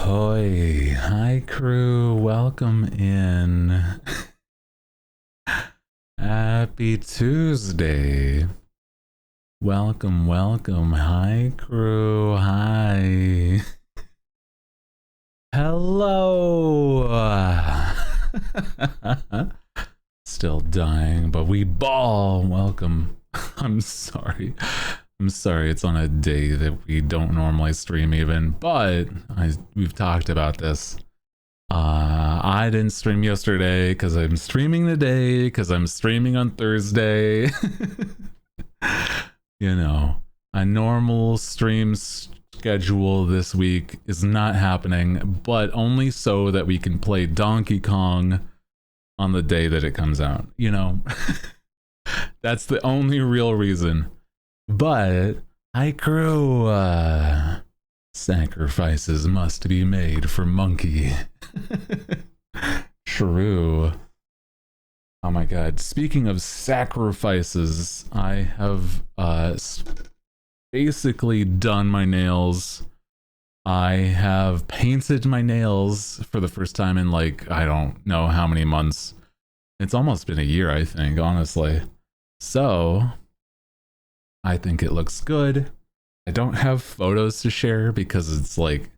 Ahoy. Hi, crew. Welcome in. Happy Tuesday. Welcome, welcome. Hi, crew. Hi. Hello. Still dying, but we ball. Welcome. I'm sorry. I'm sorry, it's on a day that we don't normally stream even, but we've talked about this. I didn't stream yesterday because I'm streaming today because I'm streaming on Thursday. You know, a normal stream schedule this week is not happening, but only so that we can play Donkey Kong on the day that it comes out. You know, that's the only real reason. But I crew, sacrifices must be made for Monkey. True. Oh my god. Speaking of sacrifices, I have basically done my nails. I have painted my nails for the first time in like, I don't know how many months. It's almost been a year, I think, honestly. So I think it looks good. I don't have photos to share because it's like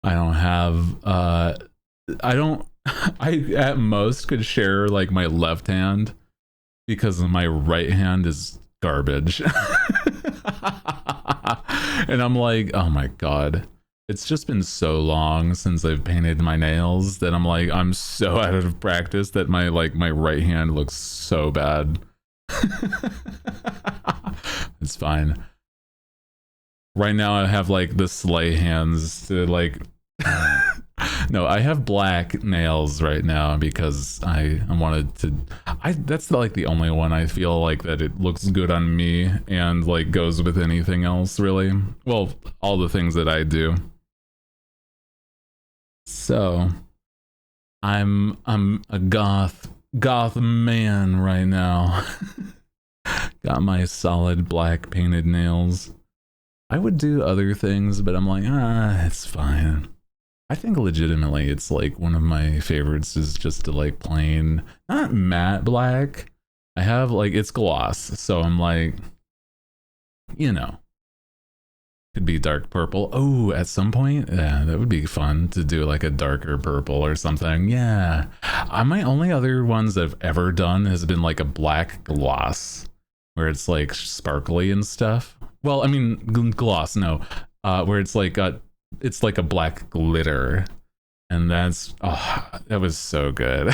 I don't have I at most could share like my left hand because my right hand is garbage. And I'm like, oh my god. It's just been so long since I've painted my nails that I'm like, I'm so out of practice that my right hand looks so bad. It's fine. Right now I have like the sleigh hands to like no, I have black nails right now because I wanted to that's like the only one I feel like that it looks good on me and like goes with anything else really. Well, all the things that I do. So I'm a goth man right now. Got my solid black painted nails. I would do other things, but I'm like, it's fine. I think legitimately it's like one of my favorites is just to like plain, not matte black. I have like, it's gloss. So I'm like, you know, could be dark purple. Oh, at some point, yeah, that would be fun to do like a darker purple or something. Yeah. My only other ones that I've ever done has been like a black gloss where it's like sparkly and stuff. Well, I mean, gloss, no. Where it's like a black glitter. And that was so good.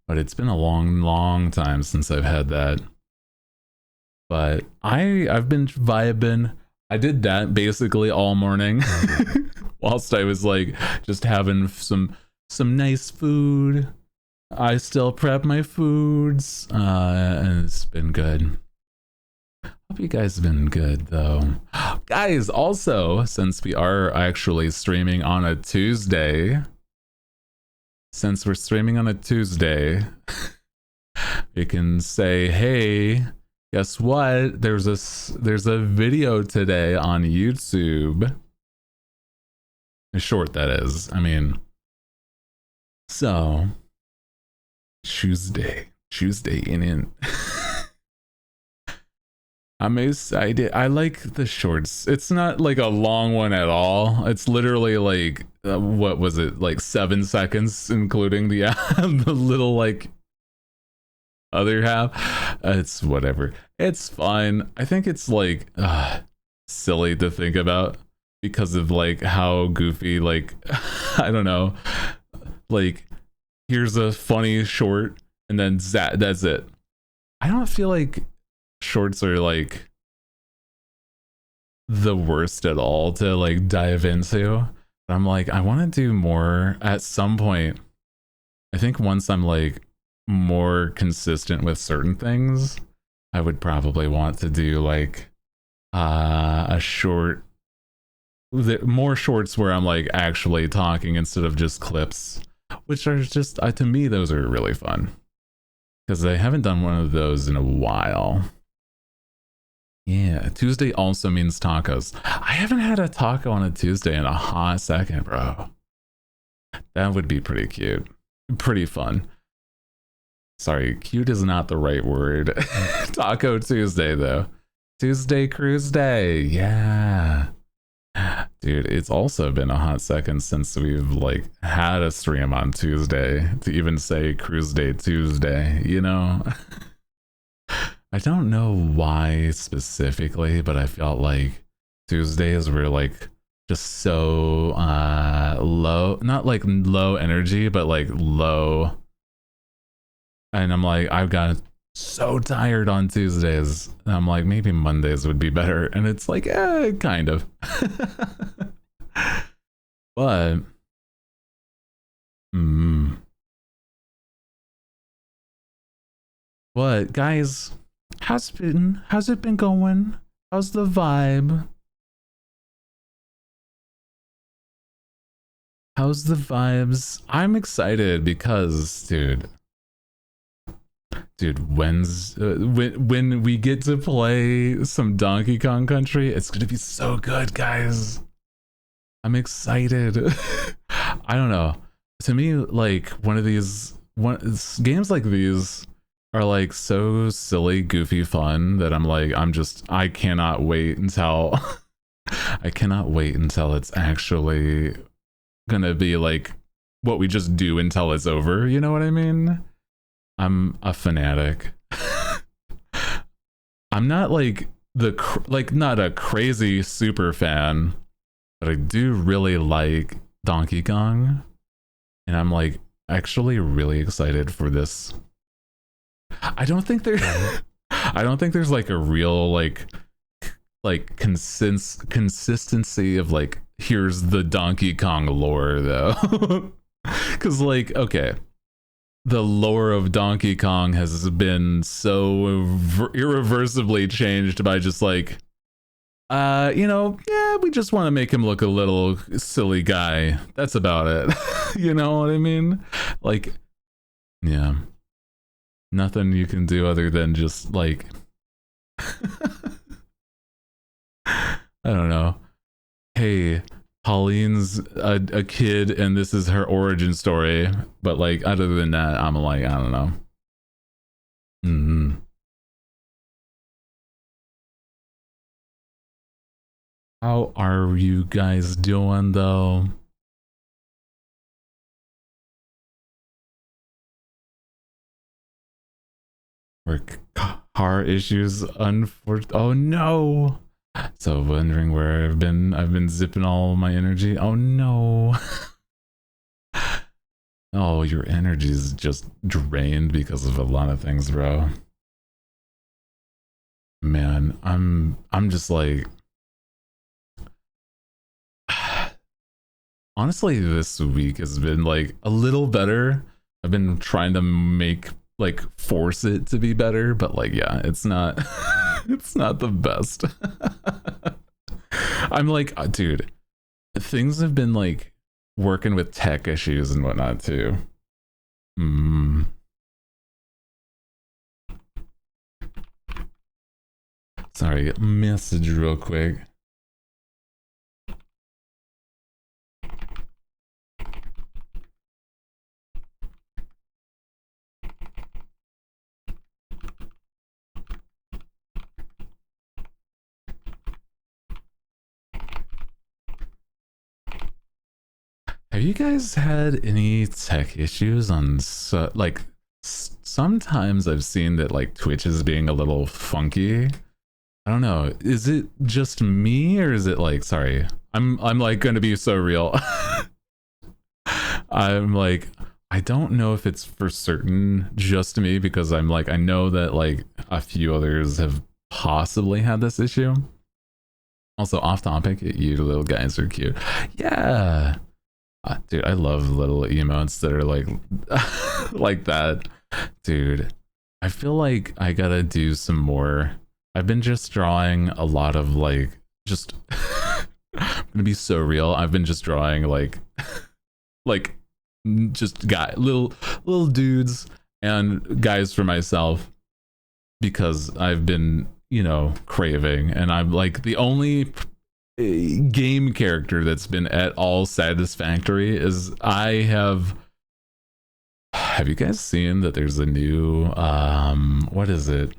But it's been a long time since I've had that. But I've been vibing. I did that basically all morning whilst I was like just having some nice food. I still prep my foods, and it's been good. Hope you guys have been good though. Guys, also, since we are actually streaming on a Tuesday, you can say, hey, guess what? There's a video today on YouTube. A short, that is. I mean, so Tuesday in. I'm excited. I like the shorts. It's not like a long one at all. It's literally like what was it? Like 7 seconds, including the the little like other half. It's whatever. It's fine. I think it's like silly to think about because of like how goofy, like I don't know, like here's a funny short and then that's it. I don't feel like shorts are like the worst at all to like dive into. But I'm like, I want to do more at some point. I think once I'm like more consistent with certain things, I would probably want to do like a short, more shorts where I'm like actually talking instead of just clips, which are just to me those are really fun because I haven't done one of those in a while. Yeah, Tuesday also means tacos. I haven't had a taco on a Tuesday in a hot second, bro. That would be pretty cute. Pretty fun. Sorry, cute is not the right word. Taco Tuesday, though. Tuesday Cruise Day. Yeah. Dude, it's also been a hot second since we've like had a stream on Tuesday to even say Cruise Day Tuesday, you know? I don't know why specifically, but I felt like Tuesdays were like just so low, not like low energy, but like low. And I'm like, I've got so tired on Tuesdays. And I'm like, maybe Mondays would be better. And it's like, kind of. But, what, guys? How's it been going? How's the vibe? How's the vibes? I'm excited because, dude, when we get to play some Donkey Kong Country, it's gonna be so good, guys. I'm excited. I don't know. To me, like games like these are like so silly, goofy fun that I'm like, I cannot wait until I cannot wait until it's actually gonna be like what we just do until it's over. You know what I mean? I'm a fanatic. I'm not like not a crazy super fan, but I do really like Donkey Kong, and I'm like actually really excited for this. I don't think there's like a real consistency of like here's the Donkey Kong lore though. Because like, okay, the lore of Donkey Kong has been so irreversibly changed by just like we just want to make him look a little silly guy. That's about it. You know what I mean? Like, yeah, nothing you can do other than just like I don't know. Hey, Pauline's a kid and this is her origin story, but like other than that, I'm like, I don't know. How are you guys doing though? Work car issues, oh no. So wondering where I've been zipping all my energy. Oh no. Oh, your energy is just drained because of a lot of things, bro. Man, I'm just like honestly this week has been like a little better. I've been trying to force it to be better, but like yeah, it's not it's not the best. I'm like, dude, things have been like working with tech issues and whatnot too. Sorry, message real quick. Have you guys had any tech issues on sometimes I've seen that like Twitch is being a little funky. I don't know. Is it just me or is it like sorry. I'm like going to be so real. I'm like I don't know if it's for certain just me because I'm like I know that like a few others have possibly had this issue. Also off topic, you little guys are cute. Yeah. Dude, I love little emotes that are like like that. Dude, I feel like I gotta do some more. I've been just drawing a lot of like just I'm gonna be so real. I've been just drawing like just little dudes and guys for myself because I've been craving, and I'm like the only game character that's been at all satisfactory is I have you guys seen that there's a new what is it?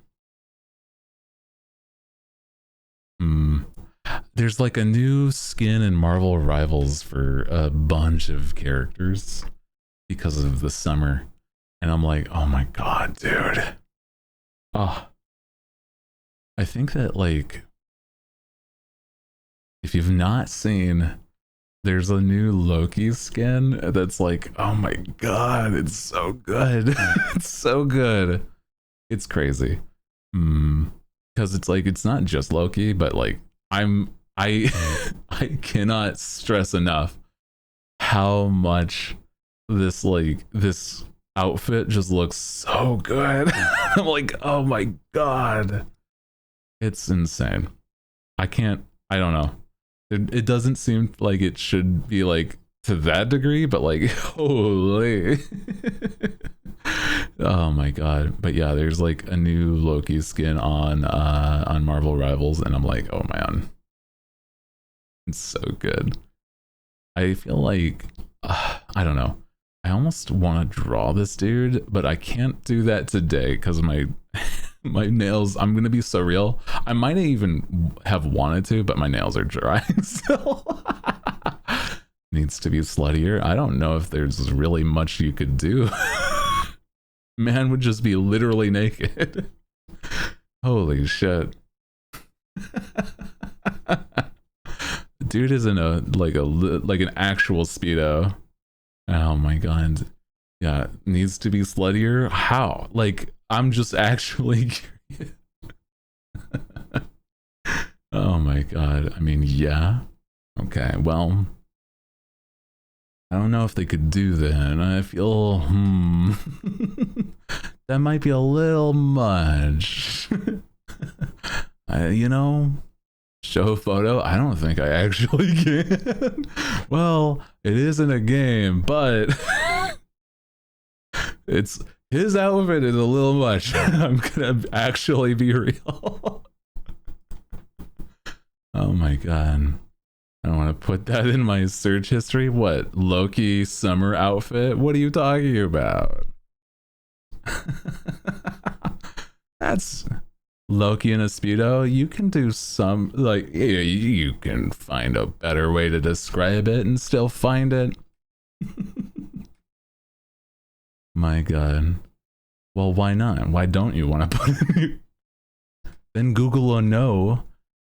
There's like a new skin in Marvel Rivals for a bunch of characters because of the summer. And I'm like, oh my god, dude. Oh. I think that, like, if you've not seen, there's a new Loki skin that's like, oh my god, it's so good. It's so good. It's crazy. Because it's like, it's not just Loki, but like, I cannot stress enough how much this outfit just looks so good. I'm like, oh my god. It's insane. I don't know. It doesn't seem like it should be like to that degree, but like, holy. Oh my god. But yeah, there's like a new Loki skin on Marvel Rivals, and I'm like, oh man. It's so good. I feel like I don't know. I almost want to draw this dude, but I can't do that today because my my nails, I'm gonna be so real. I might even have wanted to, but my nails are drying still. Needs to be sluttier. I don't know if there's really much you could do. Man would just be literally naked. Holy shit. Dude is in like an actual Speedo. Oh my god. Yeah, needs to be sluttier. How? Like, I'm just actually curious. Oh my god. I mean, yeah. Okay, well, I don't know if they could do that. I feel that might be a little much. Show a photo? I don't think I actually can. Well, it isn't a game, but it's his outfit is a little much. I'm gonna actually be real. Oh my god. I don't want to put that in my search history. What? Loki summer outfit? What are you talking about? That's Loki in a Speedo. You can do some, like, you can find a better way to describe it and still find it. My god. Well, why not? Why don't you want to put it? Then Google will know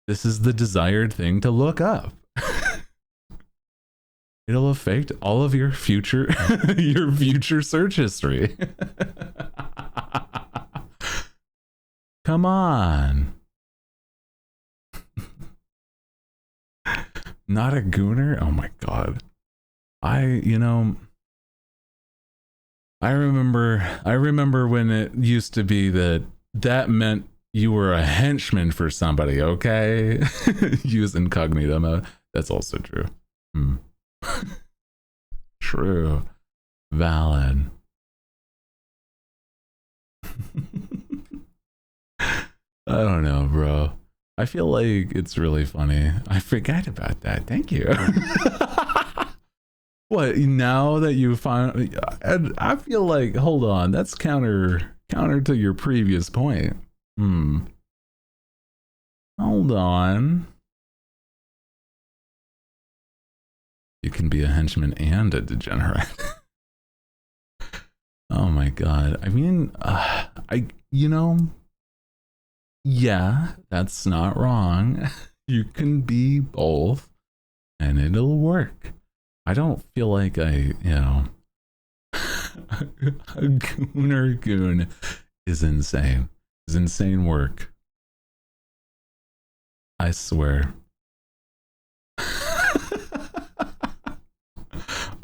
this is the desired thing to look up. It'll affect all of your future search history. Come on. Not a gooner? Oh my god. I remember when it used to be that meant you were a henchman for somebody, okay? Use incognito mode. That's also true. True. Valid. I don't know, bro. I feel like it's really funny. I forgot about that. Thank you. What, now that you find, I feel like, hold on, that's counter to your previous point. Hold on. You can be a henchman and a degenerate. Oh my god. I mean, yeah, that's not wrong. You can be both and it'll work. I don't feel like a gooner goon is insane. It's insane work. I swear.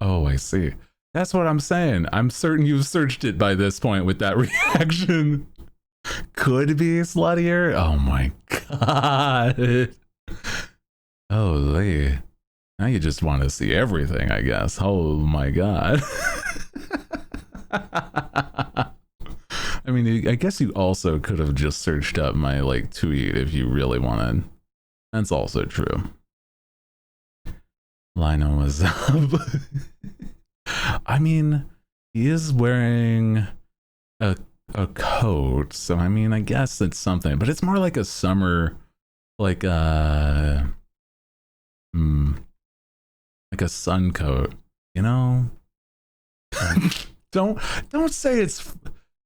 Oh, I see. That's what I'm saying. I'm certain you've searched it by this point with that reaction. Could be sluttier? Oh my god. Holy. Now you just want to see everything, I guess. Oh my god. I I mean, I guess you also could have just searched up my like tweet if you really wanted. That's also true. Lino was up. I mean, he is wearing a coat, so I mean, I guess it's something, but it's more like a summer, like like a sun coat, you know? don't say it's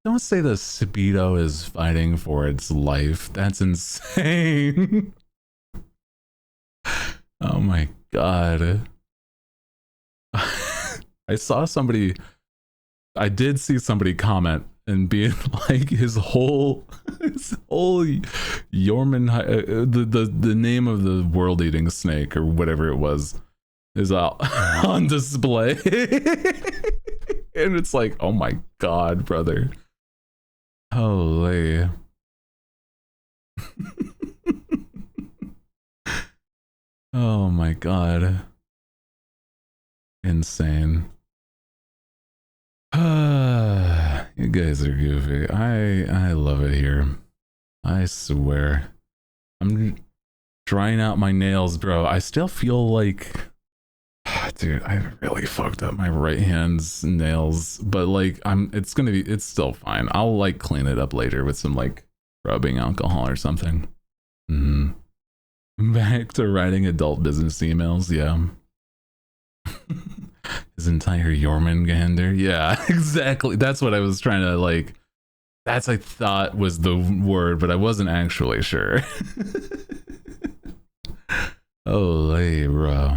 don't say the Speedo is fighting for its life. That's insane. Oh my god. I did see somebody comment and being like his whole Yorman, the name of the world eating snake or whatever it was is out on display. And it's like, oh my god, brother. Holy. Oh my god. Insane. You guys are goofy. I love it here. I swear. I'm drying out my nails, bro. I still feel like, dude, I really fucked up my right hand's nails, but like it's still fine. I'll like clean it up later with some like rubbing alcohol or something. Back to writing adult business emails, yeah. His entire Jormungandr. Yeah, exactly. That's what I was trying to like. That's I thought was the word, but I wasn't actually sure. Holy bro.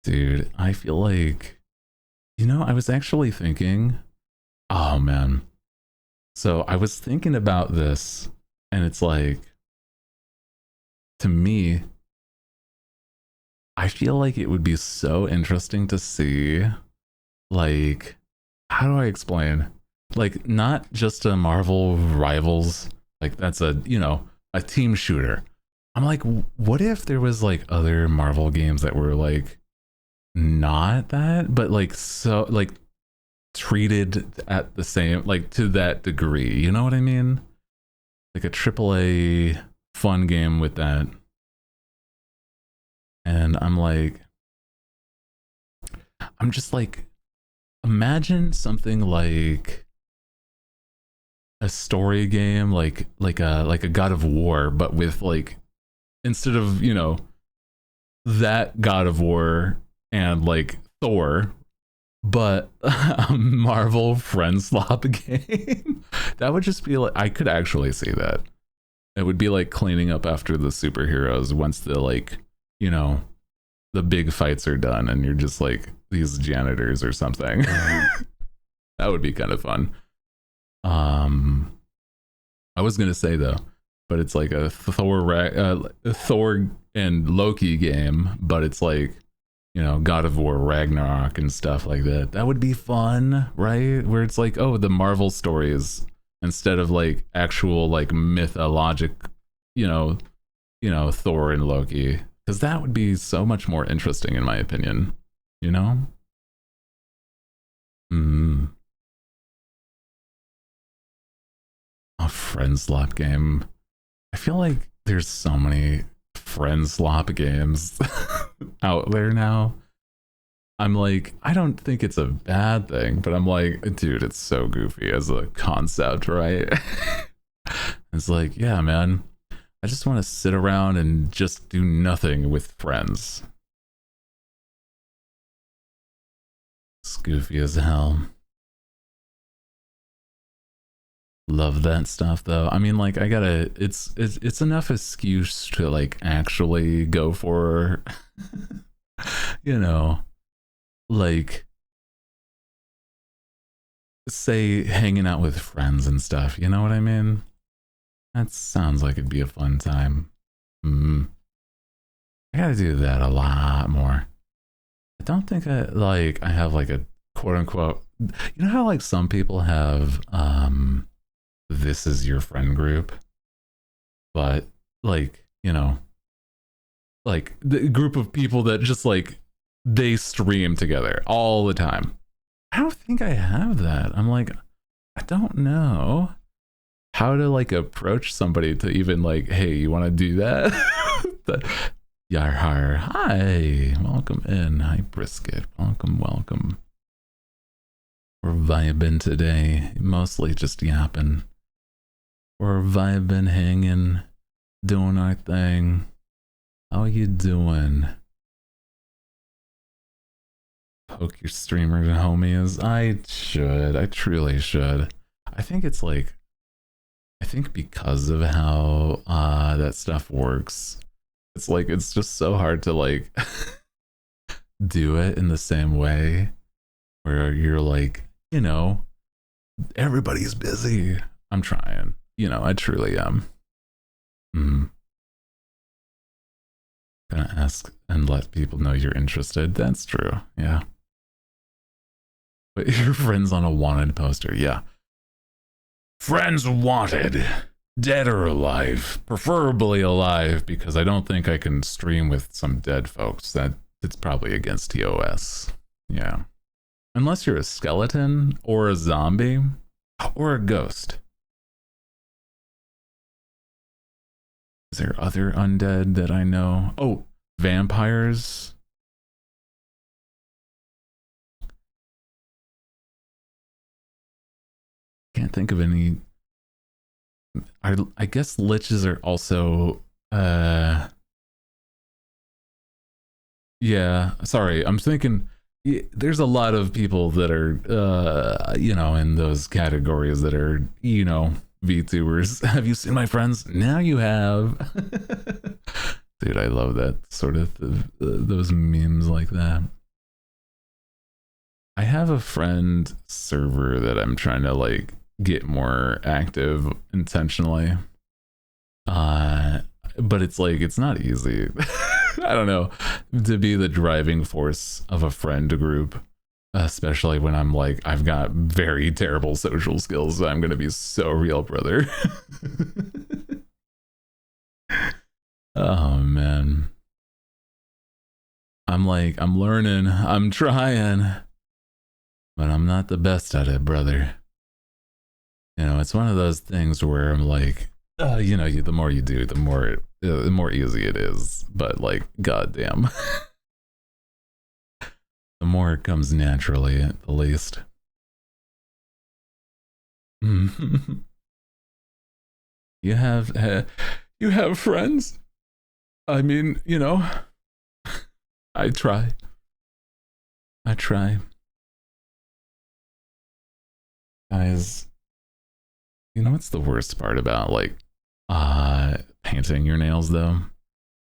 Dude, I feel like, I was actually thinking, oh man. So I was thinking about this, and it's like, to me, I feel like it would be so interesting to see, like, how do I explain? Like, not just a Marvel Rivals, like that's a team shooter. I'm like, what if there was like other Marvel games that were like not that, but like so like treated at the same, like to that degree, you know what I mean? Like a AAA fun game with that. And I'm just like, imagine something like a story game, like a God of War, but with like, instead of that God of War and like Thor, but a Marvel friend slop game. That would just be like, I could actually see that. It would be like cleaning up after the superheroes once the like the big fights are done and you're just like these janitors or something. That would be kind of fun. I was gonna say though, but it's like a Thor and Loki game, but it's like God of War Ragnarok and stuff like that. That would be fun, right? Where it's like, oh, the Marvel stories instead of like actual like mythologic, Thor and Loki, because that would be so much more interesting in my opinion. A friend slop game. I feel like there's so many friend slop games out there now. I'm like, I don't think it's a bad thing, but I'm like, dude, it's so goofy as a concept, right? It's like, yeah, man, I just want to sit around and just do nothing with friends. It's goofy as hell. Love that stuff though. I mean, like, it's enough excuse to like actually go for like, say hanging out with friends and stuff, you know what I mean? That sounds like it'd be a fun time. I gotta do that a lot more. I don't think I have like a quote unquote, how like some people have this is your friend group, but like like the group of people that just like they stream together all the time. I don't think I have that. I'm like, I don't know how to like approach somebody to even like, hey, you want to do that? Yarhar, hi, welcome in. Hi, Brisket, welcome, welcome. We're vibing today, mostly just yapping. We're vibing, hanging, doing our thing. How you doing? Poke your streamers and homies. I should. I truly should. I think it's like, I think because of how that stuff works, it's like it's just so hard to like do it in the same way where you're like, you know, everybody's busy. I'm trying. You know, I truly am. Gonna ask and let people know you're interested. That's true. Yeah. But your friend's on a wanted poster. Yeah. Friends wanted. Dead or alive. Preferably alive, because I don't think I can stream with some dead folks. It's probably against TOS. Yeah. Unless you're a skeleton or a zombie or a ghost. Is there other undead that I know? Oh, vampires. Can't think of any. I guess liches are also yeah, sorry, I'm thinking there's a lot of people that are you know, in those categories that are, you know, VTubers. Have you seen my friends? Now you have. Dude, I love that sort of those memes like that. I have a friend server that I'm trying to like get more active intentionally. But it's like it's not easy. I don't know, to be the driving force of a friend group, especially when I'm like, I've got very terrible social skills. So I'm gonna be so real, brother. Oh man. I'm like, I'm learning, I'm trying, but I'm not the best at it, brother. You know, it's one of those things where I'm like, you know, the more you do, the more easy it is. But like, goddamn, the more it comes naturally, at the least. You have friends. I mean, you know, I try. Guys, you know what's the worst part about like painting your nails though?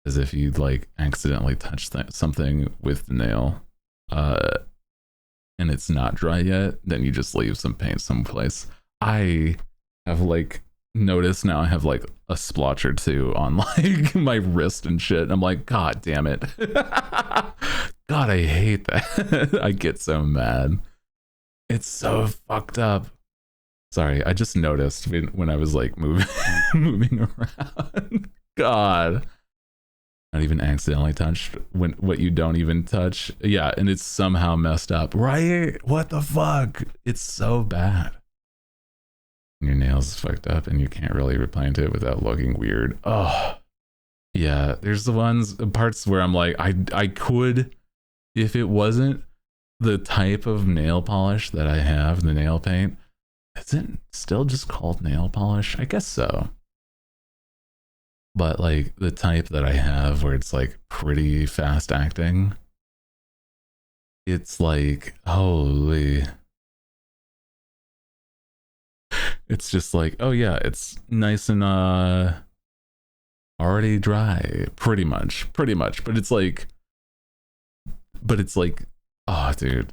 Is if you like accidentally touch something with the nail and it's not dry yet, then you just leave some paint someplace. I have like noticed now I have like a splotch or two on like my wrist and shit. I'm like, God damn it. God, I hate that. I get so mad. It's so fucked up. Sorry, I just noticed when I was like moving around. God. Not even accidentally touched when what you don't even touch. Yeah, and it's somehow messed up. Right? What the fuck? It's so bad. Your nails fucked up and you can't really repaint it without looking weird. Oh. Yeah, there's the parts where I'm like, I could, if it wasn't the type of nail polish that I have, the nail paint, is it still just called nail polish? I guess so. But like the type that I have where it's like pretty fast acting, it's like, holy. It's just like, oh yeah, it's nice and already dry, pretty much. But it's like, oh dude.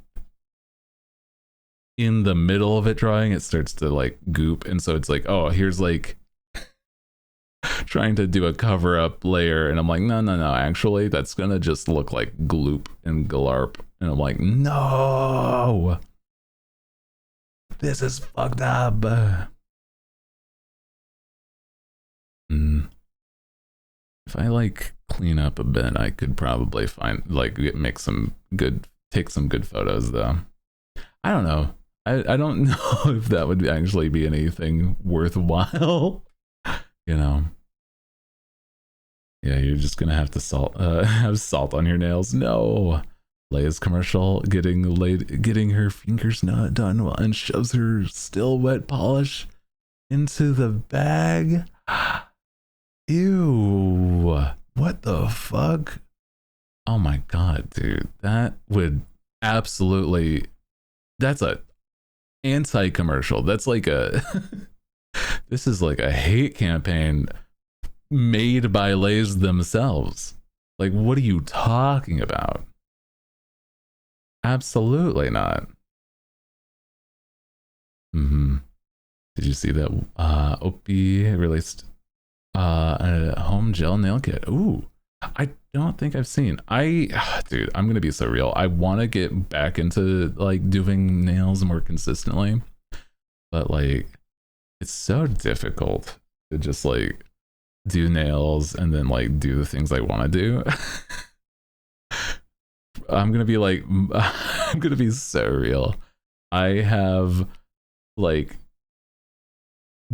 In the middle of it drying, it starts to like goop, and so it's like, oh, here's like trying to do a cover up layer, and I'm like, no, actually that's gonna just look like gloop and glarp, and I'm like, no, this is fucked up. If I like clean up a bit, I could probably find like take some good photos though. I don't know. I don't know if that would actually be anything worthwhile. You know. Yeah, you're just gonna have to have salt on your nails. No. Leia's commercial getting her fingers not done and shoves her still wet polish into the bag. Ew. What the fuck? Oh my god, dude. That would absolutely, that's a anti-commercial. That's like a this is like a hate campaign made by Lay's themselves. Like, what are you talking about? Absolutely not. Mm-hmm. Did you see that Opie released a home gel nail kit? Ooh, I don't think I've seen. Dude, I'm gonna be so real. I want to get back into like doing nails more consistently, but like it's so difficult to just like do nails and then like do the things I want to do. I'm gonna be like, I'm gonna be so real. I have like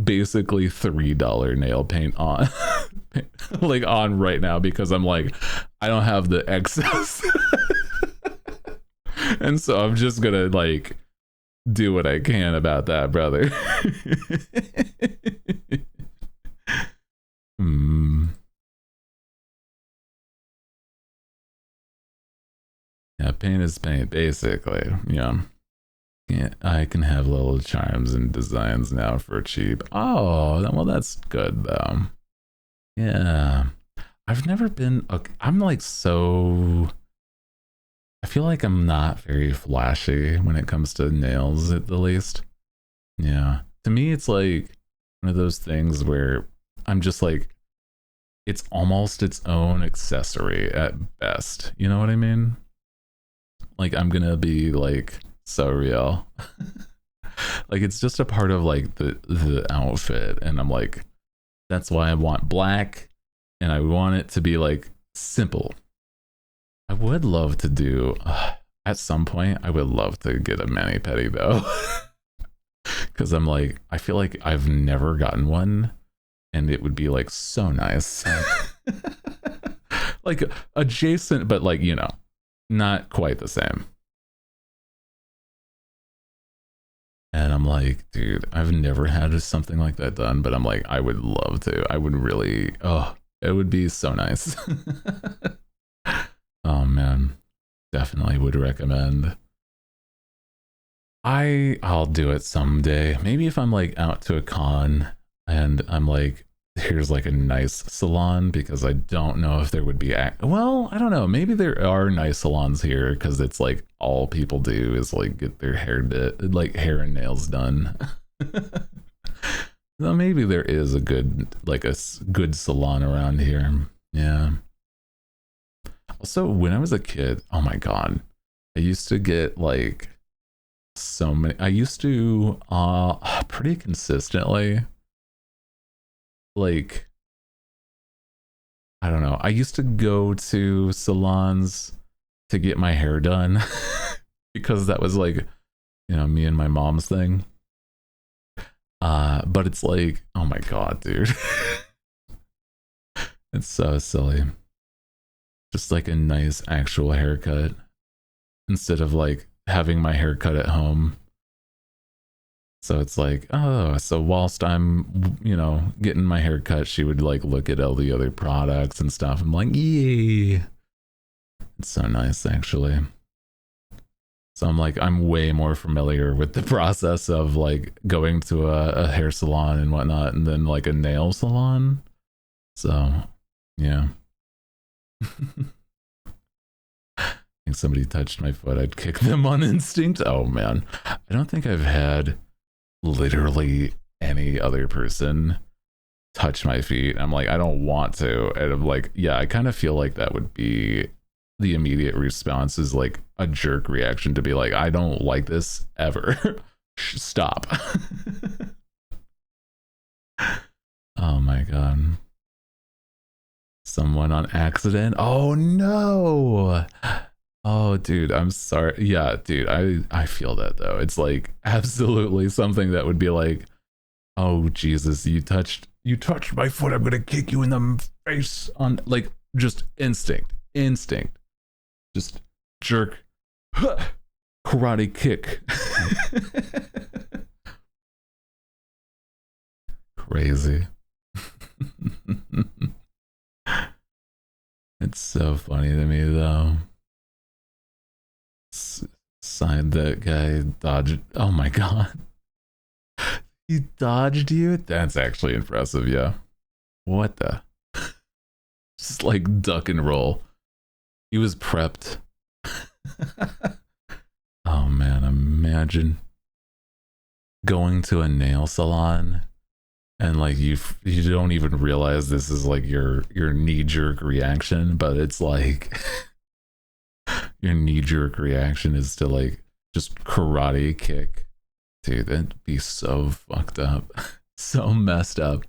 basically $3 nail paint on like on right now because I'm like, I don't have the excess. And so I'm just gonna like do what I can about that, brother. Yeah, paint is paint, basically. Yeah. Yeah, I can have little charms and designs now for cheap. Oh, well, that's good though. Yeah. I've never been, I'm like so, I feel like I'm not very flashy when it comes to nails at the least. Yeah. To me, it's like one of those things where I'm just like, it's almost its own accessory at best. You know what I mean? Like, I'm gonna be like, so real. Like it's just a part of like the outfit, and I'm like, that's why I want black, and I want it to be like simple. I would love to do at some point I would love to get a mani pedi though. Because I'm like, I feel like I've never gotten one, and it would be like so nice. Like adjacent, but like, you know, not quite the same. And I'm like, dude, I've never had something like that done, but I'm like, I would love to. I would really, oh, it would be so nice. Oh man, definitely would recommend. I'll do it someday. Maybe if I'm like out to a con and I'm like, here's like a nice salon, because I don't know if there would be well, I don't know, maybe there are nice salons here because it's like all people do is like get their like hair and nails done. Well, maybe there is a good good salon around here. Yeah. Also, when I was a kid, oh my god, I used to get like so many, I used to pretty consistently, like, I don't know, I used to go to salons to get my hair done because that was like, you know, me and my mom's thing. But it's like, oh my god, dude. It's so silly. Just like a nice actual haircut instead of like having my hair cut at home. So it's like, oh, so whilst I'm, you know, getting my hair cut, she would like look at all the other products and stuff. I'm like, yay. It's so nice, actually. So I'm like, I'm way more familiar with the process of like going to a hair salon and whatnot, and then like a nail salon. So, yeah. If somebody touched my foot, I'd kick them on instinct. Oh man, I don't think I've had literally any other person touch my feet. I'm like, I don't want to. And I'm like, yeah, I kind of feel like that would be the immediate response, is like a jerk reaction to be like, I don't like this ever. Stop. Oh my god. Someone on accident. Oh no. Oh dude, I'm sorry. Yeah, dude, I feel that though. It's like absolutely something that would be like, oh Jesus, you touched my foot. I'm gonna kick you in the face on like just instinct, just jerk, karate kick. Crazy. It's so funny to me though. Side that guy dodged. Oh my god. He dodged you? That's actually impressive, yeah. What the? Just like duck and roll. He was prepped. Oh man, imagine going to a nail salon and like you don't even realize this is like your knee-jerk reaction, but it's like your knee-jerk reaction is to like just karate kick. Dude, that'd be so fucked up. So messed up.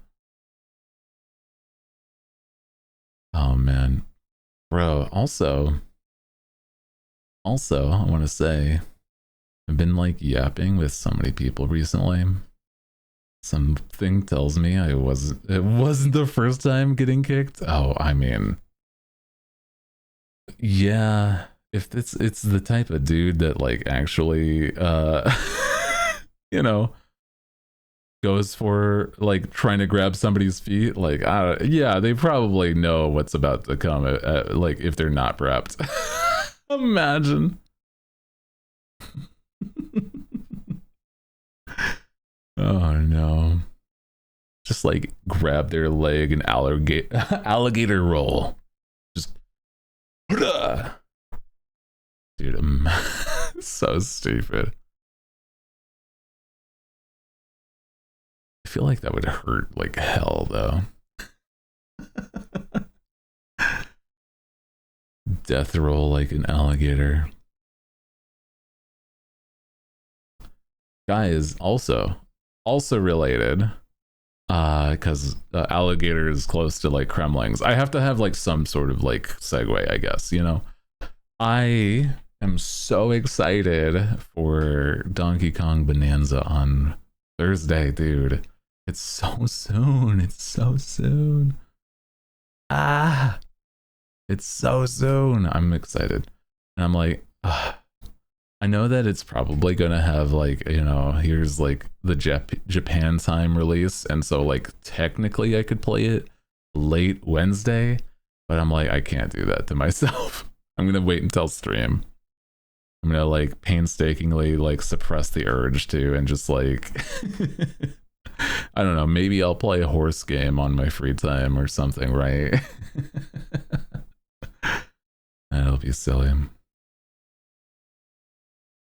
Oh man. Bro, also I want to say I've been like yapping with so many people recently. Something tells me it wasn't the first time getting kicked. Oh, I mean, yeah, if it's the type of dude that like actually you know, goes for like trying to grab somebody's feet, like yeah, they probably know what's about to come like if they're not prepped. Imagine. Oh no. Just like grab their leg and alligator roll. Just dude, I'm so stupid. I feel like that would hurt like hell though. Death roll like an alligator. Guy is also related because alligator is close to like Kremlings. I have to have like some sort of like segue, I guess, you know. I am so excited for Donkey Kong Bonanza on Thursday, dude. It's so soon. It's so soon. It's so soon. I'm excited. And I'm like, I know that it's probably gonna have like, you know, here's like the Japan time release, and so like technically I could play it late Wednesday, but I'm like, I can't do that to myself. I'm gonna wait until stream. I'm gonna like painstakingly like suppress the urge to and just like I don't know, maybe I'll play a horse game on my free time or something, right? That'll be silly.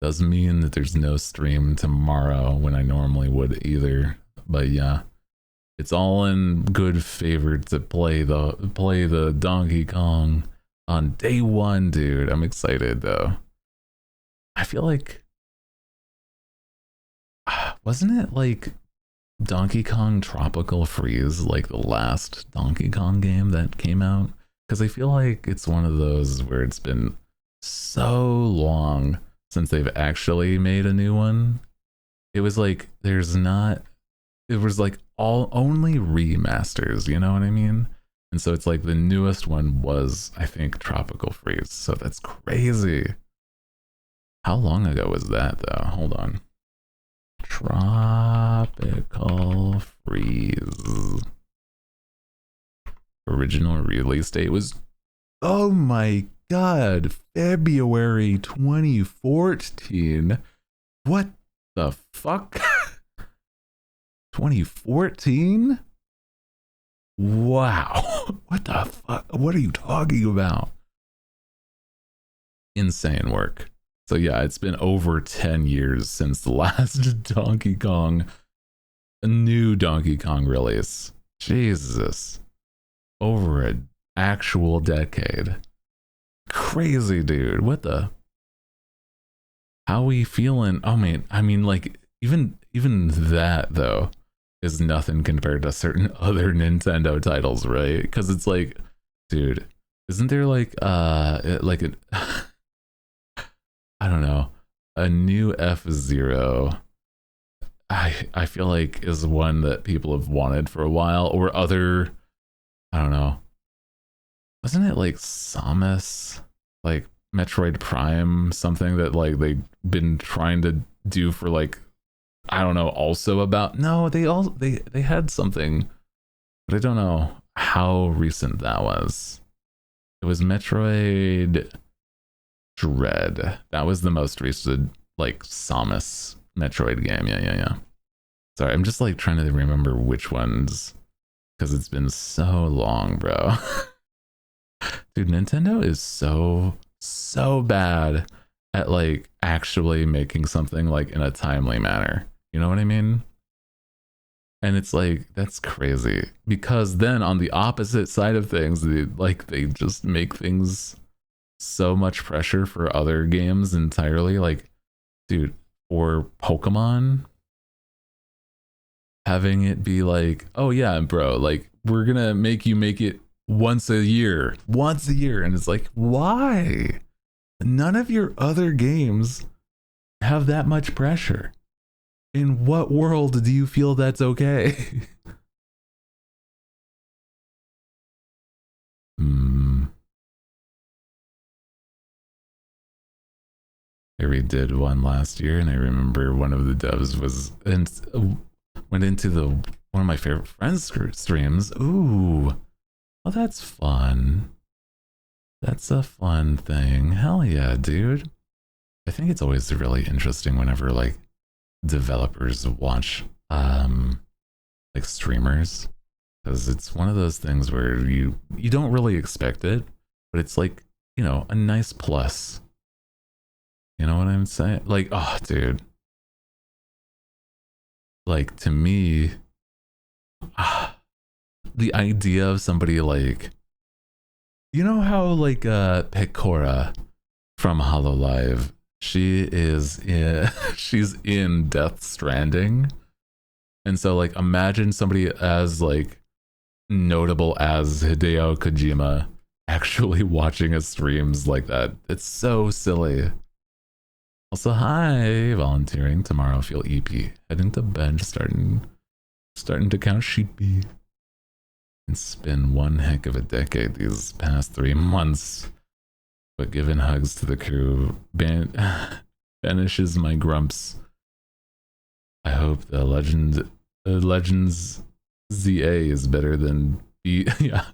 Doesn't mean that there's no stream tomorrow when I normally would either. But yeah, it's all in good favor to play the Donkey Kong on day one, dude. I'm excited though. I feel like wasn't it like Donkey Kong Tropical Freeze like the last Donkey Kong game that came out? Because I feel like it's one of those where it's been so long since they've actually made a new one. It was like it was like only remasters, you know what I mean? And so it's like the newest one was, I think, Tropical Freeze. So that's crazy. How long ago was that though? Hold on. Tropical Freeze. Original release date was, oh my god, February 2014. What the fuck? 2014? Wow. What the fuck? What are you talking about? Insane work. So yeah, it's been over 10 years since the last new Donkey Kong release. Jesus. Over an actual decade. Crazy, dude. What the? How we feeling? Oh man, I mean, like even that though is nothing compared to certain other Nintendo titles, right? Because it's like, dude, isn't there like I don't know, a new F-Zero. I feel like is one that people have wanted for a while, or other, I don't know. Wasn't it like Samus, like Metroid Prime, something that like they've been trying to do for like, I don't know, also about, no, they had something, but I don't know how recent that was. It was Metroid Dread. That was the most recent like Samus Metroid game. Yeah. Sorry, I'm just like trying to remember which ones, because it's been so long, bro. Dude, Nintendo is so bad at like actually making something like in a timely manner. You know what I mean? And it's like, that's crazy, because then on the opposite side of things, they just make things so much pressure for other games entirely. Like, dude, for Pokemon, having it be like, oh yeah, bro, like we're gonna make you make it once a year. And it's like, why? None of your other games have that much pressure. In what world do you feel that's okay? I redid one last year, and I remember one of the devs went into one of my favorite friends' streams. Ooh, well, that's fun. That's a fun thing. Hell yeah, dude. I think it's always really interesting whenever like developers watch like streamers, because it's one of those things where you don't really expect it, but it's like, you know, a nice plus. You know what I'm saying? Like, oh, dude. Like, to me, the idea of somebody like, you know how like Pecora from Hololive, she's in Death Stranding. And so like imagine somebody as like notable as Hideo Kojima actually watching his streams like that. It's so silly. Also, hi, volunteering tomorrow. Feel EP. Heading to bench, starting to count sheepy. It's been one heck of a decade these past 3 months. But giving hugs to the crew banishes my grumps. I hope the Legends ZA is better than B. Yeah.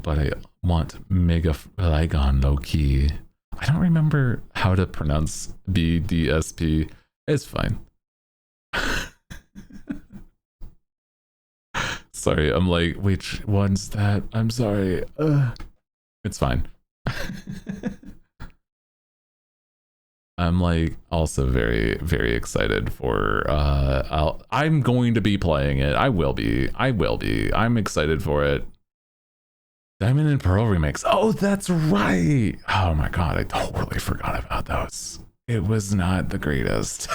But I want Mega Flagon low key. I don't remember how to pronounce BDSP. It's fine. Sorry, I'm like, which one's that? I'm sorry. It's fine. I'm like also very, very excited for I'm going to be playing it. I will be. I'm excited for it. Diamond and Pearl remakes. Oh, that's right. Oh my god, I totally forgot about those. It was not the greatest.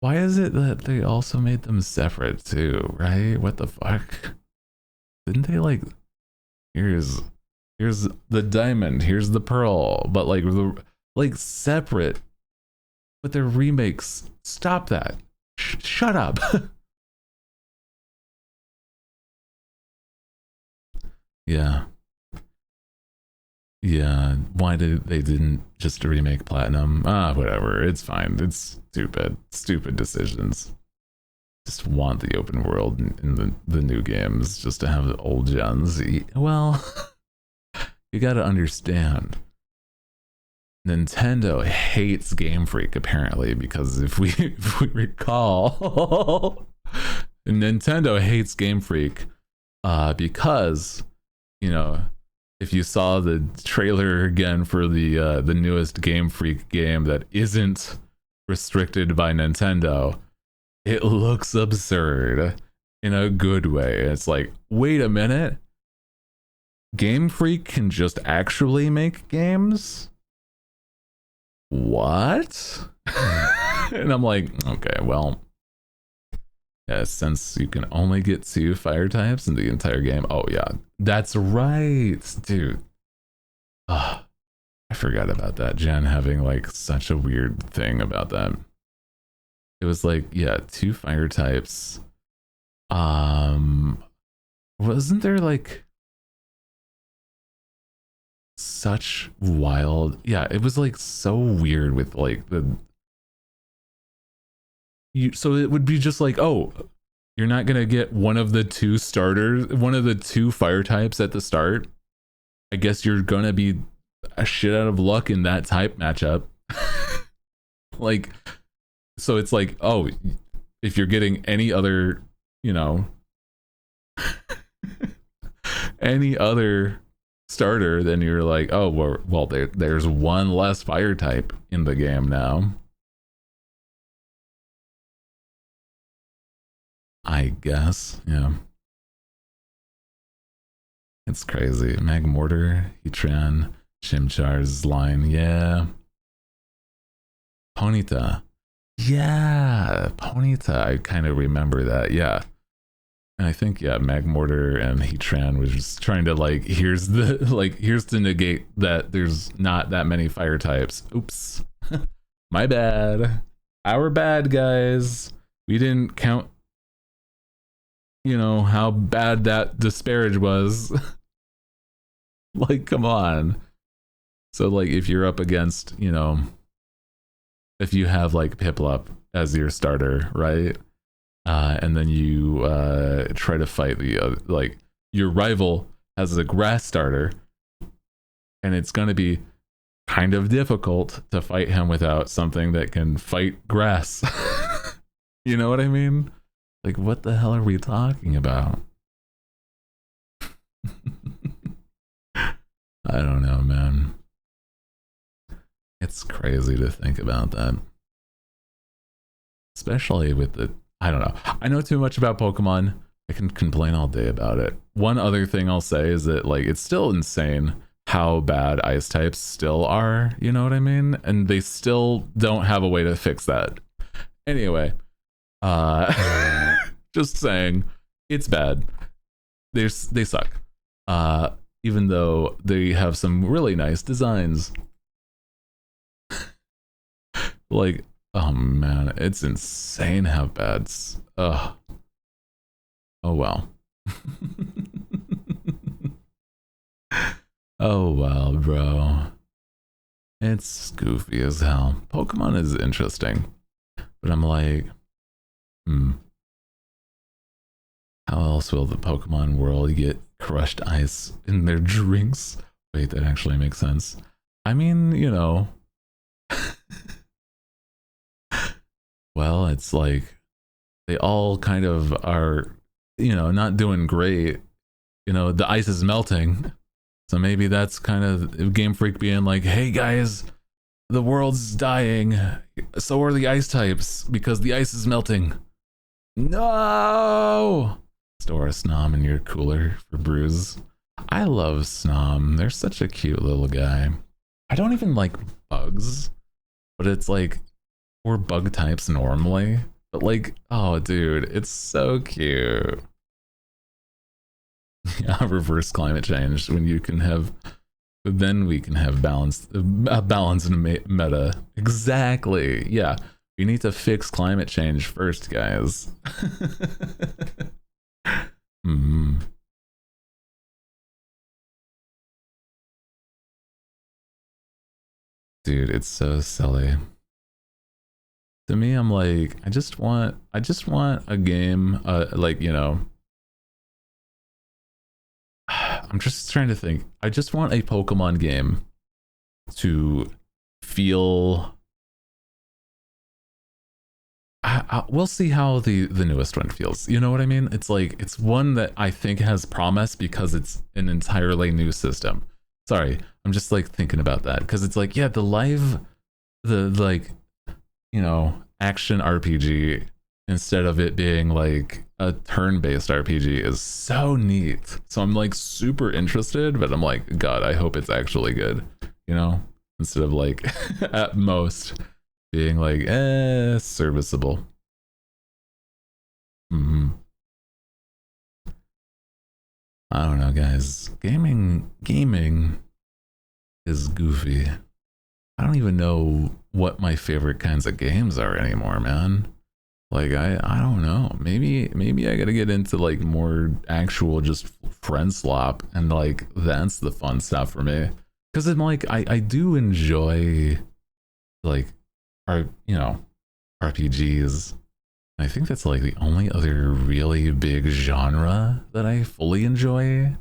Why is it that they also made them separate too, right? What the fuck? Didn't they like, here's the diamond, here's the pearl, but like separate, but they're remakes. Stop that. Shut up. Yeah. Yeah, why did they didn't just remake Platinum? Whatever, it's fine. It's stupid decisions. Just want the open world in the new games, just to have the old gens. Well, you gotta understand, Nintendo hates Game Freak apparently, because if we recall, Nintendo hates Game Freak because, you know, if you saw the trailer again for the newest Game Freak game that isn't restricted by Nintendo, it looks absurd in a good way. It's like, wait a minute, Game Freak can just actually make games? What? And I'm like, okay, well, Yeah, since you can only get 2 fire types in the entire game. Oh yeah, that's right, dude. Ah, I forgot about that. Jen having like such a weird thing about that. It was like, yeah, 2 fire types. Wasn't there like such wild, yeah, it was like so weird with like the so it would be just like, oh, you're not gonna get one of the 2 starters, one of the 2 fire types at the start. I guess you're gonna be a shit out of luck in that type matchup. Like, so it's like, oh, if you're getting any other, you know, any other starter, then you're like, oh, well, there's one less fire type in the game now. I guess, yeah. It's crazy. Magmortar, Heatran, Chimchar's line, yeah. Ponyta. Yeah, Ponyta. I kind of remember that, yeah. And I think, yeah, Magmortar and Heatran was just trying to like, here's to negate that there's not that many fire types. Oops. My bad. Our bad, guys. We didn't count, you know, how bad that disparage was. Like, come on. So, like, if you're up against, you know, if you have like Piplup as your starter, right? And then you try to fight the like your rival has a grass starter, and it's going to be kind of difficult to fight him without something that can fight grass. You know what I mean? Like, what the hell are we talking about? I don't know, man. It's crazy to think about that. Especially with the, I don't know. I know too much about Pokemon. I can complain all day about it. One other thing I'll say is that like it's still insane how bad ice types still are, you know what I mean? And they still don't have a way to fix that. Anyway, just saying, it's bad. They suck. Even though they have some really nice designs. Like, oh man, it's insane how bad. Ugh. Oh well. Oh well, bro. It's goofy as hell. Pokemon is interesting, but I'm like, how else will the Pokemon world get crushed ice in their drinks? Wait, that actually makes sense. I mean, you know. Well, it's like they all kind of are, you know, not doing great. You know, the ice is melting. So maybe that's kind of Game Freak being like, hey guys, the world's dying. So are the ice types because the ice is melting. No! Store a Snom in your cooler for brews. I love Snom. They're such a cute little guy. I don't even like bugs, but it's like, we're bug types normally. But like, oh dude, it's so cute. Yeah, reverse climate change when you can have, then we can have balance in a meta. Exactly. Yeah, we need to fix climate change first, guys. Dude, it's so silly. To me, I'm like, I just want a game, like, you know, I'm just trying to think. I just want a Pokemon game to feel. We'll see how the newest one feels. You know what I mean? It's like it's one that I think has promise because it's an entirely new system. Sorry, I'm just like thinking about that because it's like, yeah, the like, you know, action RPG instead of it being like a turn-based RPG is so neat. So I'm like super interested, but I'm like, God, I hope it's actually good, you know, instead of like at most being like, serviceable. Mm-hmm. I don't know, guys. Gaming is goofy. I don't even know what my favorite kinds of games are anymore, man. Like I don't know. Maybe I gotta get into like more actual just friend slop, and like that's the fun stuff for me. Cause I'm like I do enjoy like our RPGs. I think that's like the only other really big genre that I fully enjoy.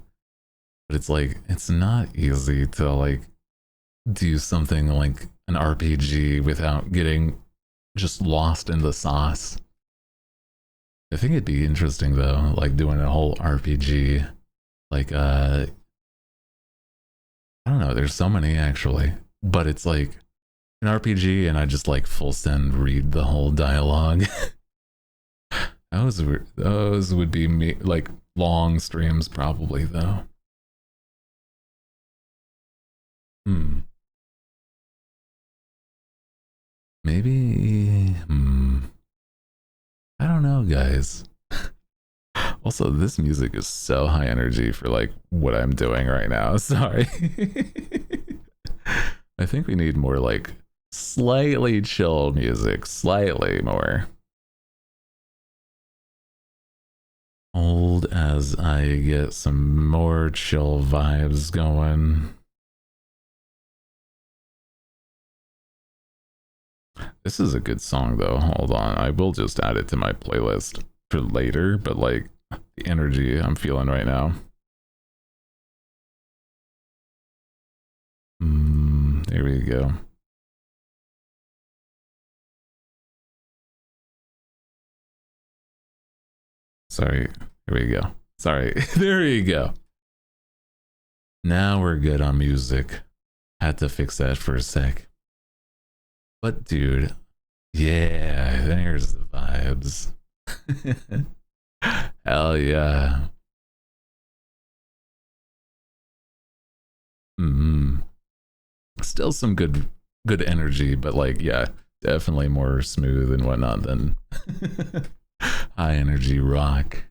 But it's like it's not easy to like do something like an RPG without getting just lost in the sauce. I think it'd be interesting though, like doing a whole RPG. Like I don't know, there's so many actually. But it's like an RPG and I just like full send read the whole dialogue. Those would be me like long streams probably though. Hmm. Maybe I don't know, guys. Also, this music is so high energy for like what I'm doing right now. Sorry. I think we need more like slightly chill music, slightly more. Hold as I get some more chill vibes going. This is a good song though. Hold on. I will just add it to my playlist for later, but like the energy I'm feeling right now. There we go. Sorry. Here we go. Sorry. There you go. Now we're good on music. Had to fix that for a sec. But dude, yeah, there's the vibes. Hell yeah. Mm-hmm. Still some good energy, but like yeah, definitely more smooth and whatnot than high energy rock.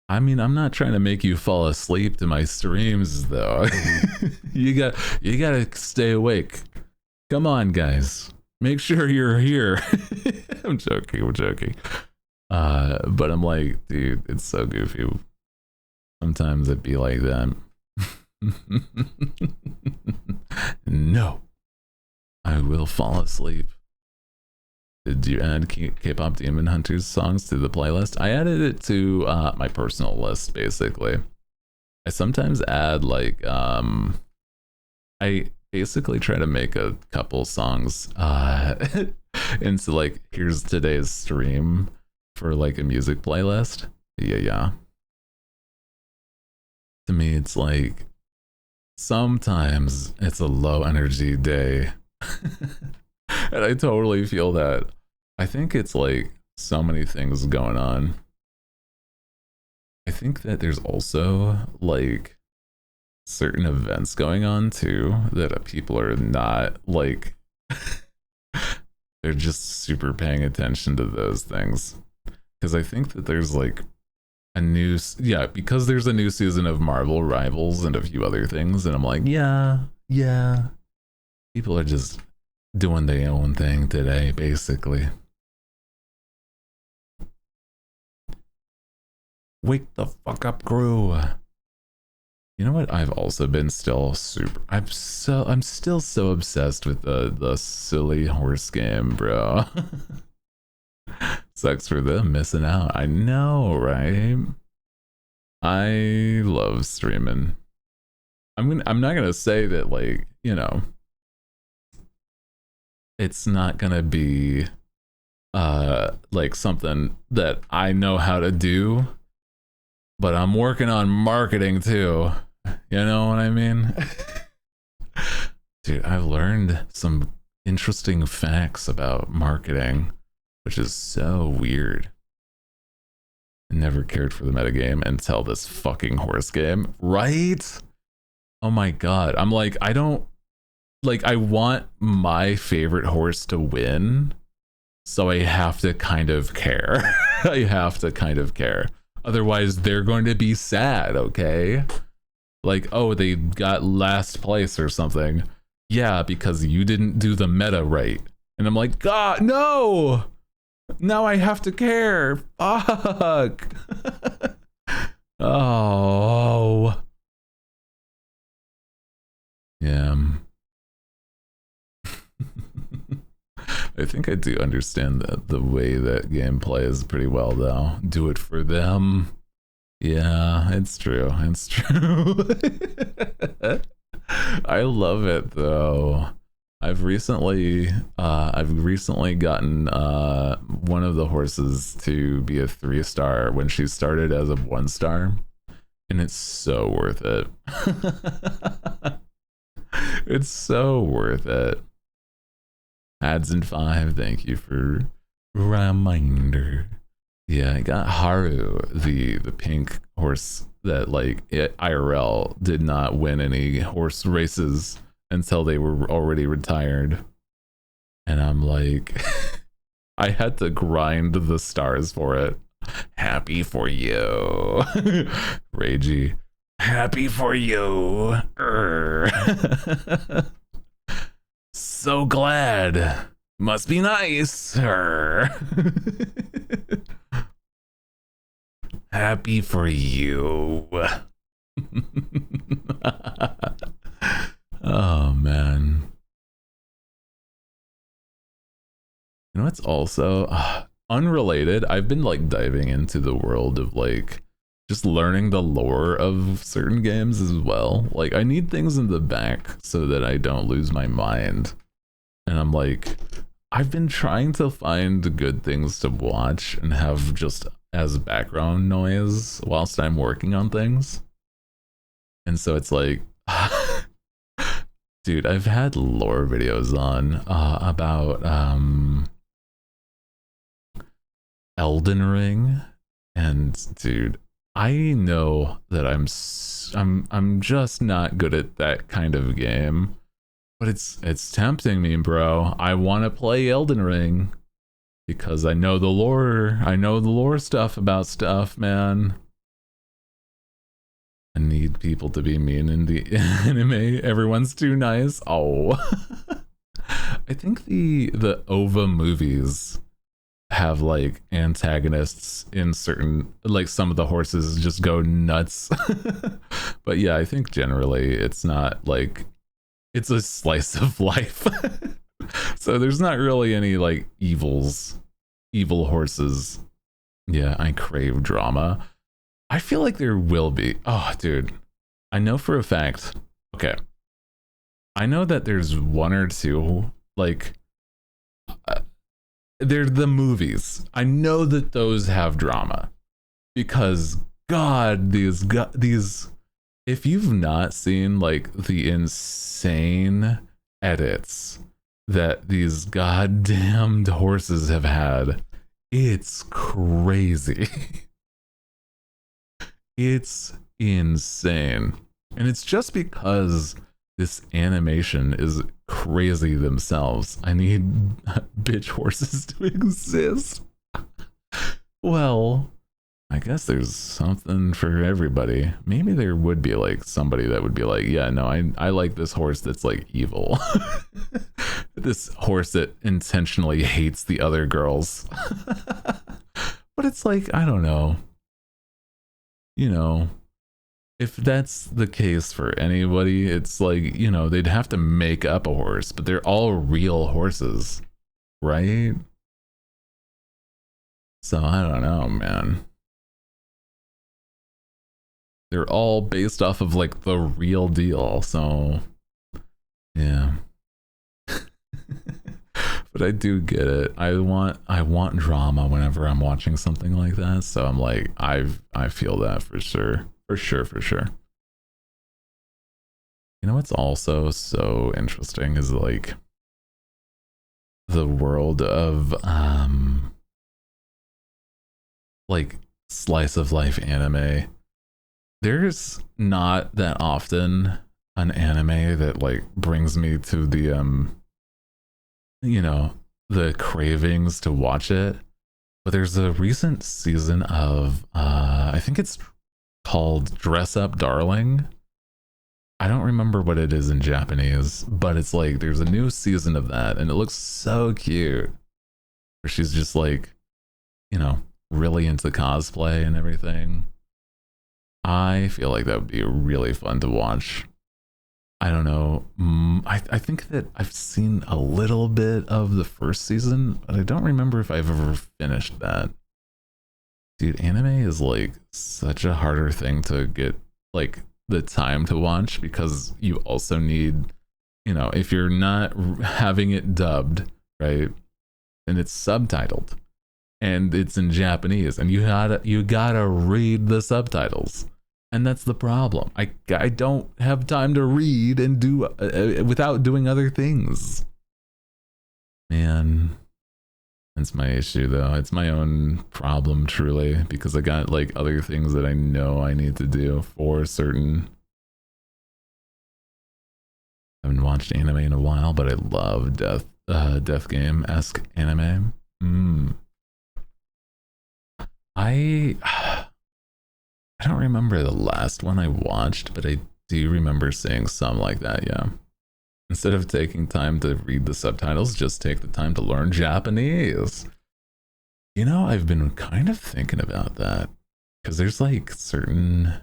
I mean, I'm not trying to make you fall asleep to my streams though. You gotta stay awake. Come on, guys. Make sure you're here. I'm joking. But I'm like, dude, it's so goofy. Sometimes it'd be like that. No, I will fall asleep. Did you add K-pop Demon Hunters songs to the playlist? I added it to my personal list, basically. I sometimes add like I basically try to make a couple songs into like here's today's stream for like a music playlist. Yeah. To me, it's like sometimes it's a low energy day. And I totally feel that. I think it's like so many things going on. I think that there's also like certain events going on too that people are not like they're just super paying attention to those things. Because I think that there's like a new because there's a new season of Marvel Rivals and a few other things, and I'm like, yeah. People are just doing their own thing today, basically. Wake the fuck up, crew. You know what? I've also been I'm still so obsessed with the silly horse game, bro. Sucks for them missing out. I know, right? I love streaming. I'm not gonna say that like, you know, it's not gonna be like something that I know how to do, but I'm working on marketing too. You know what I mean? Dude, I've learned some interesting facts about marketing, which is so weird. I never cared for the metagame until this fucking horse game, right? Oh my god. I'm like, I don't like I want my favorite horse to win, So I have to kind of care. I have to kind of care. Otherwise, they're going to be sad, okay? Like, oh, they got last place or something. Yeah, because you didn't do the meta right. And I'm like, God, no! Now I have to care. Fuck. Oh. Yeah. I think I do understand that the way that game plays pretty well, though. Do it for them. Yeah, it's true. It's true. I love it though. I've recently gotten one of the horses to be a 3-star when she started as a 1-star, and it's so worth it. It's so worth it. Ads in 5, thank you for reminder. Yeah, I got Haru, the pink horse that like IRL did not win any horse races until they were already retired. And I'm like, I had to grind the stars for it. Happy for you. Ragey. Happy for you. So glad. Must be nice. Happy for you. Oh man. You know what's also unrelated? I've been like diving into the world of like just learning the lore of certain games as well. Like I need things in the back so that I don't lose my mind. And I'm like, I've been trying to find good things to watch and have just as background noise whilst I'm working on things. And so it's like, dude, I've had lore videos on about Elden Ring, and dude, I know that I'm just not good at that kind of game, but it's tempting me, bro. I want to play Elden Ring because I know the lore. I know the lore stuff about stuff, man. I need people to be mean in the anime. Everyone's too nice. Oh. I think the OVA movies have like antagonists in certain, like some of the horses just go nuts. But yeah, I think generally it's not like, it's a slice of life. So there's not really any like evil horses. Yeah, I crave drama. I feel like there will be. Oh, dude. I know for a fact. Okay. I know that there's one or two, like, they're the movies. I know that those have drama. Because, God, these, if you've not seen, like, the insane edits that these goddamned horses have had, it's crazy. It's insane. And it's just because this animation is crazy themselves. I need bitch horses to exist. Well, I guess there's something for everybody. Maybe there would be like somebody that would be like, yeah, no, I like this horse that's like evil. This horse that intentionally hates the other girls. But it's like, I don't know. You know, if that's the case for anybody, it's like, you know, they'd have to make up a horse, but they're all real horses, right? So I don't know, man. They're all based off of like the real deal, so yeah. But I do get it. I want drama whenever I'm watching something like that. So I'm like, I feel that for sure. For sure. You know what's also so interesting is like the world of like slice of life anime. There's not that often an anime that like brings me to the you know, the cravings to watch it. But there's a recent season of I think it's called Dress Up Darling. I don't remember what it is in Japanese, but it's like there's a new season of that and it looks so cute. Where she's just like, you know, really into cosplay and everything. I feel like that would be really fun to watch. I don't know. I think that I've seen a little bit of the first season, but I don't remember if I've ever finished that. Dude, anime is like such a harder thing to get like the time to watch because you also need, you know, if you're not having it dubbed, right? And it's subtitled and it's in Japanese and you gotta read the subtitles. And that's the problem. I don't have time to read and do without doing other things. Man, that's my issue though. It's my own problem truly because I got like other things that I know I need to do for certain. I haven't watched anime in a while, but I love Death Game-esque anime. I don't remember the last one I watched, but I do remember seeing some like that, yeah. Instead of taking time to read the subtitles, just take the time to learn Japanese. You know, I've been kind of thinking about that because there's like certain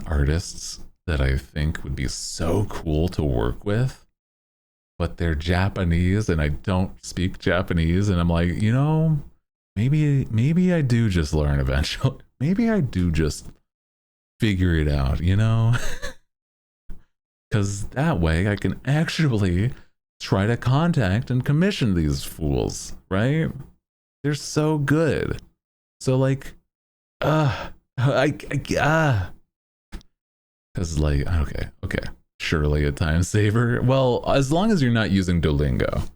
artists that I think would be so cool to work with, but they're Japanese and I don't speak Japanese, and I'm like, you know, maybe I do just learn eventually. Maybe I do just figure it out, you know? Because that way I can actually try to contact and commission these fools, right? They're so good. So like, because like, okay, surely a time saver. Well, as long as you're not using Duolingo,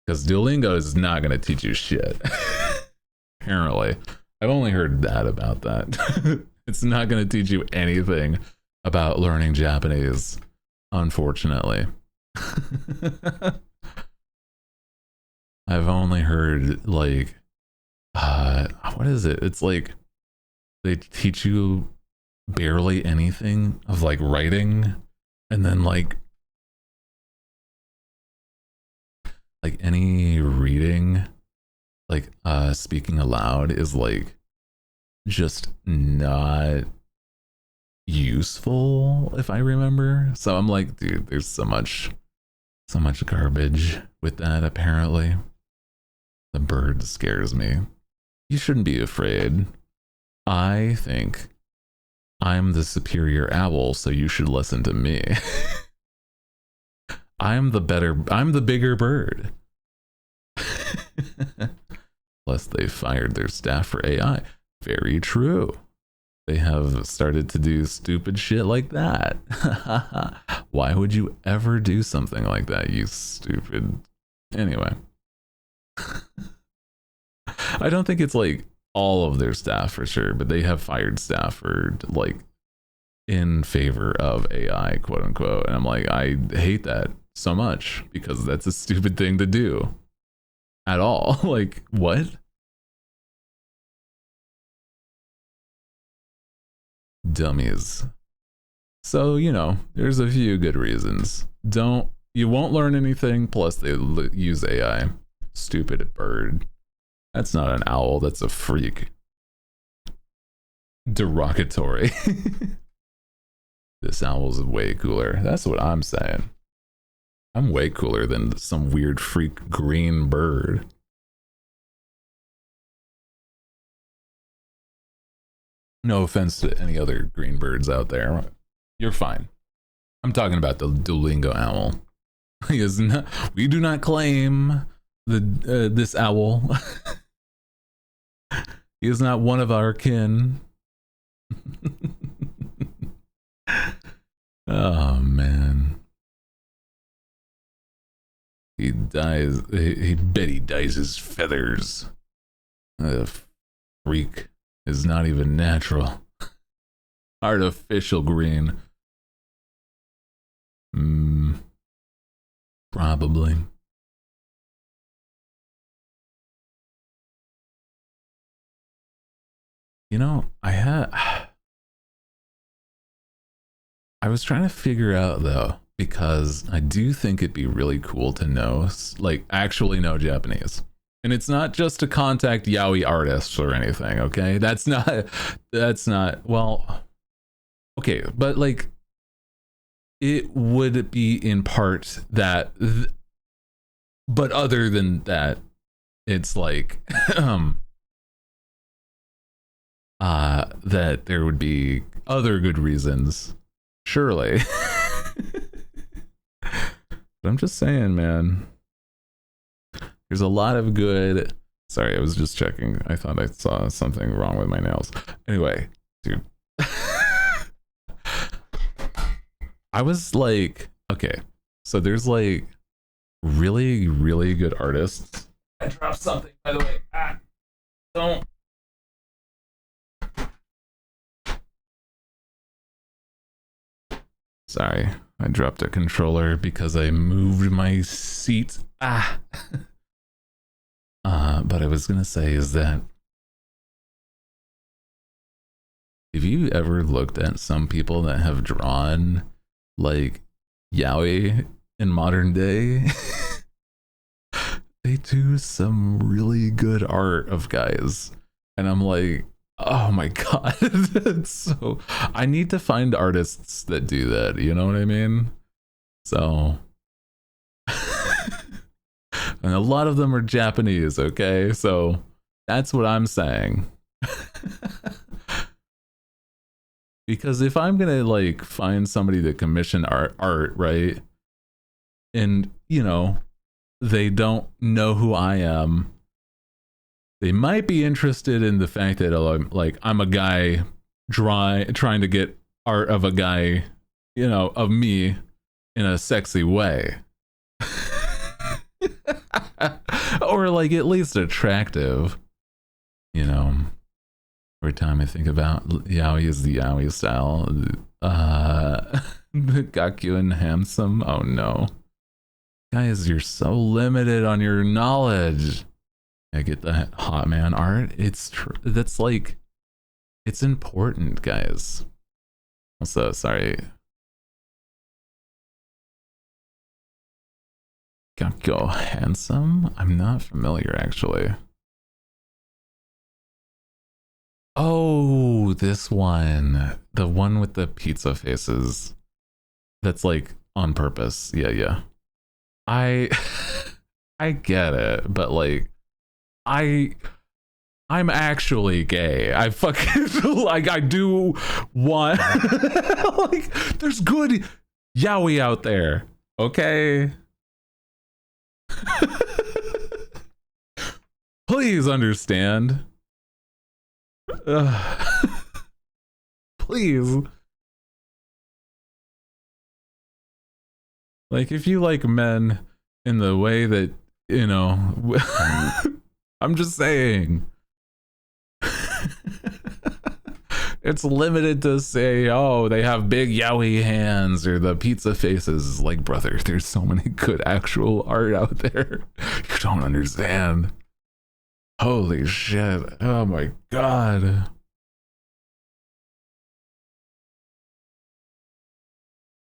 because Duolingo is not going to teach you shit. Apparently, I've only heard that about that. It's not going to teach you anything about learning Japanese, unfortunately. I've only heard like, what is it? It's like they teach you barely anything of like writing, and then like any reading, like speaking aloud is like just not useful if I remember. So I'm like, dude, there's so much garbage with that apparently. The bird scares me. You shouldn't be afraid. I think I'm the superior owl, so you should listen to me. I'm the bigger bird. Plus they fired their staff for AI. Very true. They have started to do stupid shit like that. Why would you ever do something like that, you stupid... Anyway. I don't think it's like all of their staff for sure, but they have fired staff for like in favor of AI, quote unquote. And I'm like, I hate that so much because that's a stupid thing to do at all. Like, what? Dummies. So, you know, there's a few good reasons. You won't learn anything, plus they use AI. Stupid bird. That's not an owl, that's a freak. Derogatory. This owl's way cooler. That's what I'm saying. I'm way cooler than some weird freak green bird. No offense to any other green birds out there. You're fine. I'm talking about the Duolingo owl. He is not, we do not claim this owl. He is not one of our kin. Oh man. He dies. He bet he dyes his feathers. The freak is not even natural. Artificial green. Probably. You know, I was trying to figure out though, because I do think it'd be really cool to know, like, actually know Japanese. And it's not just to contact yaoi artists or anything, okay? That's not, well, okay, but like, it would be in part that, but other than that, it's like, that there would be other good reasons, surely. But I'm just saying, man. There's a lot of good. Sorry, I was just checking. I thought I saw something wrong with my nails. Anyway, dude. I was like, okay, so there's like really, really good artists. I dropped something, by the way. Don't. Sorry, I dropped a controller because I moved my seat. But I was gonna say is that, have you ever looked at some people that have drawn like yaoi in modern day? They do some really good art of guys, and I'm like, oh my god. It's so, I need to find artists that do that, you know what I mean? So and a lot of them are Japanese, okay? So that's what I'm saying. Because if I'm gonna like find somebody to commission art, right? And you know, they don't know who I am, they might be interested in the fact that I'm a guy trying to get art of a guy, you know, of me in a sexy way. Or like at least attractive, you know. Every time I think about yaoi is the yaoi style, Gaku and handsome. Oh no, guys, you're so limited on your knowledge. I get the hot man art. It's that's like, it's important, guys. Also, sorry. Gaku handsome? I'm not familiar actually. Oh, this one. The one with the pizza faces. That's like on purpose. Yeah, yeah. I I get it, but like I'm actually gay. I fucking like, I do want like, there's good yaoi out there. Okay? Please understand. Please. Like, if you like men in the way that, you know, I'm just saying. It's limited to say, oh, they have big yaoi hands or the pizza faces. Like, brother, there's so many good actual art out there. You don't understand. Holy shit. Oh my god.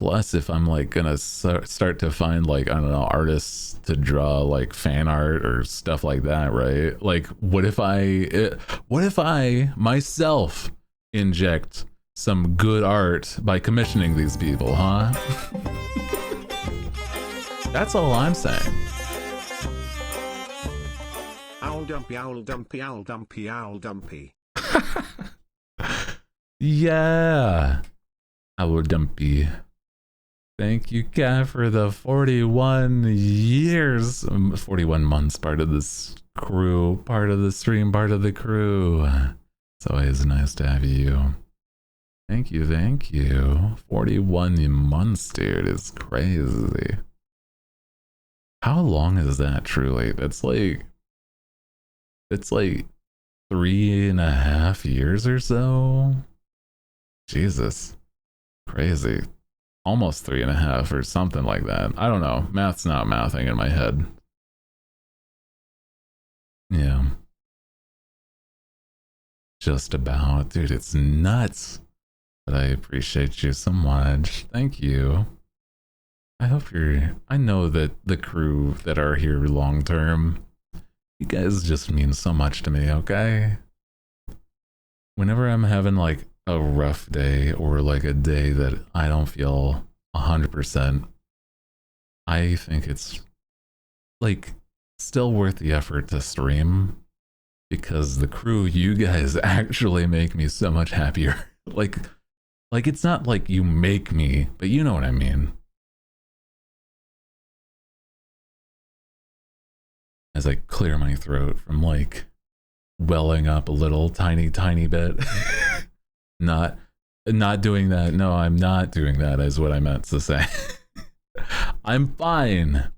Plus, if I'm like gonna start to find like, I don't know, artists to draw like fan art or stuff like that, right? Like, what if I myself inject some good art by commissioning these people, huh? That's all I'm saying. Owl dumpy, owl dumpy, owl dumpy, owl dumpy. Yeah. Owl dumpy. Thank you, Kat, for the 41 years, 41 months, part of this crew, part of the stream, part of the crew. It's always nice to have you. Thank you, thank you. 41 months, dude, is crazy. How long is that, truly? That's like, it's like 3.5 years or so. Jesus, crazy. Almost 3.5 or something like that. I don't know. Math's not mathing in my head. Yeah. just about. Dude, it's nuts. But I appreciate you so much. Thank you. I hope I know that the crew that are here long term, you guys just mean so much to me, okay? Whenever I'm having like a rough day or like a day that I don't feel 100%, I think it's like still worth the effort to stream because the crew, you guys actually make me so much happier. like it's not like you make me, but you know what I mean. As I clear my throat from like welling up a little tiny bit. not doing that. No, I'm not doing that is what I meant to say. I'm fine.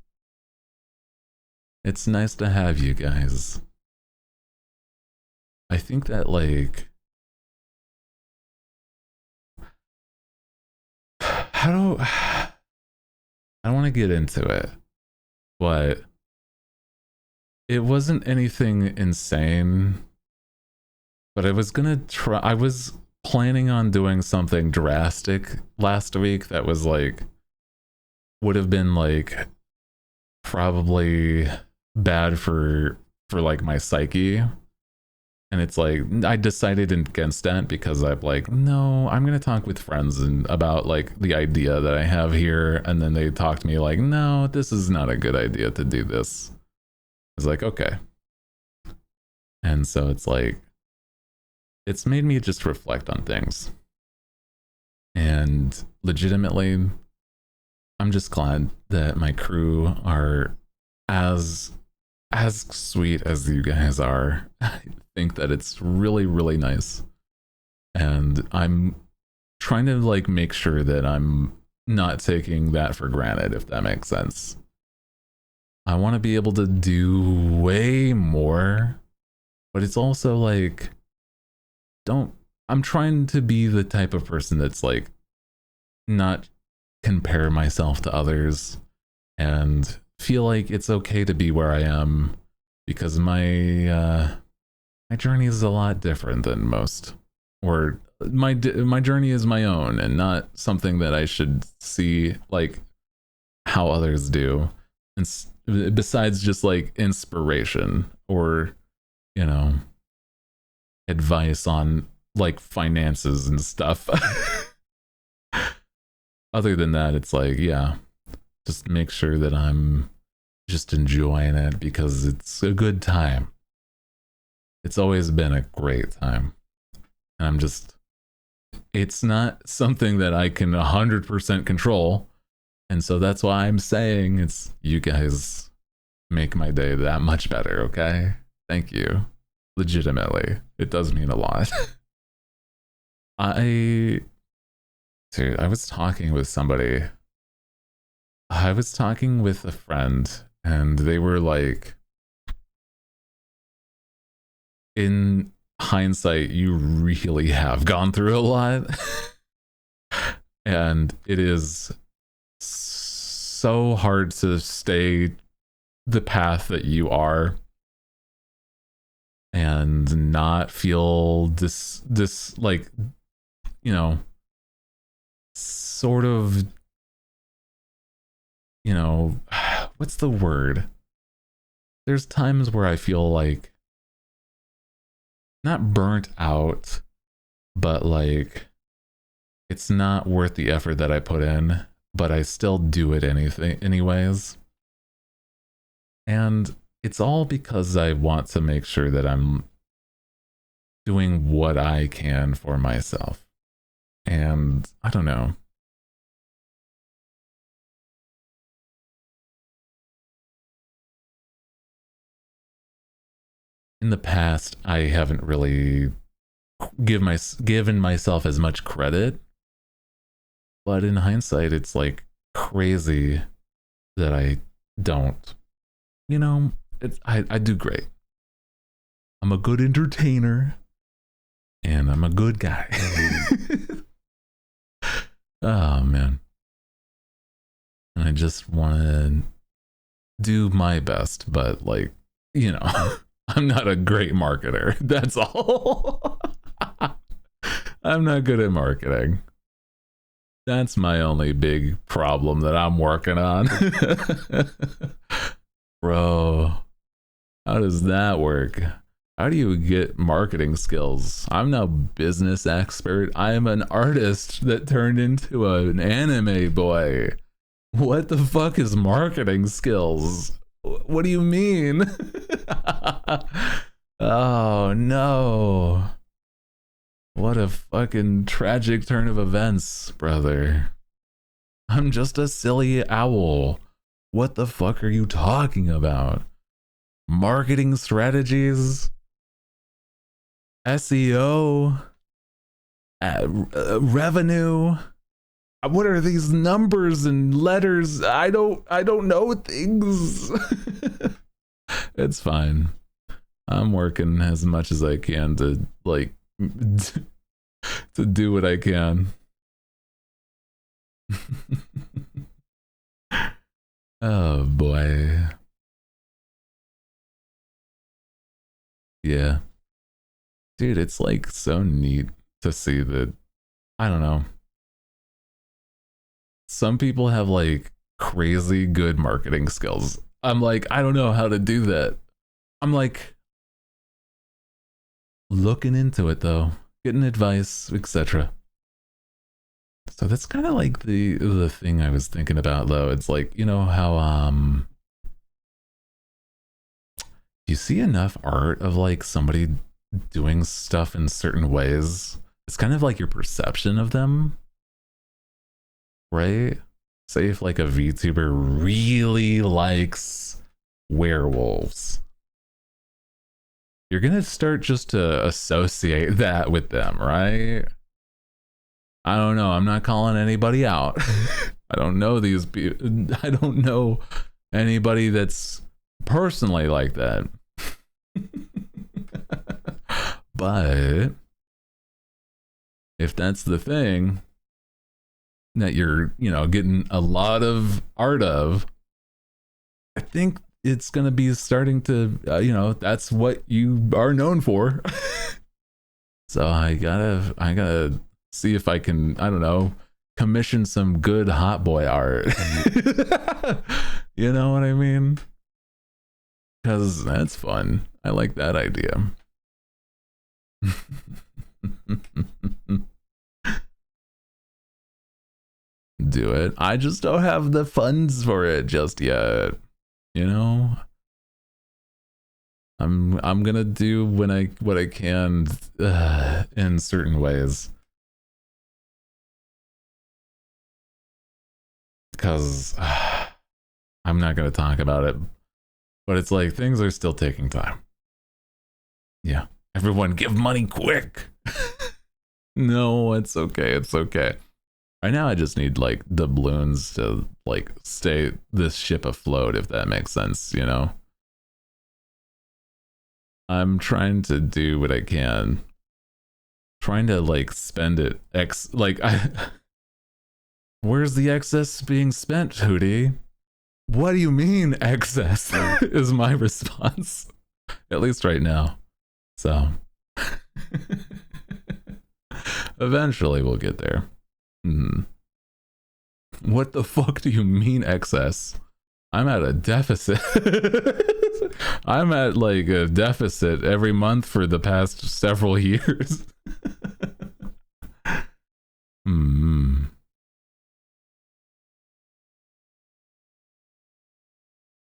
It's nice to have you guys. I think that like I don't want to get into it, but it wasn't anything insane. But I was gonna try. I was planning on doing something drastic last week that was like would have been like probably bad for like my psyche. And it's like I decided against that because I'm like, no, I'm gonna talk with friends and about like the idea that I have here, and then they talked to me like, no, this is not a good idea to do this. It's like, okay. And so it's like it's made me just reflect on things. And legitimately, I'm just glad that my crew are as sweet as you guys are. I think that it's really, really nice. And I'm trying to like make sure that I'm not taking that for granted, if that makes sense. I want to be able to do way more, but it's also like, I'm trying to be the type of person that's like, not compare myself to others and feel like it's okay to be where I am because my journey is a lot different than most, or my journey is my own and not something that I should see like how others do, and besides just like inspiration or advice on like finances and stuff. Other than that, it's like, yeah, just make sure that I'm just enjoying it because it's a good time. It's always been a great time. And it's not something that I can 100% control. And so that's why I'm saying it's you guys make my day that much better, okay? Thank you. Legitimately. It does mean a lot. I was talking with somebody. I was talking with a friend, and they were like, in hindsight, you really have gone through a lot. And it is so hard to stay the path that you are and not feel this like, sort of, what's the word? There's times where I feel like not burnt out, but like it's not worth the effort that I put in, but I still do it anyways. And it's all because I want to make sure that I'm doing what I can for myself. And I don't know. In the past, I haven't really given myself as much credit. But in hindsight, it's like crazy that I don't. I do great. I'm a good entertainer. And I'm a good guy. Oh, man. And I just want to do my best, but like, I'm not a great marketer. That's all. I'm not good at marketing. That's my only big problem that I'm working on. Bro, how does that work? How do you get marketing skills? I'm no business expert. I am an artist that turned into an anime boy. What the fuck is marketing skills? What do you mean? Oh no. What a fucking tragic turn of events, brother. I'm just a silly owl. What the fuck are you talking about? Marketing strategies? SEO? Revenue? What are these numbers and letters? I don't know things. It's fine. I'm working as much as I can to like to do what I can. Oh boy. Yeah. Dude, it's like so neat to see that, I don't know. Some people have like crazy good marketing skills. I'm like, I don't know how to do that. I'm like looking into it though, getting advice, etc. So that's kind of like the thing I was thinking about though. It's like, you know how you see enough art of like somebody doing stuff in certain ways. It's kind of like your perception of them, right? Say if like a VTuber really likes werewolves, you're gonna start just to associate that with them, right? I don't know. I'm not calling anybody out. I don't know these people. I don't know anybody that's personally like that. But if that's the thing that you're, you know, getting a lot of art of, I think it's going to be starting to, you know, that's what you are known for. So I gotta see if I can, I don't know, commission some good hot boy art. You know what I mean? Because that's fun. I like that idea. Do it. I just don't have the funds for it just yet. You know? I'm gonna do what I can in certain ways. Because I'm not gonna talk about it. But it's like things are still taking time. Yeah. Everyone give money quick. No, it's okay. It's okay. Right now I just need like the balloons to like stay this ship afloat, if that makes sense, you know? I'm trying to do what I can. Trying to like spend it where's the excess being spent, Hootie? What do you mean excess? Is my response. At least right now. So eventually we'll get there. What the fuck do you mean excess? I'm at a deficit. I'm at like a deficit every month for the past several years.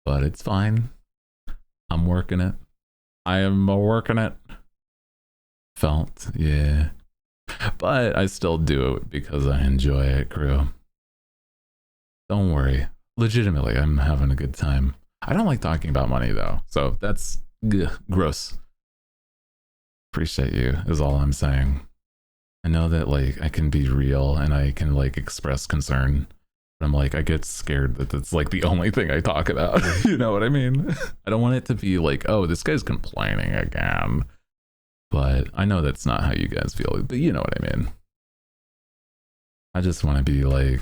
But it's fine. I'm working it. I am working it. Felt, yeah. But I still do it because I enjoy it, crew. Don't worry. Legitimately, I'm having a good time. I don't like talking about money though, so that's gross. Appreciate you is all I'm saying. I know that like I can be real and I can like express concern, but I'm like I get scared that that's like the only thing I talk about. You know what I mean? I don't want it to be like, oh, this guy's complaining again. But I know that's not how you guys feel, but you know what I mean. I just want to be like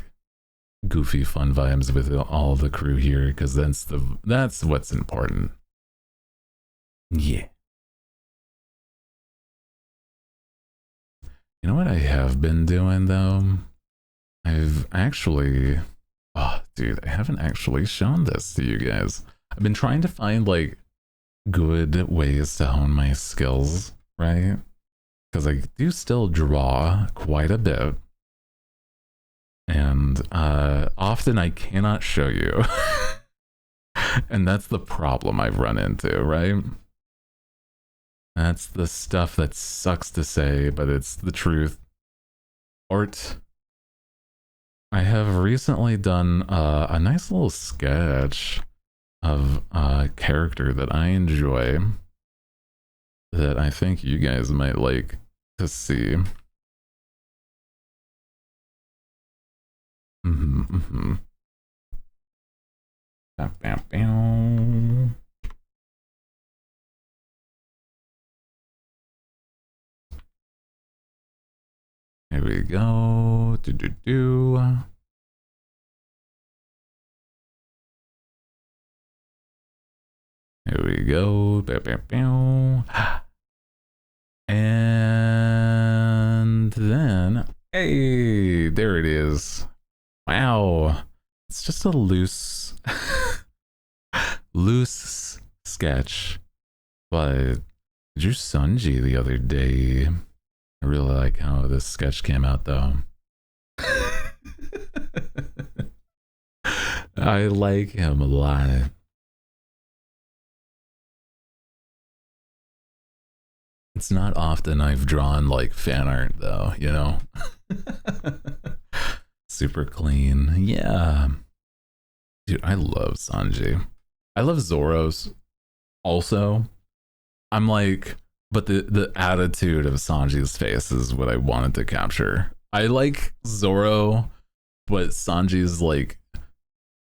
goofy fun vibes with all the crew here because that's what's important. Yeah. You know what I have been doing though? I've actually, oh, dude, I haven't actually shown this to you guys. I've been trying to find like good ways to hone my skills, right? Because I do still draw quite a bit. And often I cannot show you. And that's the problem I've run into, right? That's the stuff that sucks to say, but it's the truth. Art. I have recently done a nice little sketch of a character that I enjoy that I think you guys might like to see. Bow, bow, bow. Here we go. Do do do. Here we go. Bow, bow, bow. And then, hey, there it is. Wow. It's just a loose, loose sketch. But I drew Sunji the other day. I really like how this sketch came out, though. I like him a lot. It's not often I've drawn like fan art, though, you know? Super clean. Yeah. Dude, I love Sanji. I love Zoro's also. I'm like, but the attitude of Sanji's face is what I wanted to capture. I like Zoro, but Sanji's like,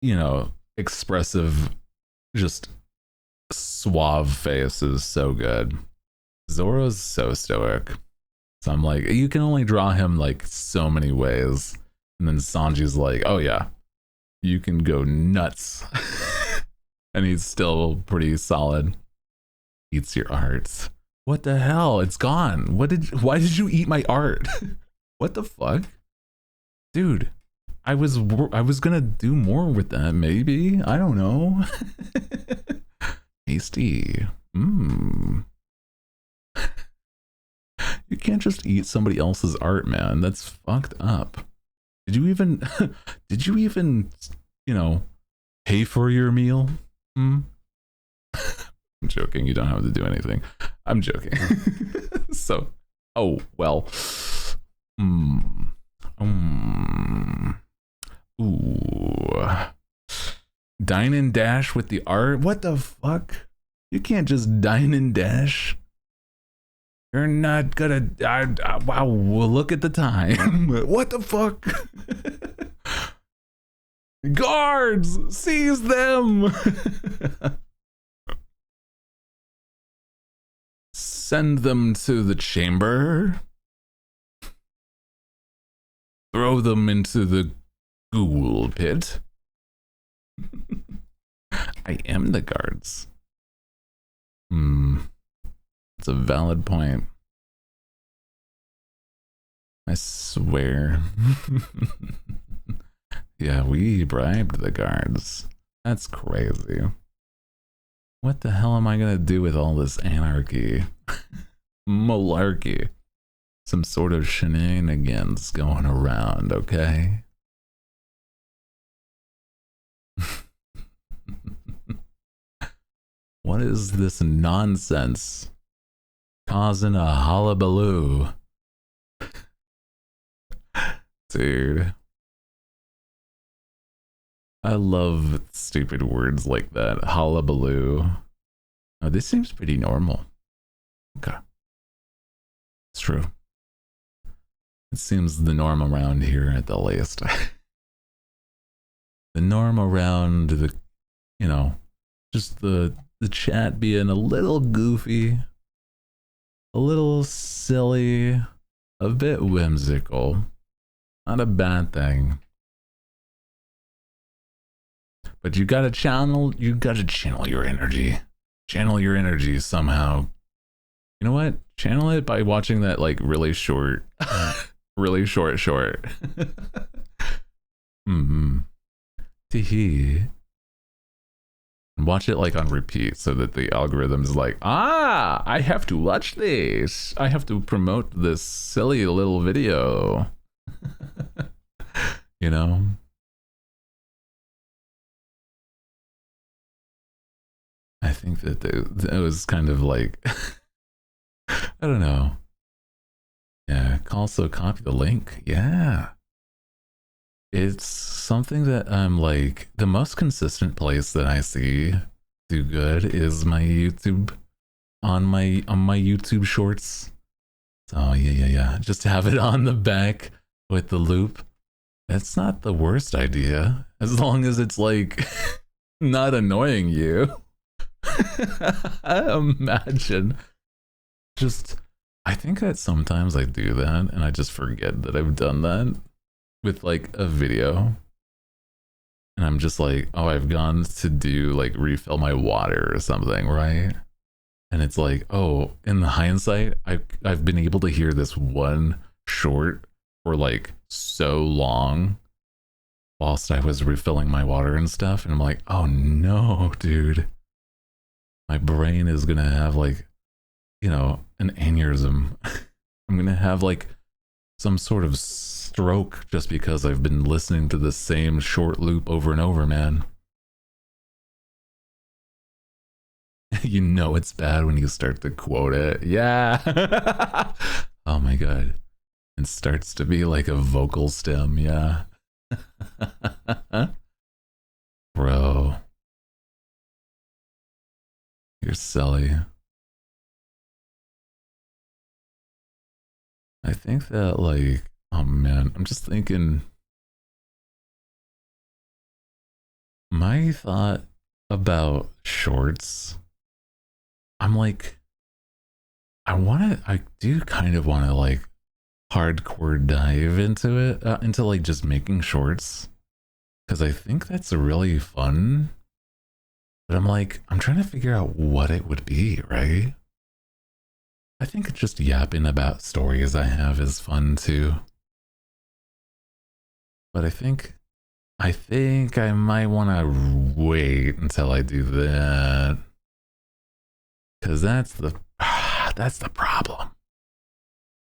you know, expressive, just suave face is so good. Zoro's so stoic. So I'm like, you can only draw him like so many ways. And then Sanji's like, oh yeah, you can go nuts. And he's still pretty solid. Eats your art. What the hell? It's gone. Why did you eat my art? What the fuck? Dude, I was gonna do more with that, maybe. I don't know. Tasty. Mmm. You can't just eat somebody else's art, man. That's fucked up. Did you even, you know, pay for your meal? Hmm? I'm joking. You don't have to do anything. I'm joking. So, oh, well. Ooh. Dine and dash with the art? What the fuck? You can't just dine and dash. You're not gonna. Wow, well, look at the time. What the fuck? Guards, seize them. Send them to the chamber. Throw them into the ghoul pit. I am the guards. It's a valid point. I swear. Yeah, we bribed the guards. That's crazy. What the hell am I gonna do with all this anarchy? Malarkey. Some sort of shenanigans going around, okay? What is this nonsense? Causing a hullabaloo. Dude. I love stupid words like that. Hullabaloo. Oh, this seems pretty normal. Okay. It's true. It seems the norm around here at the least. The norm around the, you know, just the chat being a little goofy, a little silly, a bit whimsical. Not a bad thing. But you gotta channel your energy. Channel your energy somehow. You know what? Channel it by watching that like really short, really short. Hmm. Tee. Watch it like on repeat so that the algorithm's like, ah, I have to watch this. I have to promote this silly little video. You know? I think that it was kind of like, I don't know. Yeah, also copy the link. Yeah. It's something that I'm like, the most consistent place that I see do good is my YouTube, on my YouTube shorts. So yeah. Just have it on the back with the loop. That's not the worst idea, as long as it's like not annoying you. Imagine. Just, I think that sometimes I do that and I just forget that I've done that with like a video. And I'm just like, oh, I've gone to do like refill my water or something, right? And it's like, oh, in the hindsight, I've been able to hear this one short for like so long whilst I was refilling my water and stuff. And I'm like, oh no, dude. My brain is gonna have like, you know, an aneurysm. I'm gonna have like some sort of stroke just because I've been listening to the same short loop over and over, man. You know it's bad when you start to quote it. Yeah. Oh my god. It starts to be like a vocal stem, yeah. Bro. You're silly. I think that like, oh man, I'm just thinking my thought about shorts. I'm like, I do kind of want to like hardcore dive into it, into like just making shorts. Cause I think that's really fun. But I'm like, I'm trying to figure out what it would be, right? I think just yapping about stories I have is fun too. But I might want to wait until I do that. Cause that's the problem.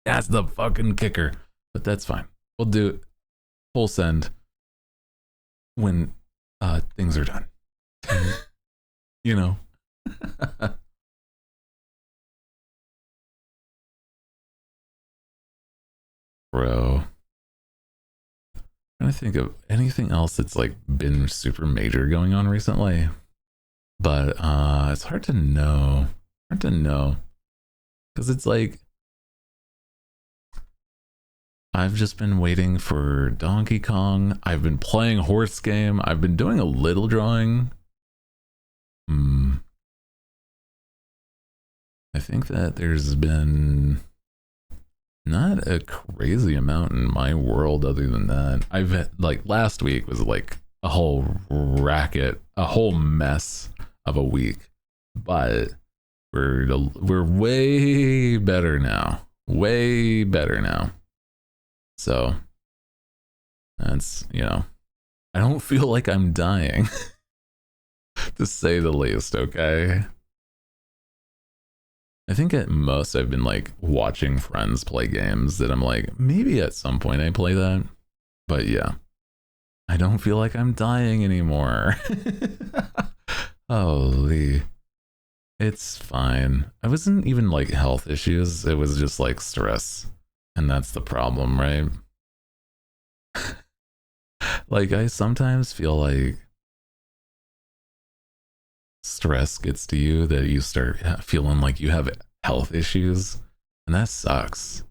That's the fucking kicker. But that's fine. We'll do it full send when things are done. You know. Bro. Trying to think of anything else that's like been super major going on recently. But it's hard to know. Hard to know. Because it's like I've just been waiting for Donkey Kong. I've been playing horse game. I've been doing a little drawing. I think that there's been not a crazy amount in my world other than that. I've had, like last week was like a whole racket, a whole mess of a week. But we're way better now. Way better now. So that's, you know, I don't feel like I'm dying, to say the least, okay? I think at most I've been like watching friends play games that I'm like, maybe at some point I play that. But yeah, I don't feel like I'm dying anymore. Holy. It's fine. I wasn't even like health issues, it was just like stress. And that's the problem, right? Like, I sometimes feel like stress gets to you that you start feeling like you have health issues, and that sucks,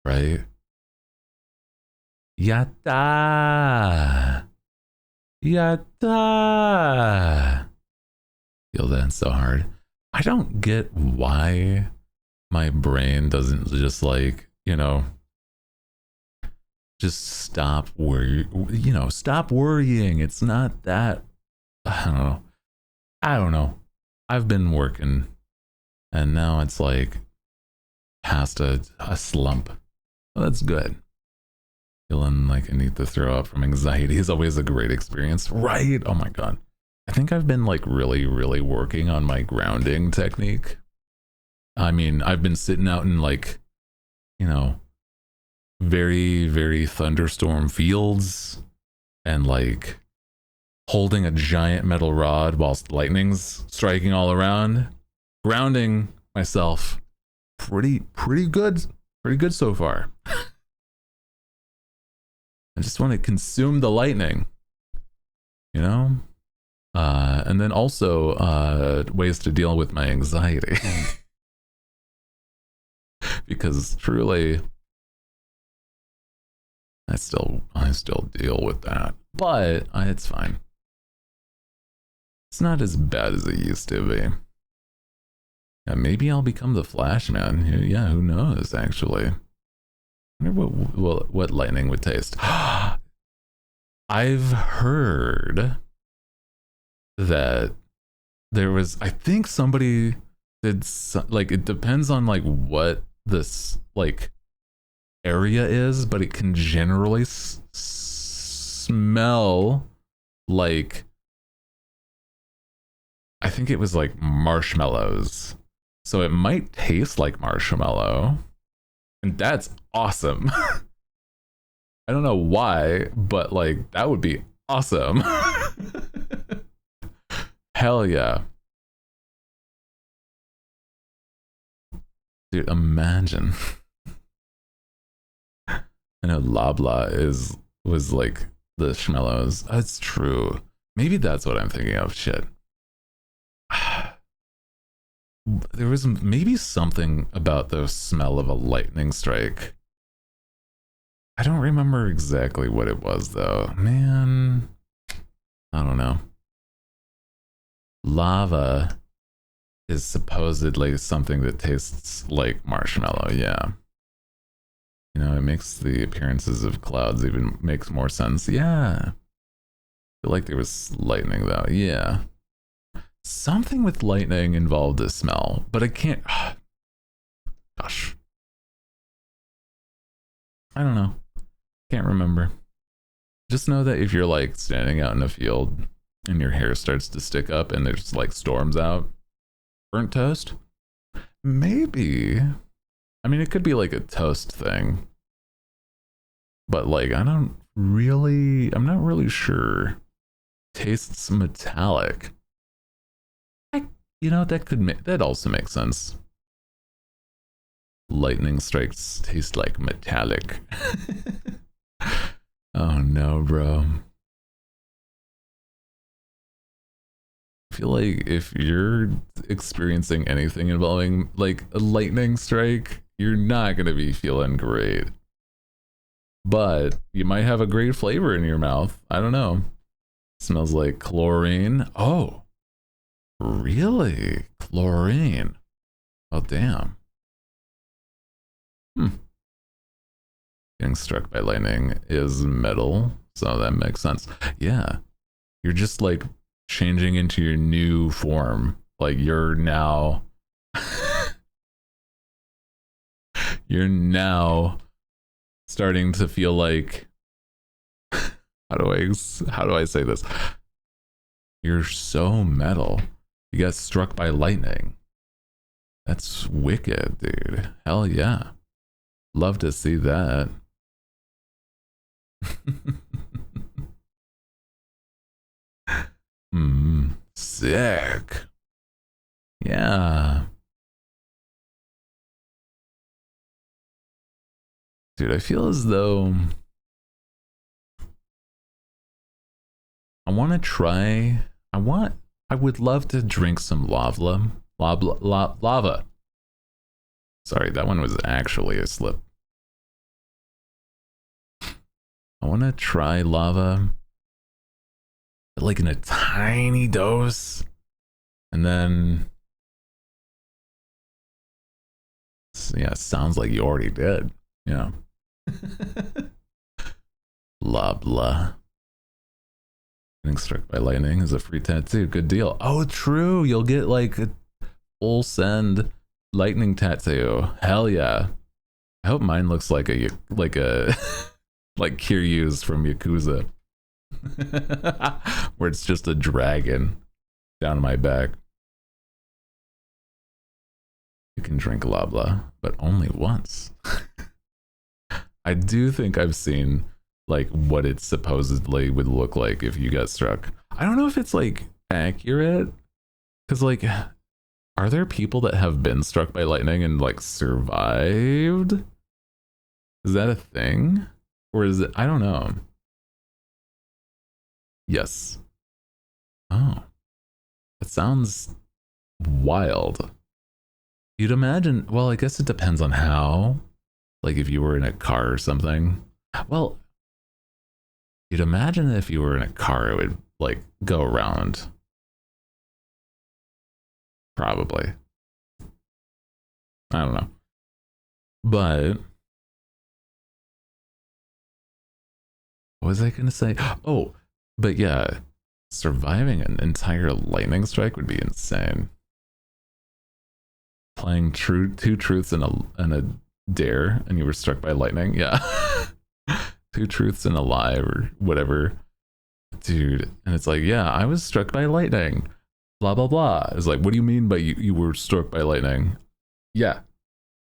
right? Yatta! Yatta! Feel that so hard. I don't get why my brain doesn't just like, you know, just stop stop worrying. It's not that, I don't know. I've been working and now it's like past a slump. Well, that's good. Feeling like I need to throw up from anxiety is always a great experience, right? Oh my god. I think I've been like really, really working on my grounding technique. I mean, I've been sitting out in like, you know, very, very thunderstorm fields and like holding a giant metal rod whilst lightning's striking all around, grounding myself. Pretty good. Pretty good so far. I just want to consume the lightning, you know? And then also ways to deal with my anxiety. Because truly I still deal with that. But it's fine. It's not as bad as it used to be. Yeah, maybe I'll become the Flash Man. Yeah, who knows actually. I wonder what lightning would taste. I've heard that there was, I think somebody did like, it depends on like what this like area is, but it can generally smell like, I think it was like marshmallows, so it might taste like marshmallow, and that's awesome. I don't know why, but like that would be awesome. Hell yeah. Dude, imagine. I know Loblaw was like the schmellows. That's true. Maybe that's what I'm thinking of. Shit. There was maybe something about the smell of a lightning strike. I don't remember exactly what it was though. Man, I don't know. Lava is supposedly something that tastes like marshmallow, yeah. You know, it makes the appearances of clouds even makes more sense. Yeah. I feel like there was lightning though, yeah. Something with lightning involved a smell, but I can't. Gosh. I don't know. Can't remember. Just know that if you're like standing out in a field and your hair starts to stick up and there's like storms out, burnt toast? Maybe. I mean, it could be like a toast thing. But like, I'm not really sure. Tastes metallic. That also makes sense. Lightning strikes taste like metallic. Oh no, bro. I feel like if you're experiencing anything involving like a lightning strike, you're not gonna be feeling great. But you might have a great flavor in your mouth. I don't know. Smells like chlorine. Oh, really? Chlorine. Oh, damn. Getting struck by lightning is metal, so that makes sense. Yeah. You're just like changing into your new form. Like you're now you're now starting to feel like how do I say this? You're so metal. You got struck by lightning. That's wicked, dude. Hell yeah. Love to see that. Sick. Yeah. Dude, I feel as though I want to try. I would love to drink some lava. Sorry, that one was actually a slip. I want to try lava, like in a tiny dose, and then yeah, sounds like you already did. Yeah. Blah. Getting struck by lightning is a free tattoo. Good deal. Oh, true. You'll get like a full send Lightning tattoo. Hell yeah. I hope mine looks like a like Kiryu's from Yakuza. Where it's just a dragon down my back. You can drink Labla, but only once. I do think I've seen like what it supposedly would look like if you got struck. I don't know if it's like accurate, because like, are there people that have been struck by lightning and like survived? Is that a thing? Or is it? I don't know. Yes. Oh, that sounds wild. You'd imagine, well, I guess it depends on how. Like if you were in a car or something. Well, you'd imagine that if you were in a car, it would like go around. Probably. I don't know. But what was I going to say? Oh, but yeah, surviving an entire lightning strike would be insane. Playing two truths and a dare, and you were struck by lightning. Yeah. Two truths and a lie, or whatever. Dude. And it's like, yeah, I was struck by lightning. Blah, blah, blah. It's like, what do you mean by you were struck by lightning? Yeah.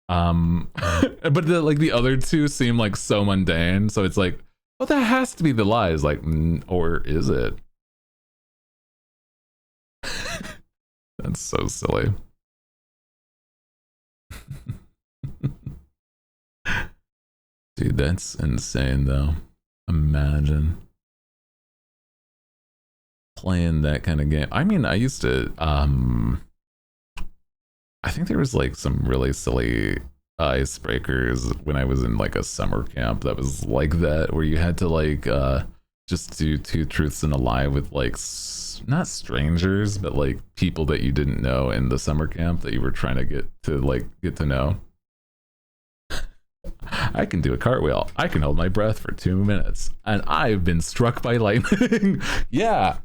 But the other two seem like so mundane. So it's like, well, that has to be the lie. It's like, or is it? That's so silly. Dude, that's insane though. Imagine playing that kind of game. I mean, I used to I think there was like some really silly icebreakers when I was in like a summer camp that was like that, where you had to like just do two truths and a lie with like not strangers, but like people that you didn't know in the summer camp that you were trying to get to know. I can do a cartwheel. I can hold my breath for 2 minutes, and I've been struck by lightning. Yeah,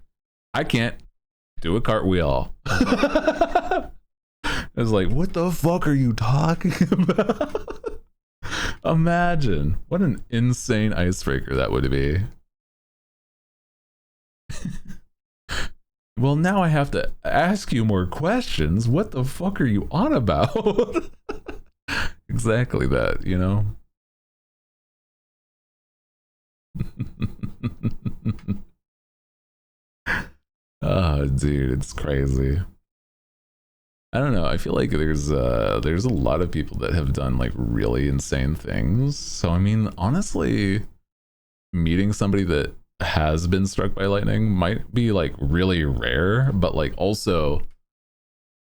I can't do a cartwheel. I was like, what the fuck are you talking about? Imagine what an insane icebreaker that would be. Well, now I have to ask you more questions. What the fuck are you on about? Exactly that, you know? Oh, dude, it's crazy. I don't know. I feel like there's a lot of people that have done like really insane things. So I mean, honestly, meeting somebody that has been struck by lightning might be like really rare, but like also,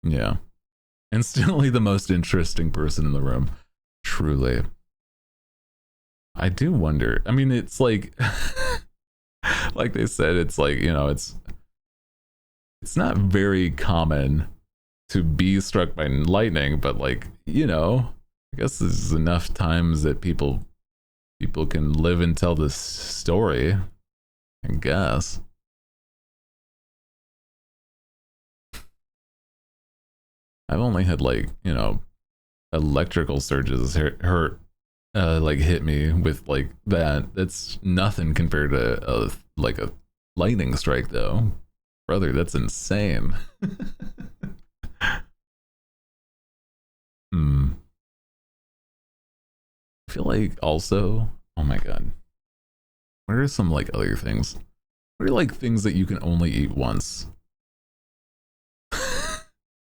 yeah, instantly the most interesting person in the room. Truly. I do wonder. I mean, it's like like they said, it's like, you know, it's not very common to be struck by lightning, but like, you know, I guess there's enough times that people can live and tell this story, I guess. I've only had like, you know, electrical surges hurt like hit me with like that. That's nothing compared to a lightning strike though. Brother, that's insane. I feel like also, oh my god, what are some like other things? What are like things that you can only eat once?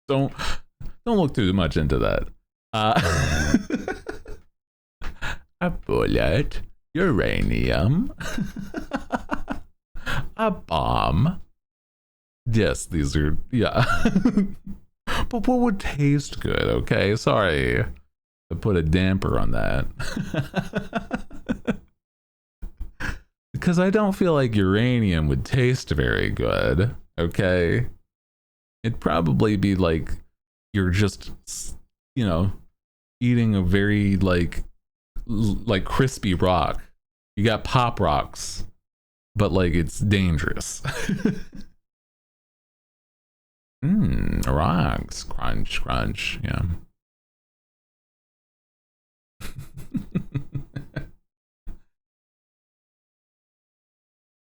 don't look too much into that. A bullet, uranium, a bomb. Yes, these are, yeah. But what would taste good, okay? Sorry. I put a damper on that. Because I don't feel like uranium would taste very good, okay? It'd probably be like you're just, you know, eating a very like crispy rock. You got pop rocks, but like it's dangerous. Rocks, crunch, crunch, yeah.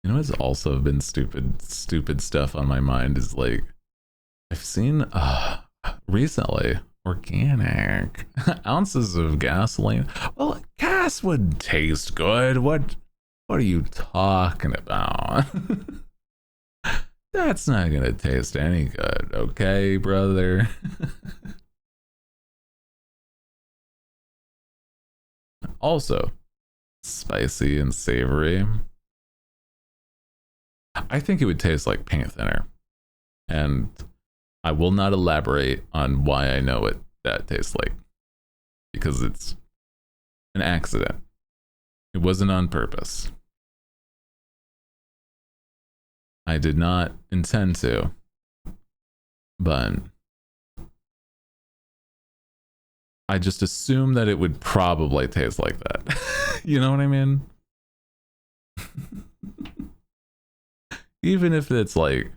You know what's also been stupid stuff on my mind is like I've seen recently organic ounces of gasoline. Well, gas would taste good. What are you talking about? That's not gonna taste any good, okay, brother? Also, spicy and savory. I think it would taste like paint thinner. And I will not elaborate on why I know what that tastes like. Because it's an accident. It wasn't on purpose. I did not intend to. But I just assumed that it would probably taste like that. You know what I mean? Even if it's like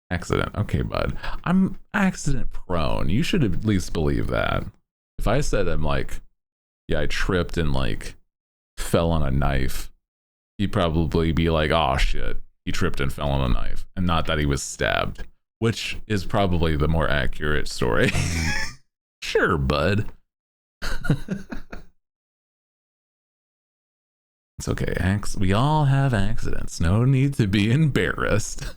accident. Okay, bud. I'm accident prone. You should at least believe that. If I said I'm like, yeah, I tripped and like fell on a knife, you'd probably be like, oh shit, he tripped and fell on a knife. And not that he was stabbed, which is probably the more accurate story. Sure, bud. It's okay. We all have accidents. No need to be embarrassed.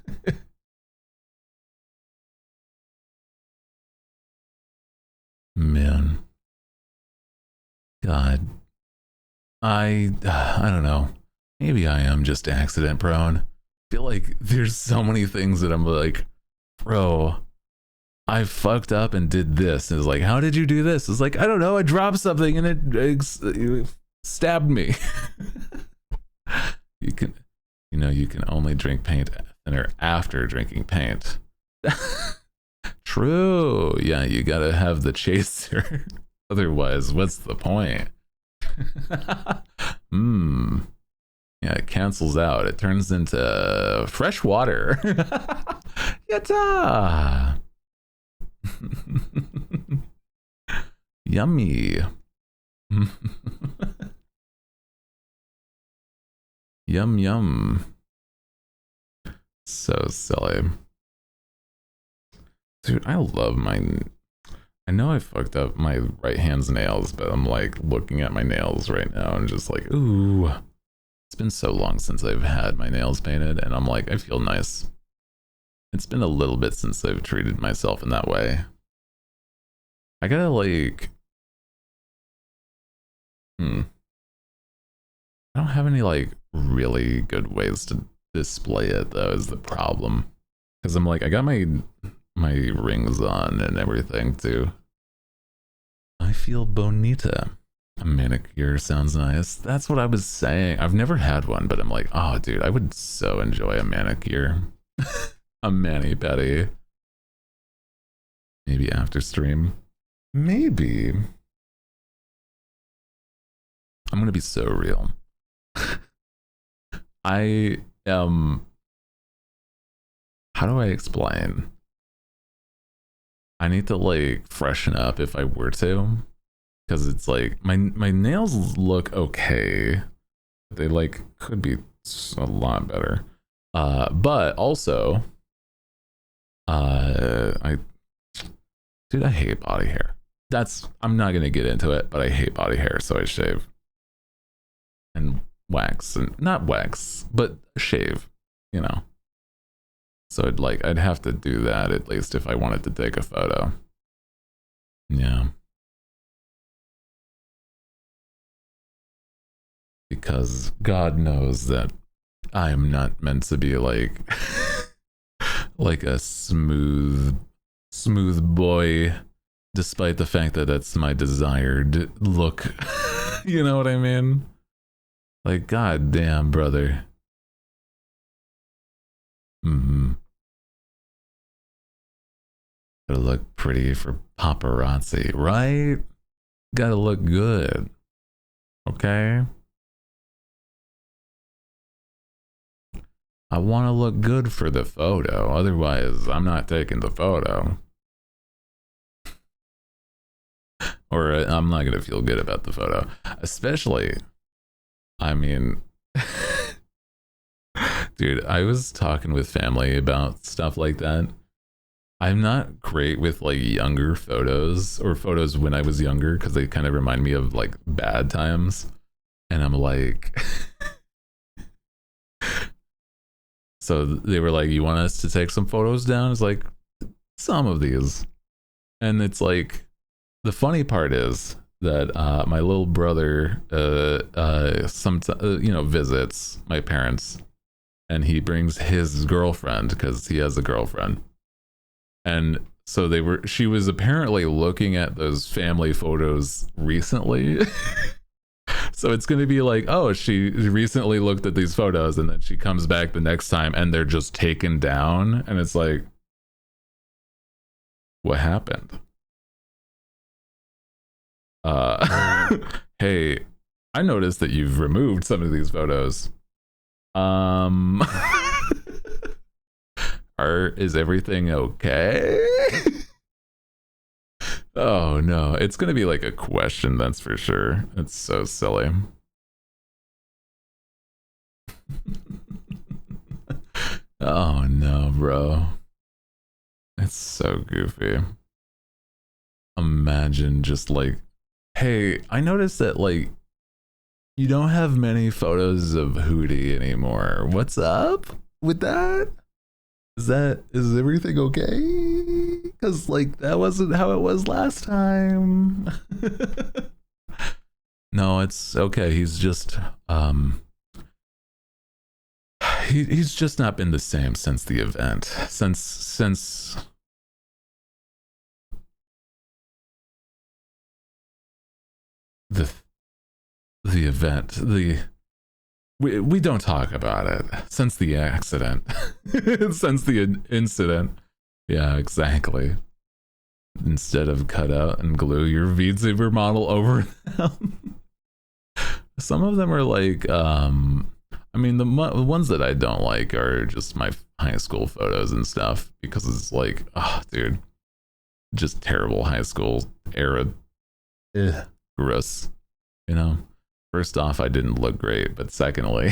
Man. God. I don't know. Maybe I am just accident prone. I feel like there's so many things that I'm like, bro, I fucked up and did this. And it's like, how did you do this? It's like, I don't know. I dropped something and it stabbed me. You can only drink paint thinner after drinking paint. True. Yeah, you gotta have the chaser. Otherwise, what's the point? Yeah, it cancels out. It turns into fresh water. Yatta! Yummy. Yum yum. So silly. Dude, I love mine. I know I fucked up my right hand's nails, but I'm like looking at my nails right now and just like, ooh. It's been so long since I've had my nails painted, and I'm like, I feel nice. It's been a little bit since I've treated myself in that way. I gotta like, I don't have any like really good ways to display it though, is the problem. Because I'm like, I got my rings on and everything too. I feel bonita. A manicure sounds nice. That's what I was saying. I've never had one, but I'm like, oh dude, I would so enjoy a manicure. A mani-pedi. Maybe after stream. Maybe. I'm gonna be so real. I am. How do I explain? I need to like freshen up if I were to, because it's like my nails look okay. They like could be a lot better. But also, I hate body hair. I'm not gonna get into it, but I hate body hair, so I shave and wax, and not wax, but shave. You know. So I'd have to do that at least if I wanted to take a photo. Yeah. Because God knows that I am not meant to be like like a smooth boy, despite the fact that that's my desired look. You know what I mean? Like, god damn, brother. Gotta look pretty for paparazzi, right? Gotta look good. Okay? I want to look good for the photo. Otherwise, I'm not taking the photo. Or I'm not going to feel good about the photo. Especially, I mean, Dude, I was talking with family about stuff like that. I'm not great with like younger photos or photos when I was younger because they kind of remind me of like bad times. And I'm like, so they were like, you want us to take some photos down? It's like, some of these. And it's like, the funny part is that my little brother, visits my parents and he brings his girlfriend because he has a girlfriend. And so she was apparently looking at those family photos recently. So it's going to be like, oh, she recently looked at these photos and then she comes back the next time and they're just taken down. And it's like, what happened? Hey, I noticed that you've removed some of these photos. Is everything okay? Oh no, it's gonna be like a question, that's for sure. It's so silly. Oh no, bro. It's so goofy. Imagine just like, hey, I noticed that like you don't have many photos of Hootie anymore. What's up with that? Is everything okay? Because like that wasn't how it was last time. No, it's okay. He's just he's just not been the same since the event. Since the event, we don't talk about it since the accident. Since the incident. Yeah, exactly. Instead of cut out and glue your VTuber model over them. Some of them are like, I mean, the ones that I don't like are just my high school photos and stuff because it's like, oh, dude, just terrible high school era. Ugh, gross, you know? First off, I didn't look great, but secondly,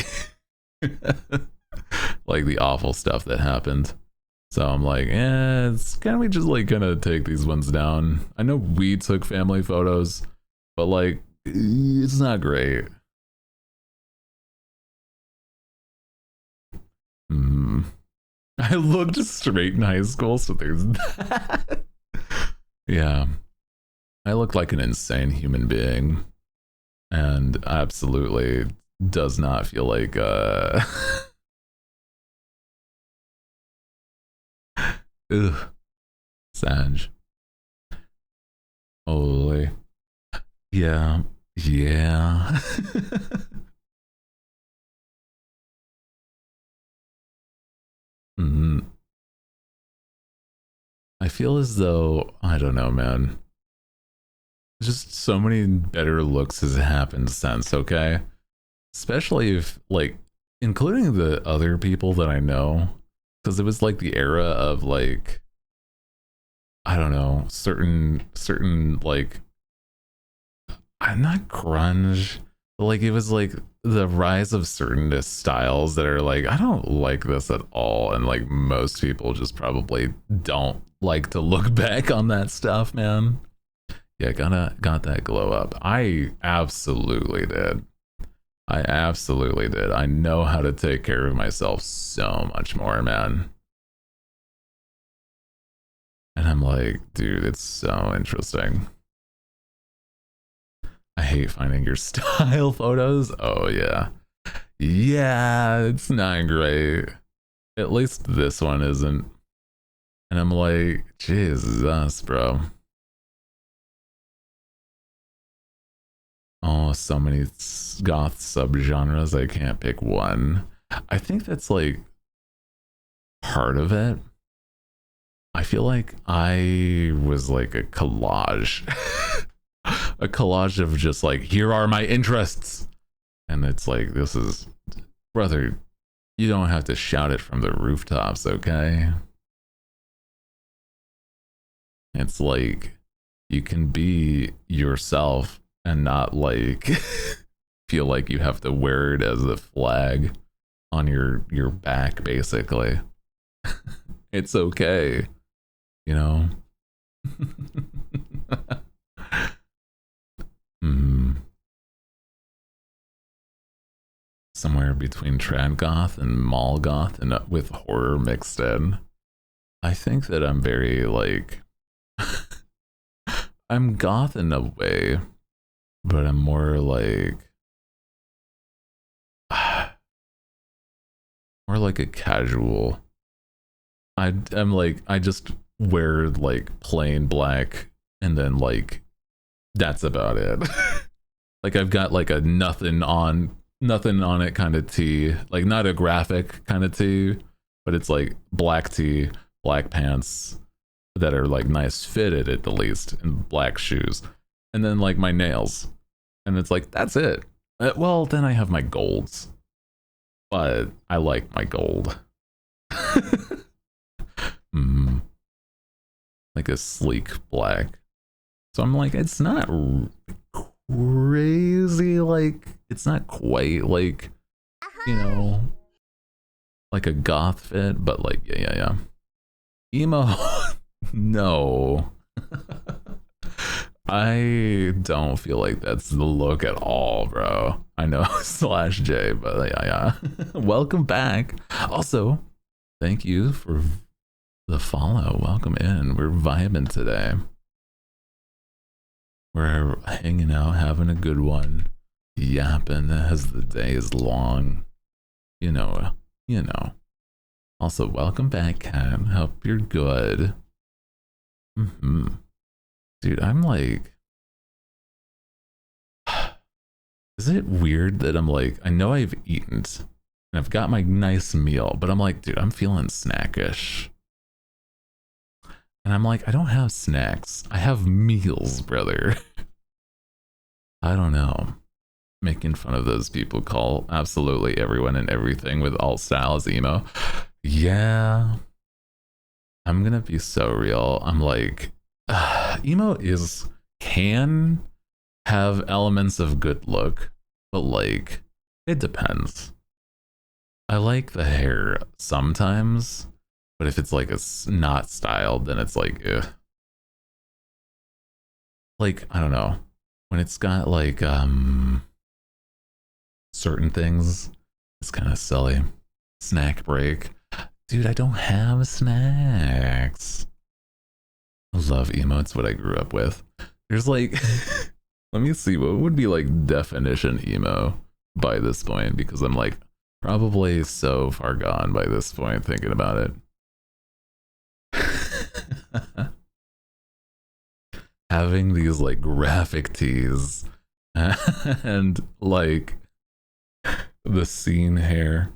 like the awful stuff that happened. So I'm like, can we just like gonna take these ones down? I know we took family photos, but like, it's not great. I looked straight in high school, so there's that. Yeah, I look like an insane human being, and absolutely does not feel like ugh, Sanj. Holy. Yeah. Yeah. mm. I feel as though, I don't know, man. Just so many better looks has happened since, okay? Especially if, like, including the other people that I know. Because it was like the era of, like, I don't know, certain like, I'm not grunge, but like it was like the rise of certain styles that are like, I don't like this at all. And like most people just probably don't like to look back on that stuff, man. Yeah, got that glow up. I absolutely did. I absolutely did. I know how to take care of myself so much more, man. And I'm like, dude, it's so interesting. I hate finding your style photos. Oh, yeah. Yeah, it's not great. At least this one isn't. And I'm like, Jesus, bro. Oh, so many goth subgenres. I can't pick one. I think that's like part of it. I feel like I was like a collage. A collage of just like, here are my interests. And it's like, this is, brother, you don't have to shout it from the rooftops, okay? It's like, you can be yourself and not like feel like you have to wear it as a flag on your back, basically. It's okay, you know. Hmm. Somewhere between trad goth and mall goth, and with horror mixed in. I think that I'm very like I'm goth in a way, but I'm more like more like a casual. I'm like I just wear like plain black, and then like that's about it. Like I've got like a nothing on it kind of tee, like not a graphic kind of tee, but it's like black tee, black pants that are like nice fitted at the least, and black shoes, and then like my nails, and it's like that's it. Well, then I have my golds, but I like my gold. mm, like a sleek black. So I'm like, it's not crazy, like it's not quite like, you know, like a goth fit, but like yeah. Emo, no. I don't feel like that's the look at all, bro. I know slash J, but yeah. Welcome back. Also, thank you for the follow. Welcome in. We're vibing today. We're hanging out, having a good one, yapping as the day is long. You know. Also, welcome back, Kat. Hope you're good. Dude, I'm like, is it weird that I'm like, I know I've eaten and I've got my nice meal, but I'm like, dude, I'm feeling snackish. And I'm like, I don't have snacks. I have meals, brother. I don't know. Making fun of those people call absolutely everyone and everything with alt styles emo. Yeah. I'm gonna be so real. I'm like, emo can have elements of good look, but like, it depends. I like the hair sometimes, but if it's like not styled, then it's like, ugh. Like, I don't know. When it's got like certain things, it's kind of silly. Snack break. Dude, I don't have snacks. I love emo. It's what I grew up with. There's like, let me see, what would be like definition emo by this point? Because I'm like probably so far gone by this point thinking about it. Having these like graphic tees and like the scene hair.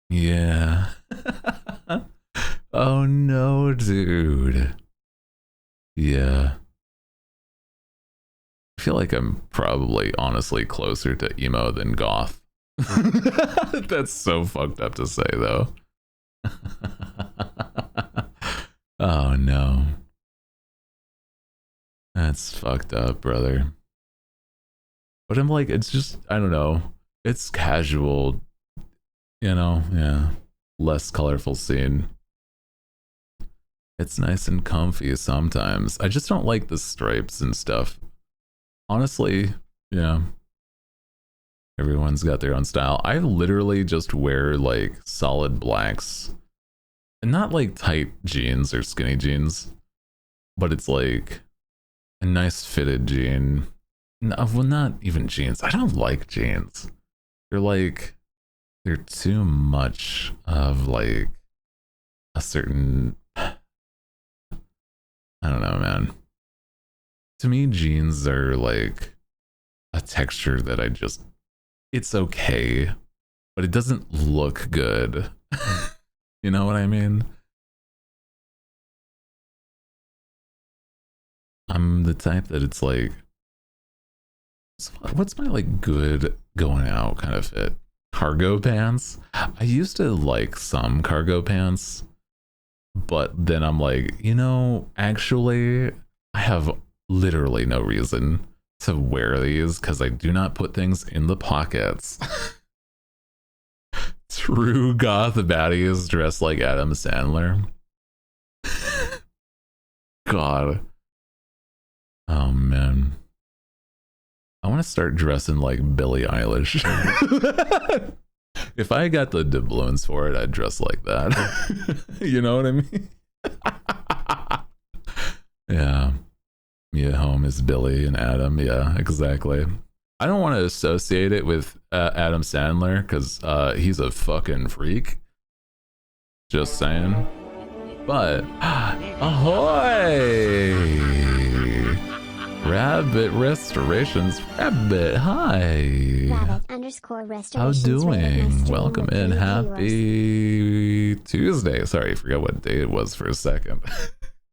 Yeah. Oh no, dude. Yeah. I feel like I'm probably honestly closer to emo than goth. That's so fucked up to say though. Oh no. That's fucked up, brother. But I'm like, it's just, I don't know. It's casual, yeah. Less colorful scene. It's nice and comfy sometimes. I just don't like the stripes and stuff. Honestly, yeah. Everyone's got their own style. I literally just wear like solid blacks. And not like tight jeans or skinny jeans. But it's like a nice fitted jean. No, well, not even jeans. I don't like jeans. They're too much of like a certain, I don't know, man. To me, jeans are like a texture that it's okay, but it doesn't look good. You know what I mean? I'm the type that it's like, what's my like good going out kind of fit? Cargo pants. I used to like some cargo pants, but then I'm like, actually, I have literally no reason to wear these because I do not put things in the pockets. true goth baddies dressed like Adam Sandler. God. Oh man. I want to start dressing like Billie Eilish. If I got the doubloons for it, I'd dress like that. You know what I mean? Yeah. Me at home is Billy and Adam. Yeah, exactly. I don't want to associate it with Adam Sandler because he's a fucking freak. Just saying. But, ahoy! Rabbit Restorations. Rabbit, hi. Rabbit_restorations. How doing? Welcome in. Happy Tuesday. Sorry, I forgot what day it was for a second.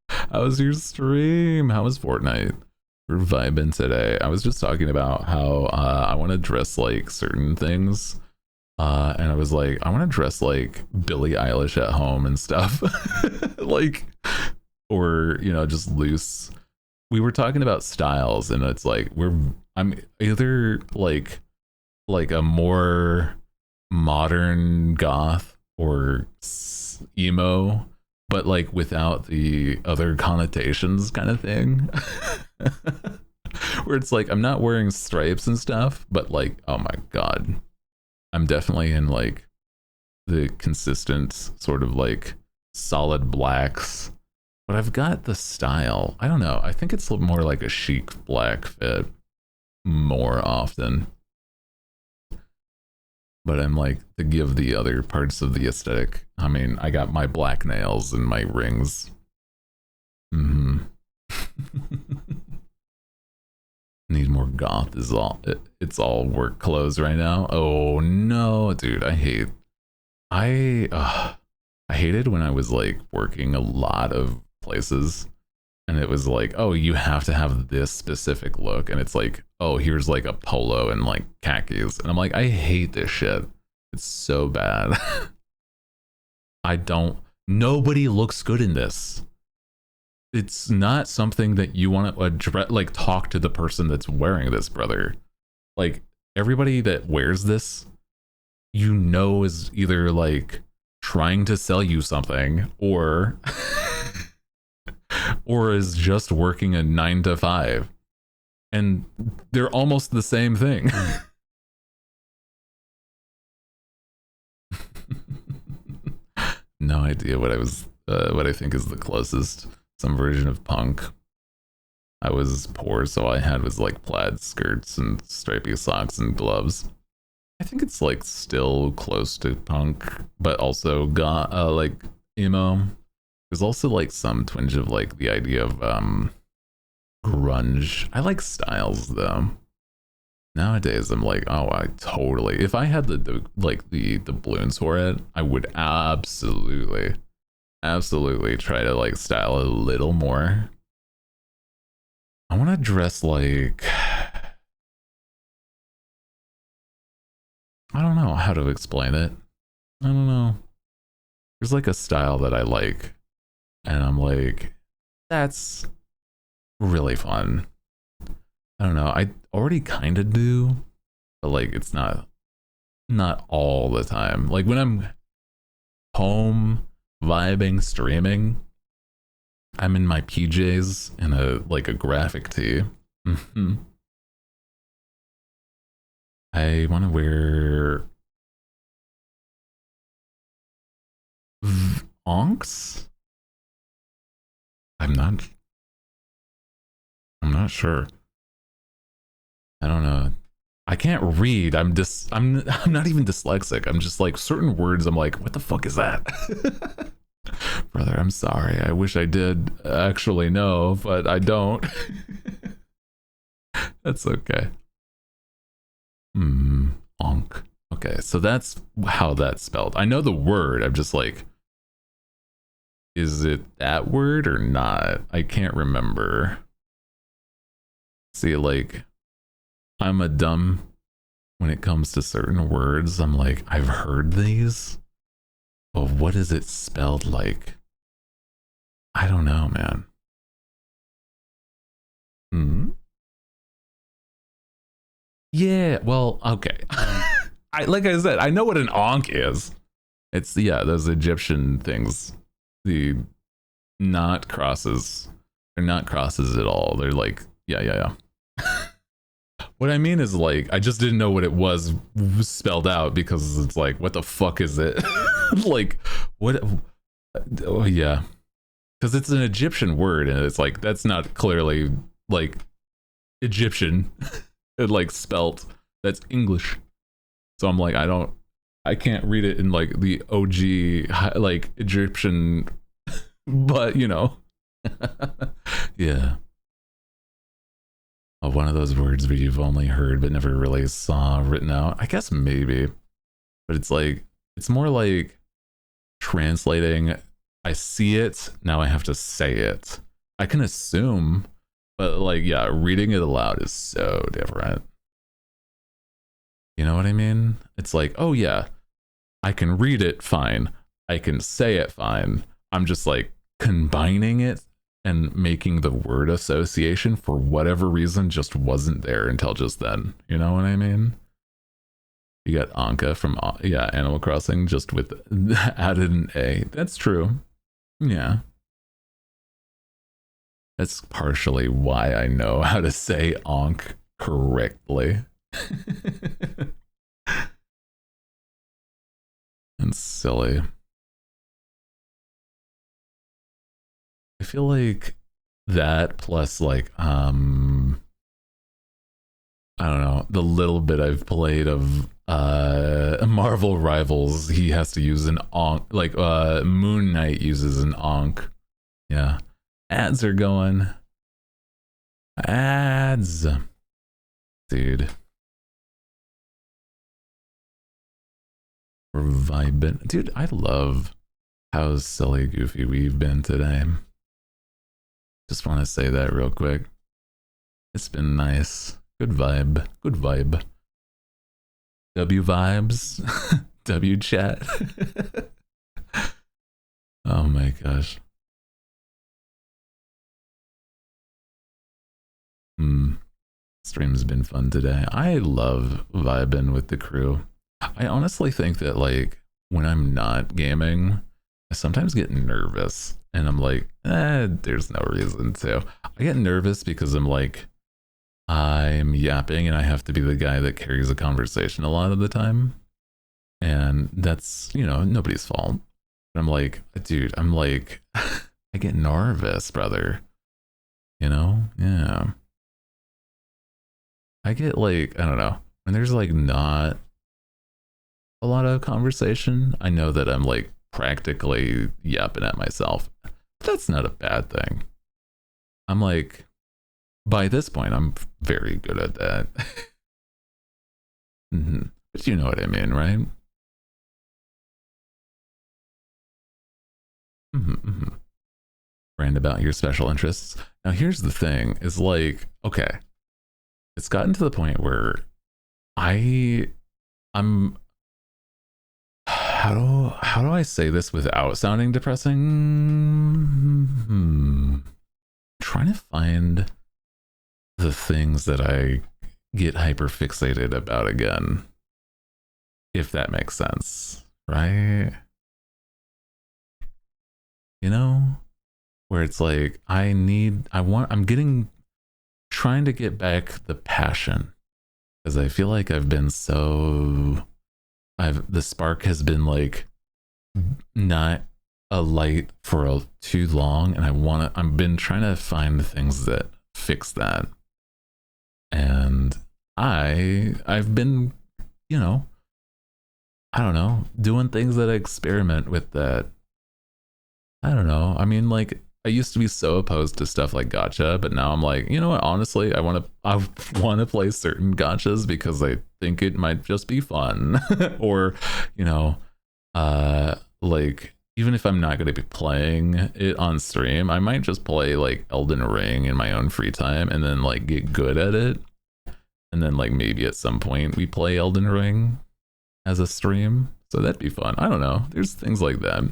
How was your stream? How was Fortnite? We're vibing today. I was just talking about how I want to dress like certain things. And I was like, I want to dress like Billie Eilish at home and stuff. Like, or, you know, just loose. We were talking about styles, and it's like I'm either like a more modern goth or emo, but like without the other connotations kind of thing. Where it's like I'm not wearing stripes and stuff, but like, oh my god, I'm definitely in like the consistent sort of like solid blacks. But I've got the style. I don't know. I think it's more like a chic black fit more often. But I'm like, to give the other parts of the aesthetic. I mean, I got my black nails and my rings. Mm-hmm. Need more goth is all. It's all work clothes right now. Oh no, dude, I hated when I was like working a lot of places and it was like, oh, you have to have this specific look, and it's like, oh, here's like a polo and like khakis, and I'm like, I hate this shit. It's so bad. Nobody looks good in this. It's not something that you want to address, like talk to the person that's wearing this, brother. Like everybody that wears this, you know, is either like trying to sell you something or or is just working a 9 to 5, and they're almost the same thing. No idea what I think is the closest. Some version of punk. I was poor, so all I had was like plaid skirts and stripy socks and gloves. I think it's like still close to punk, but also got like emo. There's also like some twinge of like the idea of grunge. I like styles though. Nowadays I'm like, oh, I totally, if I had the balloons for it, I would absolutely try to like style a little more. I want to dress like, I don't know how to explain it. I don't know. There's like a style that I like, and I'm like, that's really fun. I don't know. I already kind of do, but like it's not all the time. Like when I'm home vibing, streaming, I'm in my PJs and a graphic tee. I want to wear onks. I'm not sure. I don't know. I can't read. I'm not even dyslexic. I'm just like certain words. I'm like, what the fuck is that? Brother, I'm sorry. I wish I did actually know, but I don't. That's okay. Onk. Okay, so that's how that's spelled. I know the word. I'm just like, is it that word or not? I can't remember. See, like, I'm a dumb when it comes to certain words. I'm like, I've heard these, but what is it spelled like? I don't know, man. Yeah, well, okay. Like I said, I know what an onk is. It's yeah, those Egyptian things. The not crosses. They're not crosses at all. They're like, yeah. What I mean is like I just didn't know what it was spelled out because it's like what the fuck is it? Like what oh yeah. Cuz it's an Egyptian word and it's like that's not clearly like Egyptian. It like spelt that's English. So I'm like I can't read it in like the OG like Egyptian but you know. Yeah. Oh, one of those words where you've only heard but never really saw written out. I guess maybe. But it's like it's more like translating I see it, now I have to say it. I can assume, but like yeah, reading it aloud is so different. You know what I mean? It's like, oh yeah, I can read it fine. I can say it fine. I'm just like combining it and making the word association for whatever reason just wasn't there until just then. You know what I mean? You got Anka from yeah, Animal Crossing just with added an A. That's true. Yeah. That's partially why I know how to say Ankh correctly. And silly. I feel like that plus like I don't know, the little bit I've played of Marvel Rivals, he has to use an Ankh, like Moon Knight uses an Ankh. Yeah. Ads are going. Ads. Dude. We're vibing. Dude, I love how silly goofy we've been today. Just want to say that real quick. It's been nice. Good vibe. Good vibe. W vibes. W chat. Oh my gosh. Stream's been fun today. I love vibing with the crew. I honestly think that like when I'm not gaming, I sometimes get nervous and I'm like, there's no reason to. I get nervous because I'm like, I'm yapping and I have to be the guy that carries a conversation a lot of the time. And that's, you know, nobody's fault. But I'm like, dude, I'm like, I get nervous, brother. You know? Yeah. I get like, I don't know, when there's like not a lot of conversation, I know that I'm like practically yapping at myself. That's not a bad thing. I'm like, by this point, I'm very good at that. But you know what I mean, right? Brand about your special interests. Now, here's the thing: is like, okay, it's gotten to the point where I'm how do I say this without sounding depressing? Trying to find the things that I get hyper fixated about again, if that makes sense, right? You know, where it's like I'm trying to get back the passion because I feel like I've been so the spark has been like not a light for too long, and I've been trying to find things that fix that, and I've been, you know, I don't know, doing things that experiment with that. I don't know. I mean, like I used to be so opposed to stuff like gacha, but now I'm like, you know what? Honestly, I want to play certain gachas because I think it might just be fun, or you know, like even if I'm not going to be playing it on stream, I might just play like Elden Ring in my own free time and then like get good at it, and then like maybe at some point we play Elden Ring as a stream. So that'd be fun. I don't know. There's things like that.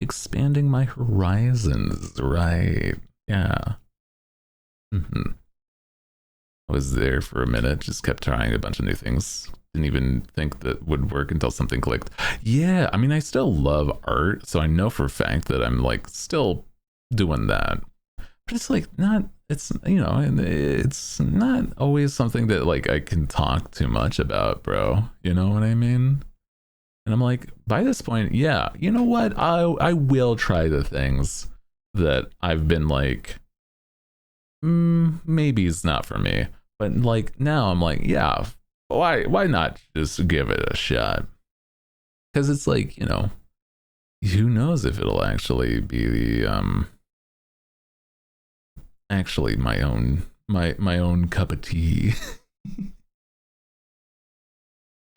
Expanding my horizons, right? Yeah. I was there for a minute, just kept trying a bunch of new things. didn't even think that would work until something clicked. Yeah, I mean, I still love art, so I know for a fact that I'm like still doing that. But it's like not, it's, you know, it's not always something that like I can talk too much about, bro. You know what I mean? And I'm like, by this point, yeah, you know what? I will try the things that I've been like, maybe it's not for me. But like now I'm like, yeah, why not just give it a shot? Because it's like, you know, who knows if it'll actually be the actually my own cup of tea.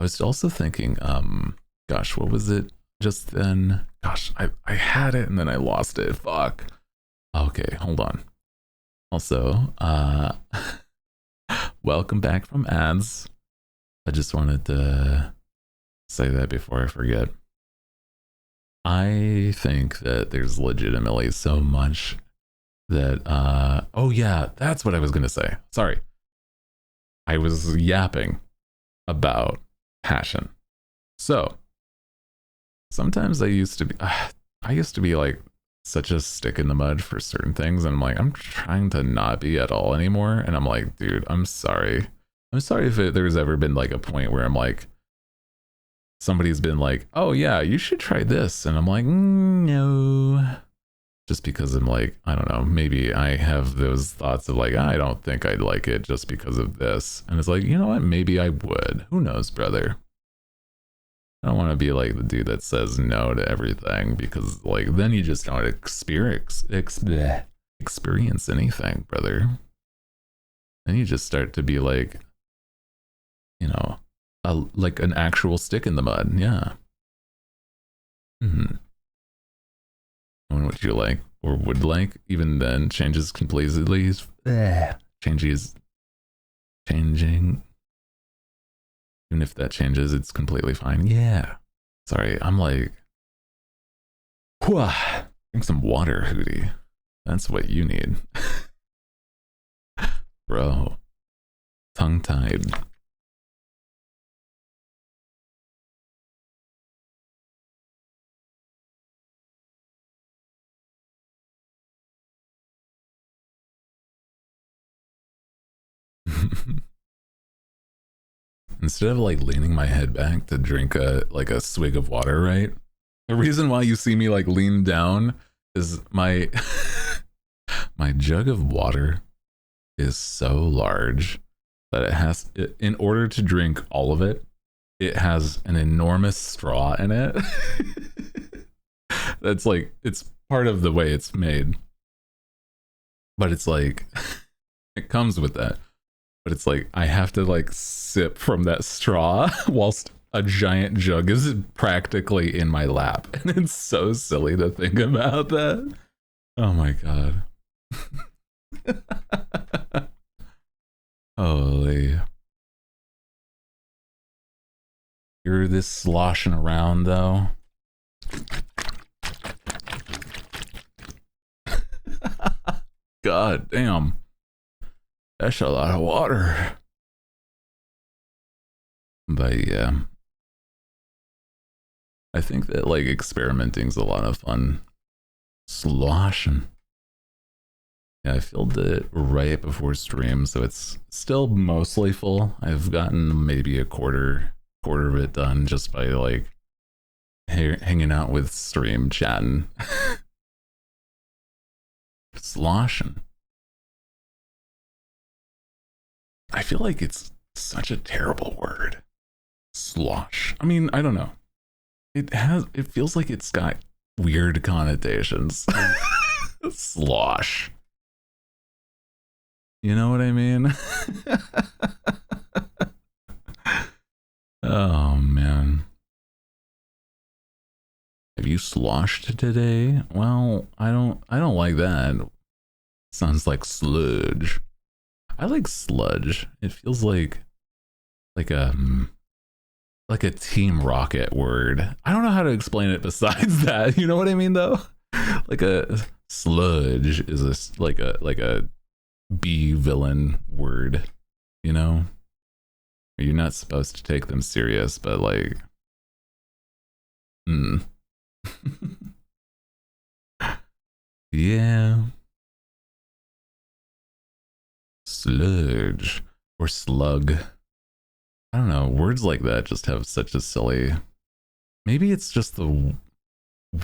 I was also thinking, gosh, what was it just then? Gosh, I had it and then I lost it. Fuck. Okay, hold on. Also, welcome back from ads. I just wanted to say that before I forget. I think that there's legitimately so much that oh yeah, that's what I was gonna say. Sorry. I was yapping about passion. So sometimes I used to be like such a stick in the mud for certain things, and I'm like, I'm trying to not be at all anymore. And I'm like, dude, I'm sorry if there's ever been like a point where I'm like, somebody's been like, oh yeah, you should try this, and I'm like, no, just because I'm like, I don't know, maybe I have those thoughts of like, I don't think I'd like it just because of this. And it's like, you know what, maybe I would. Who knows, brother? I don't want to be like the dude that says no to everything, because like then you just don't experience anything, brother. Then you just start to be like, you know, like an actual stick in the mud. Yeah. And what you like or would like, even then, changes completely. Changing. Even if that changes, it's completely fine. Yeah. Sorry, I'm like, drink some water, Hootie. That's what you need. Bro. Tongue-tied. Instead of like leaning my head back to drink a swig of water, right? The reason why you see me like lean down is my my jug of water is so large that in order to drink all of it, it has an enormous straw in it. That's like, it's part of the way it's made. But it's like, it comes with that. But it's like, I have to like sip from that straw whilst a giant jug is practically in my lap. And it's so silly to think about that. Oh my God. Holy. You're this sloshing around though. God damn. That's a lot of water. But yeah. I think that like experimenting's a lot of fun. Sloshing. Yeah, I filled it right before stream, so it's still mostly full. I've gotten maybe a quarter of it done just by like hanging out with stream chatting. Sloshing. I feel like it's such a terrible word. Slosh. I mean, I don't know. It feels like it's got weird connotations. Slosh. You know what I mean? Oh man. Have you sloshed today? Well, I don't like that. Sounds like sludge. I like sludge. It feels like a Team Rocket word. I don't know how to explain it besides that. You know what I mean though? Like a sludge is like a B villain word, you know? You're not supposed to take them serious, but like, hmm. Yeah. Sludge or slug. I don't know. Words like that just have such a silly. Maybe it's just the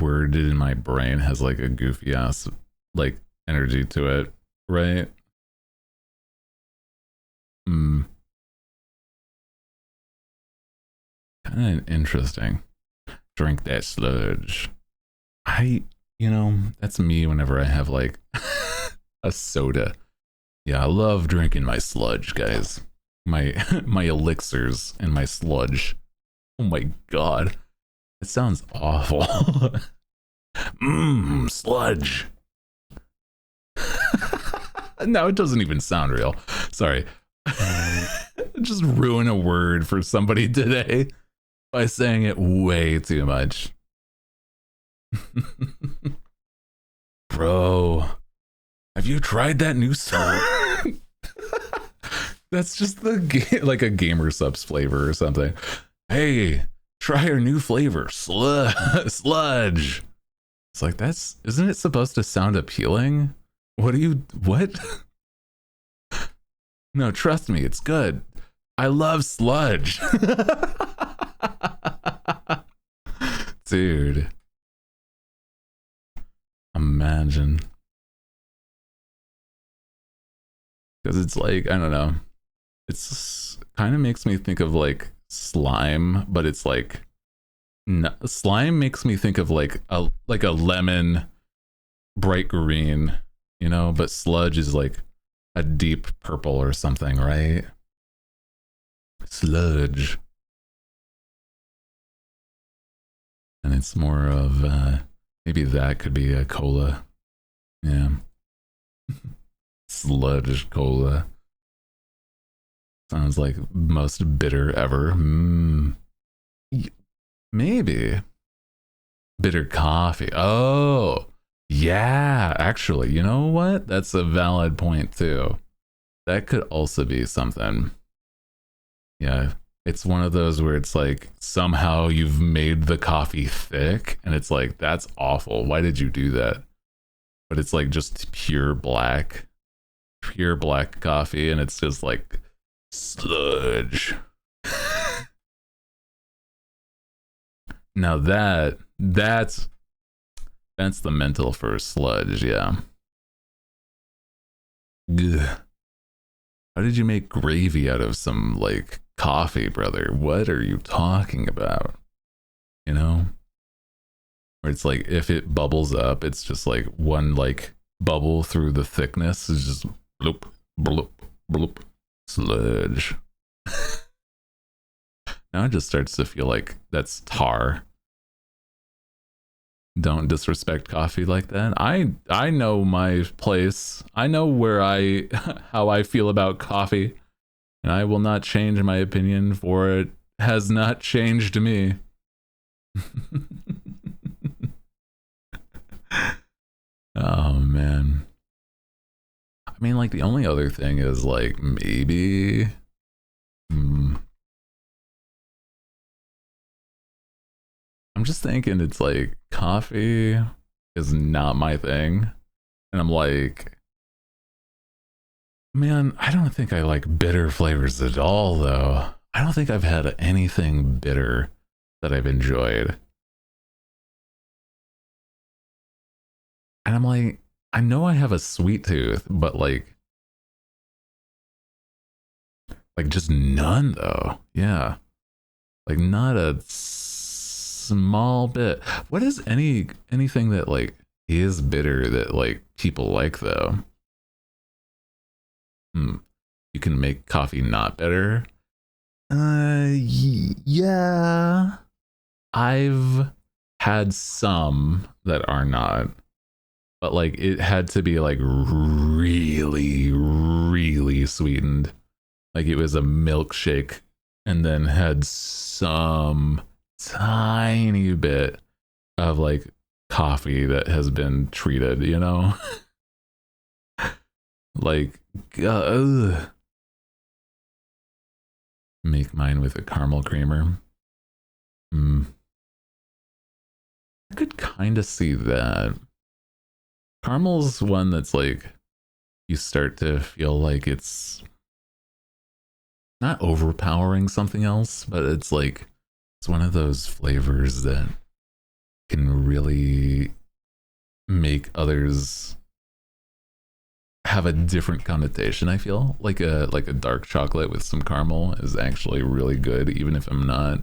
word in my brain has like a goofy ass like energy to it, right? Hmm. Kind of interesting. Drink that sludge. That's me whenever I have like a soda. Yeah, I love drinking my sludge, guys. My my elixirs and my sludge. Oh my god. It sounds awful. Mmm, sludge. No, it doesn't even sound real. Sorry. Just ruin a word for somebody today by saying it way too much. Bro, have you tried that new song? That's just like a gamer subs flavor or something. Hey, try our new flavor, sludge. It's like, isn't it supposed to sound appealing? What? No, trust me, it's good. I love sludge. Dude. Imagine. Because it's like, I don't know. It's kind of makes me think of like slime, but it's like slime makes me think of like a lemon, bright green, but sludge is like a deep purple or something, right? Sludge. And it's more of maybe that could be a cola. Yeah. Sludge cola. Sounds like most bitter ever. Maybe. Bitter coffee. Oh, yeah. Actually, you know what? That's a valid point too. That could also be something. Yeah. It's one of those where it's like somehow you've made the coffee thick and it's like, that's awful. Why did you do that? But it's like just pure black coffee and it's just like sludge. Now that's the mental for sludge, yeah. Ugh. How did you make gravy out of some like coffee, brother? What are you talking about? Where it's like if it bubbles up, it's just like one like bubble through the thickness is just bloop, bloop, bloop, sludge. Now it just starts to feel like that's tar. Don't disrespect coffee like that. I know my place. I know where how I feel about coffee, and I will not change my opinion, for it has not changed me. Oh man. I mean, like the only other thing is like maybe I'm just thinking it's like coffee is not my thing. And I'm like, man, I don't think I like bitter flavors at all, though. I don't think I've had anything bitter that I've enjoyed. And I'm like, I know I have a sweet tooth, but like just none, though. Yeah. Like not a small bit. What is anything that like is bitter that like people like though? You can make coffee not bitter. Yeah. I've had some that are not, but like it had to be like really, really sweetened. Like it was a milkshake and then had some tiny bit of like coffee that has been treated, like make mine with a caramel creamer. I could kind of see that. Caramel's one that's like you start to feel like it's not overpowering something else, but it's like it's one of those flavors that can really make others have a different connotation. I feel like a dark chocolate with some caramel is actually really good, even if I'm not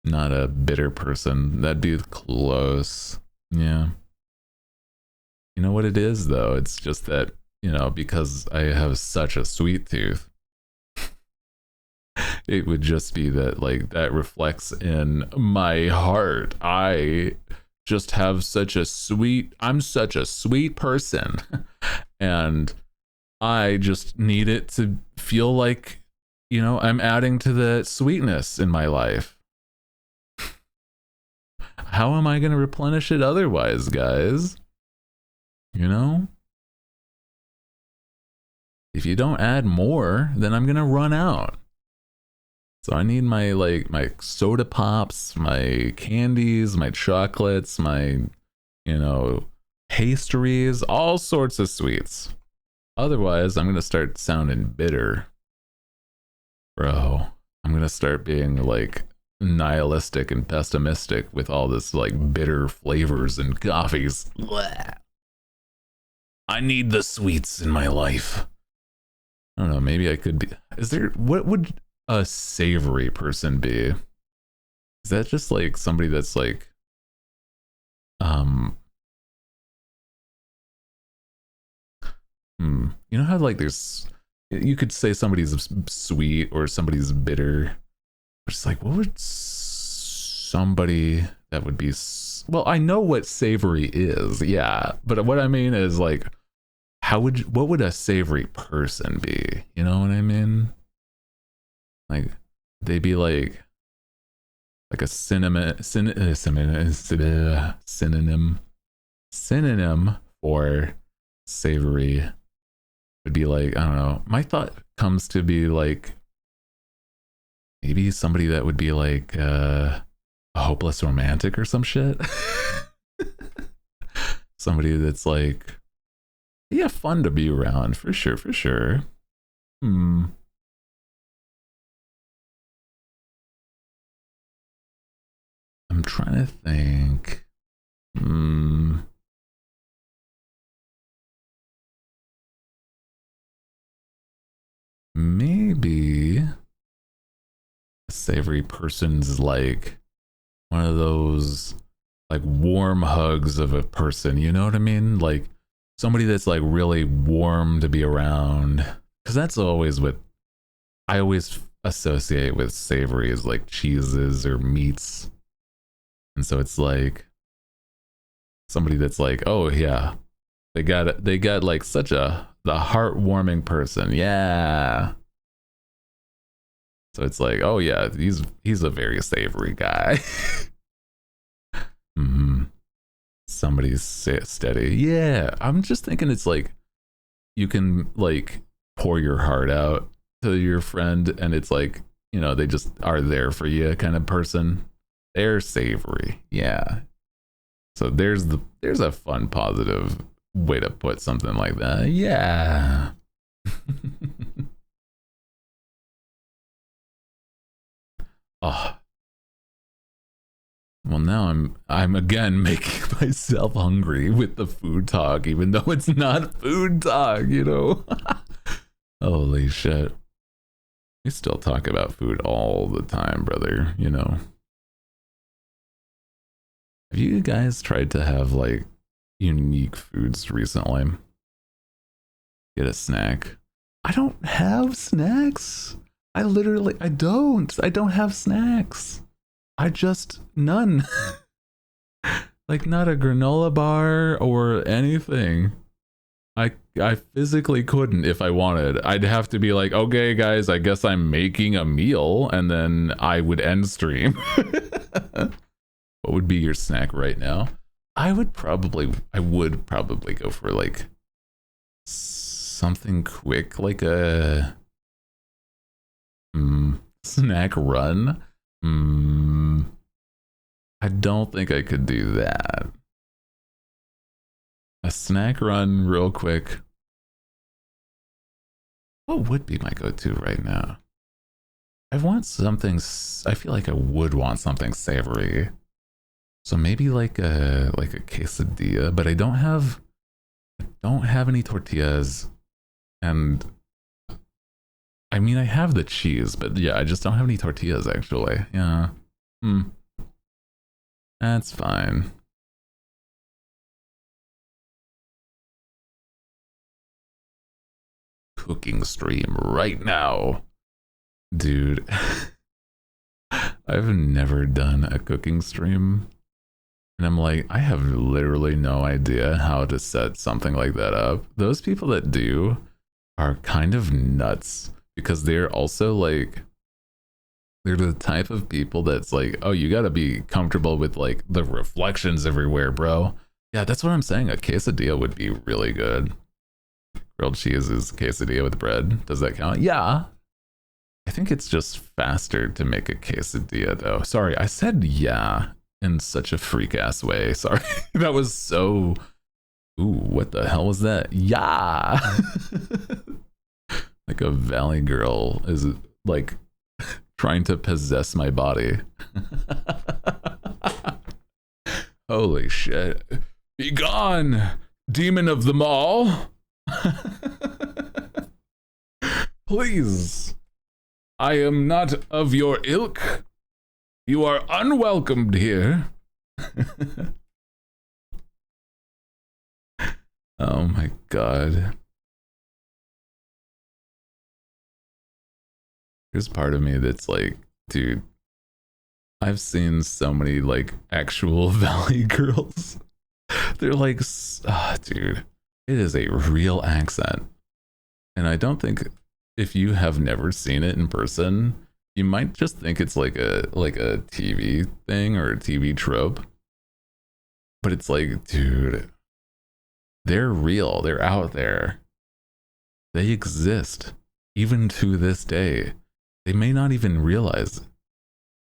not a bitter person. That'd be close. Yeah. You know what it is though? It's just that, because I have such a sweet tooth, it would just be that like that reflects in my heart. I'm such a sweet person. And I just need it to feel like, I'm adding to the sweetness in my life. How am I going to replenish it otherwise, guys? If you don't add more, then I'm going to run out. So I need my soda pops, my candies, my chocolates, my, pastries, all sorts of sweets. Otherwise, I'm going to start sounding bitter. Bro, I'm going to start being like nihilistic and pessimistic with all this like bitter flavors and coffees. Blah. I need the sweets in my life. I don't know, maybe I could be. What would a savory person be? Is that just like somebody that's like you know how like you could say somebody's sweet or somebody's bitter. It's like, what would somebody that would be well, I know what savory is, yeah, but what I mean is like what would a savory person be? You know what I mean? Like they'd be like a synonym for savory would be like, I don't know. My thought comes to be like maybe somebody that would be like a hopeless romantic or some shit. Somebody that's like, yeah, fun to be around for sure. I'm trying to think. Maybe a savory person's like one of those like warm hugs of a person, you know what I mean? Like somebody that's like really warm to be around. Because that's always what I always associate with savory is like cheeses or meats. And so it's like somebody that's like, oh yeah, they got like such the heartwarming person. Yeah. So it's like, oh yeah, he's a very savory guy. Somebody's steady. Yeah, I'm just thinking it's like you can like pour your heart out to your friend, and it's like they just are there for you kind of person. They're savory. Yeah. So there's a fun positive way to put something like that. Yeah. Oh. Well, now I'm again making myself hungry with the food talk, even though it's not food talk, Holy shit. We still talk about food all the time, brother, Have you guys tried to have like unique foods recently? Get a snack. I don't have snacks. I don't have snacks. None. Like not a granola bar or anything. I physically couldn't if I wanted. I'd have to be like, okay guys, I guess I'm making a meal, and then I would end stream. What would be your snack right now? I would probably go for like something quick, like Snack run? I don't think I could do that. A snack run real quick. What would be my go-to right now? I want something, I feel like I would want something savory. So maybe like a quesadilla, but I don't have any tortillas, and I mean I have the cheese, but yeah, I just don't have any tortillas actually. Yeah. That's fine. Cooking stream right now. Dude. I've never done a cooking stream. And I'm like, I have literally no idea how to set something like that up. Those people that do are kind of nuts because they're also like, they're the type of people that's like, oh, you gotta be comfortable with like the reflections everywhere, bro. Yeah, that's what I'm saying. A quesadilla would be really good. Grilled cheese is quesadilla with bread. Does that count? Yeah. I think it's just faster to make a quesadilla though. Sorry, I said yeah in such a freak ass way. Sorry. That was so. Ooh, what the hell was that? Yeah. Like a valley girl is like trying to possess my body. Holy shit. Be gone, demon of the mall. Please. I am not of your ilk. You are unwelcomed here. Oh my god. There's part of me that's like, dude, I've seen so many like actual valley girls. They're like, dude, it is a real accent. And I don't think if you have never seen it in person, you might just think it's like a TV thing or a TV trope. But it's like, dude, they're real. They're out there. They exist. Even to this day. They may not even realize it.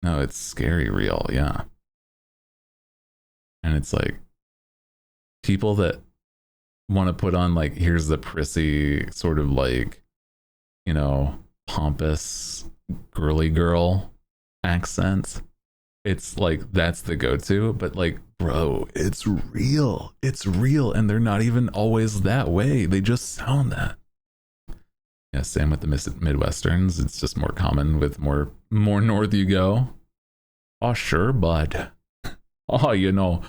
No, it's scary real, yeah. And it's like people that want to put on like, here's the prissy sort of like, you know, pompous girly girl accent. It's like that's the go-to, but like, bro, it's real. It's real, and they're not even always that way. They just sound that. Yeah, same with the Midwesterns. It's just more common with more north you go. Oh sure, bud. Oh, you know,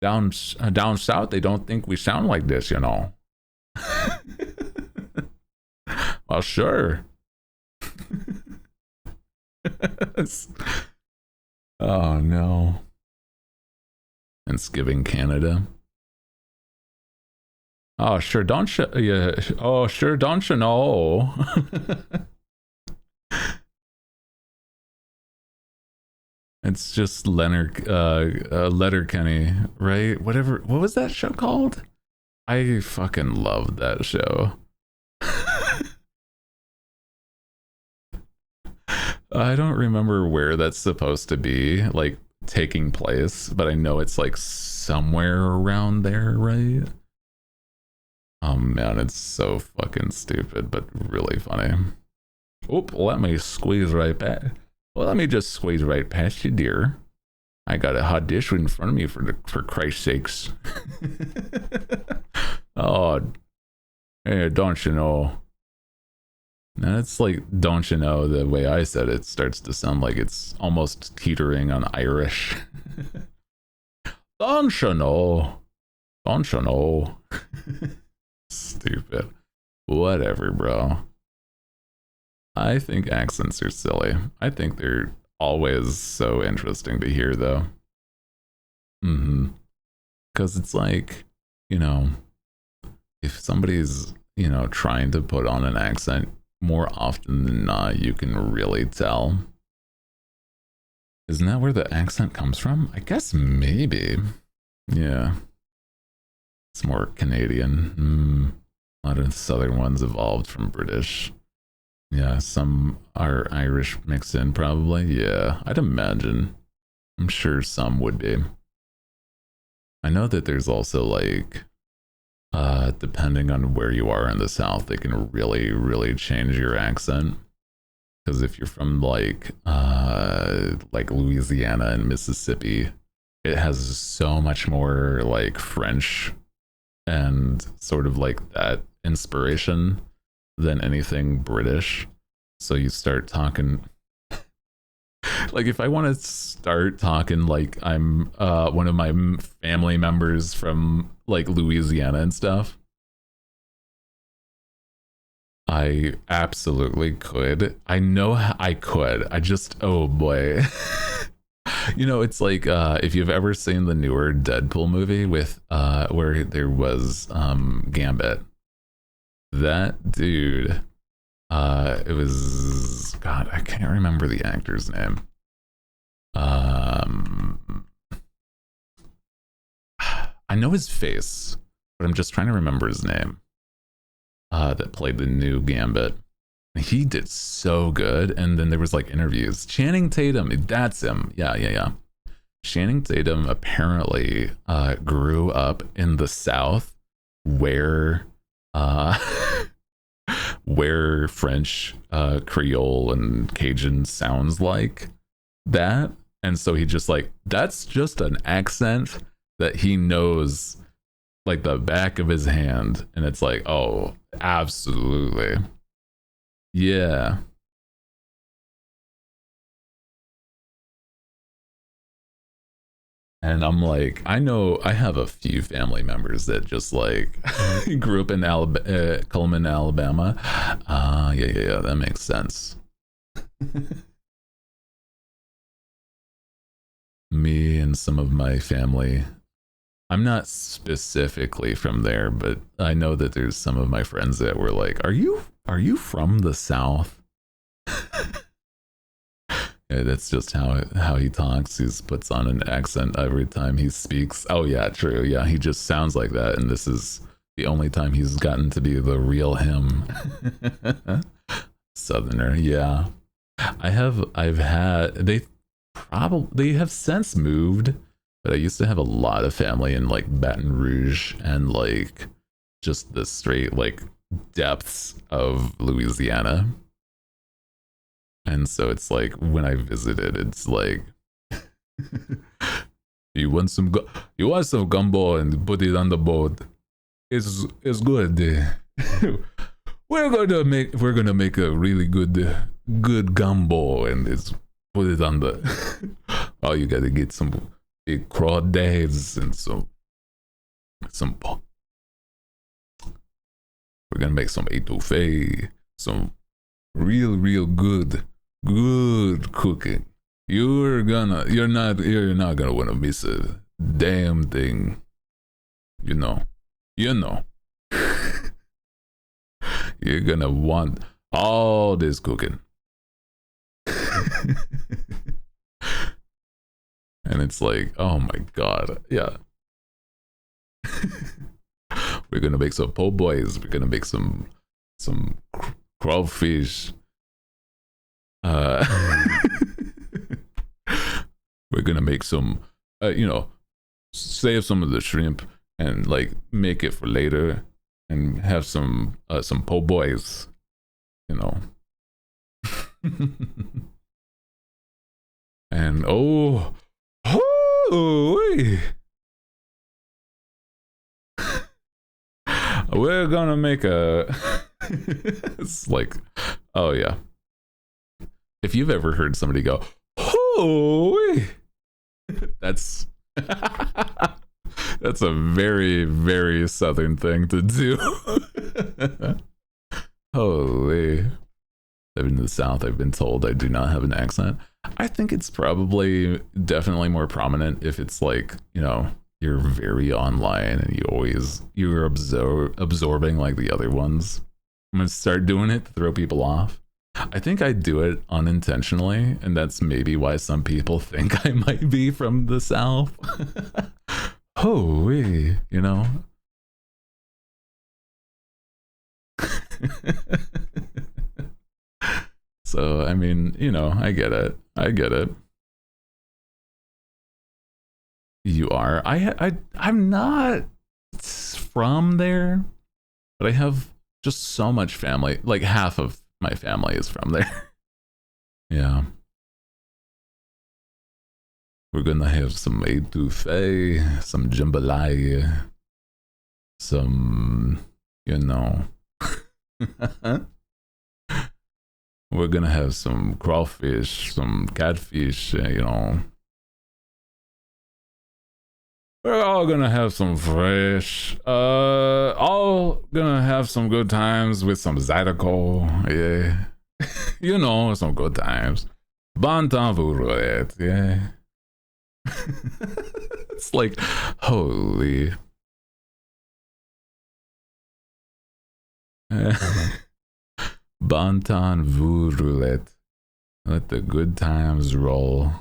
down south they don't think we sound like this, you know. Well, sure. Oh no. Thanksgiving Canada. Oh sure, don't you? Yeah. Oh sure, don't you know? It's just Letterkenny, right? Whatever. What was that show called? I fucking loved that show. I don't remember where that's supposed to be, like, taking place, but I know it's, like, somewhere around there, right? Oh, man, it's so fucking stupid, but really funny. Oop, let me squeeze right past. Well, let me just squeeze right past you, dear. I got a hot dish in front of me for Christ's sakes. Oh, hey, don't you know? And it's like, don't you know, the way I said it starts to sound like it's almost teetering on Irish. Don't you know? Don't you know? Stupid. Whatever, bro. I think accents are silly. I think they're always so interesting to hear, though. Because it's like, you know, if somebody's, you know, trying to put on an accent, more often than not, you can really tell. Isn't that where the accent comes from? I guess maybe. Yeah. It's more Canadian. A lot of southern ones evolved from British. Yeah, some are Irish mixed in, probably. Yeah, I'd imagine. I'm sure some would be. I know that there's also like, depending on where you are in the South, they can really, really change your accent. Because if you're from like Louisiana and Mississippi, it has so much more like French and sort of like that inspiration than anything British. So you start talking like if I want to start talking like I'm one of my family members from like Louisiana and stuff, I absolutely could. I know I could. I just, oh boy. You know, it's like if you've ever seen the newer Deadpool movie with where there was Gambit. That dude, it was God, I can't remember the actor's name. Um I know his face, but I'm just trying to remember his name. That played the new Gambit. He did so good. And then there was like interviews. Channing Tatum, that's him. Yeah, yeah, yeah. Channing Tatum apparently grew up in the South where uh, where French, Creole, and Cajun sounds like that. And so he just like, that's just an accent that he knows like the back of his hand. And it's like, oh, absolutely. Yeah. And I'm like, I know I have a few family members that just like grew up in Cullman, Alabama. Yeah, yeah, yeah, that makes sense. Me and some of my family. I'm not specifically from there, but I know that there's some of my friends that were like, "Are you from the South?" Yeah, that's just how he talks. He puts on an accent every time he speaks. Oh yeah, true. Yeah, he just sounds like that, and this is the only time he's gotten to be the real him. Southerner. Yeah, I've had they have since moved, but I used to have a lot of family in like Baton Rouge and like just the straight like depths of Louisiana. And so it's like when I visited, it's like you want some gumbo and put it on the boat. It's good. We're gonna make a really good gumbo and it's put it on the oh you gotta get some big crawdads and some we're gonna make some etouffee, some real good cooking. You're not gonna want to miss a damn thing. You know. You know. You're gonna want all this cooking. And it's like, oh my god, yeah. We're gonna make some po' boys. We're gonna make some crawfish. Uh, we're gonna make some, save some of the shrimp and like make it for later, and have some po' boys. You know. And we're gonna make a it's like, oh yeah, if you've ever heard somebody go oh that's that's a very very southern thing to do. Holy, living in the South, I've been told I do not have an accent. I think it's probably definitely more prominent if it's like, you're very online and you're absorbing like the other ones. I'm gonna start doing it to throw people off. I think I do it unintentionally, and that's maybe why some people think I might be from the South. Holy, So I mean, you know, I get it. I get it. You are. I'm not from there, but I have just so much family. Like half of my family is from there. Yeah. We're gonna have some etouffee, some jambalaya, some, you know. We're gonna have some crawfish, some catfish, you know. We're all gonna have some fresh. All gonna have some good times with some Zydeco. Yeah. You know, some good times. Bon temps vous roulette, yeah. It's like, holy. Bon temps vous roulette. Let the good times roll.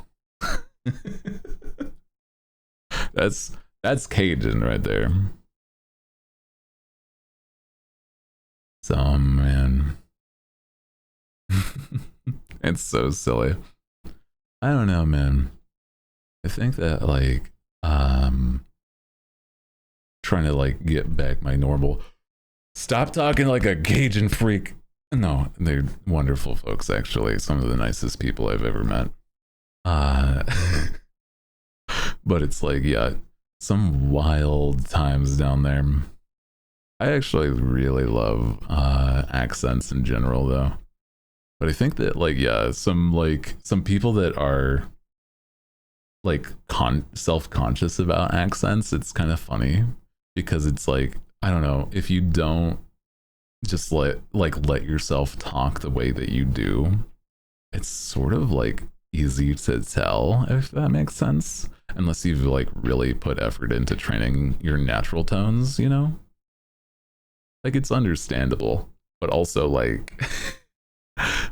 That's Cajun right there. So man. It's so silly. I don't know, man. I think that like trying to like get back my normal. Stop talking like a Cajun freak. No, they're wonderful folks actually. Some of the nicest people I've ever met. Uh but it's like, yeah, some wild times down there. I actually really love accents in general though. But I think that like, yeah, some people that are like self-conscious about accents, it's kind of funny because it's like, I don't know, if you don't just let yourself talk the way that you do, it's sort of like easy to tell, if that makes sense, unless you've like really put effort into training your natural tones, you know. Like it's understandable, but also like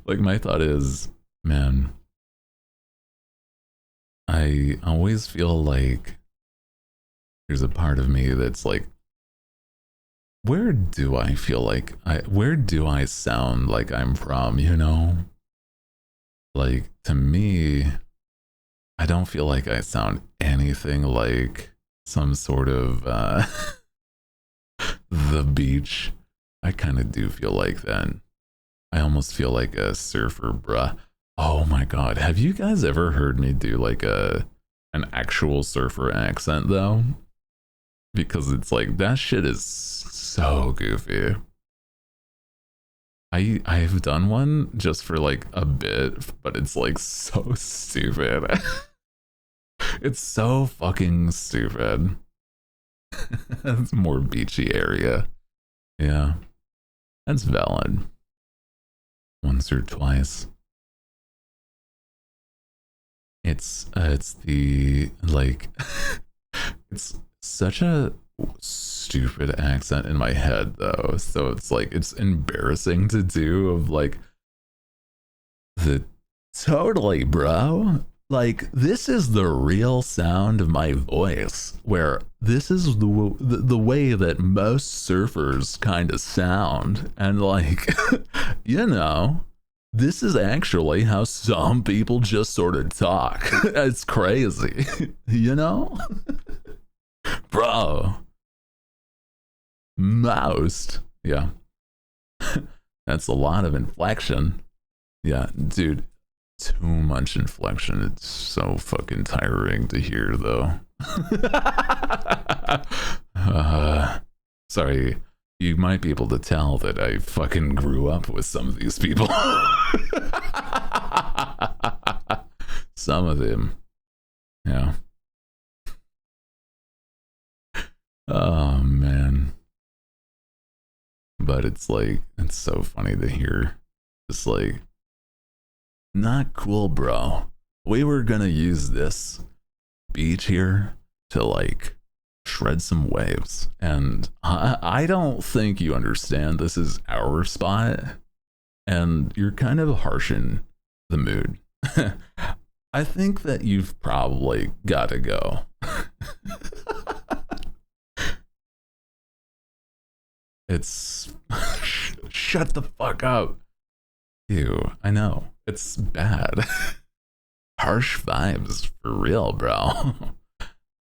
like my thought is, man, I always feel like there's a part of me that's like, where do I feel like where do I sound like I'm from, you know? Like to me, I don't feel like I sound anything like some sort of the beach. I kind of do feel like that. I almost feel like a surfer, bruh. Oh my god, have you guys ever heard me do like an actual surfer accent though? Because it's like that shit is so goofy. I've done one just for like a bit, but it's like so stupid. It's so fucking stupid. It's more beachy area. Yeah, that's valid. Once or twice. It's the like it's such a stupid accent in my head though, so it's like it's embarrassing to do of like the totally bro, like this is the real sound of my voice, where this is the way that most surfers kind of sound, and like you know, this is actually how some people just sort of talk. It's crazy. You know. Bro, most, yeah. That's a lot of inflection. Yeah, dude, too much inflection. It's so fucking tiring to hear though. Sorry, you might be able to tell that I fucking grew up with some of these people. Some of them, yeah. Oh man. But it's like, it's so funny to hear. It's like, not cool, bro. We were gonna use this beach here to like shred some waves. And I don't think you understand this is our spot. And you're kind of harshing the mood. I think that you've probably got to go. It's shut the fuck up. Ew, I know. It's bad. Harsh vibes for real, bro.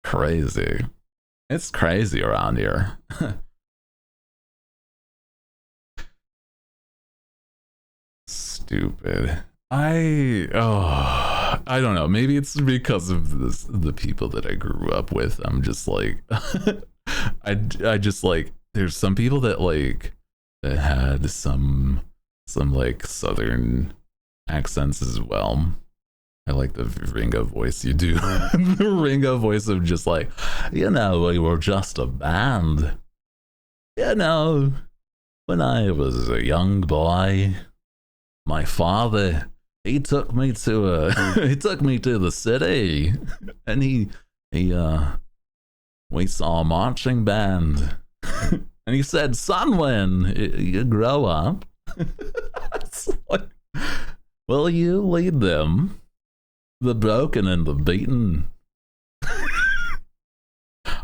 Crazy. It's crazy around here. Stupid. I don't know. Maybe it's because of the people that I grew up with. I'm just like I just like there's some people that like that had some like southern accents as well. I like the Ringo voice you do. The Ringo voice of just like, we were just a band. When I was a young boy, my father he took me to he took me to the city, and he we saw a marching band, and he said, "Son, when you grow up, it's like, will you lead them, the broken and the beaten?"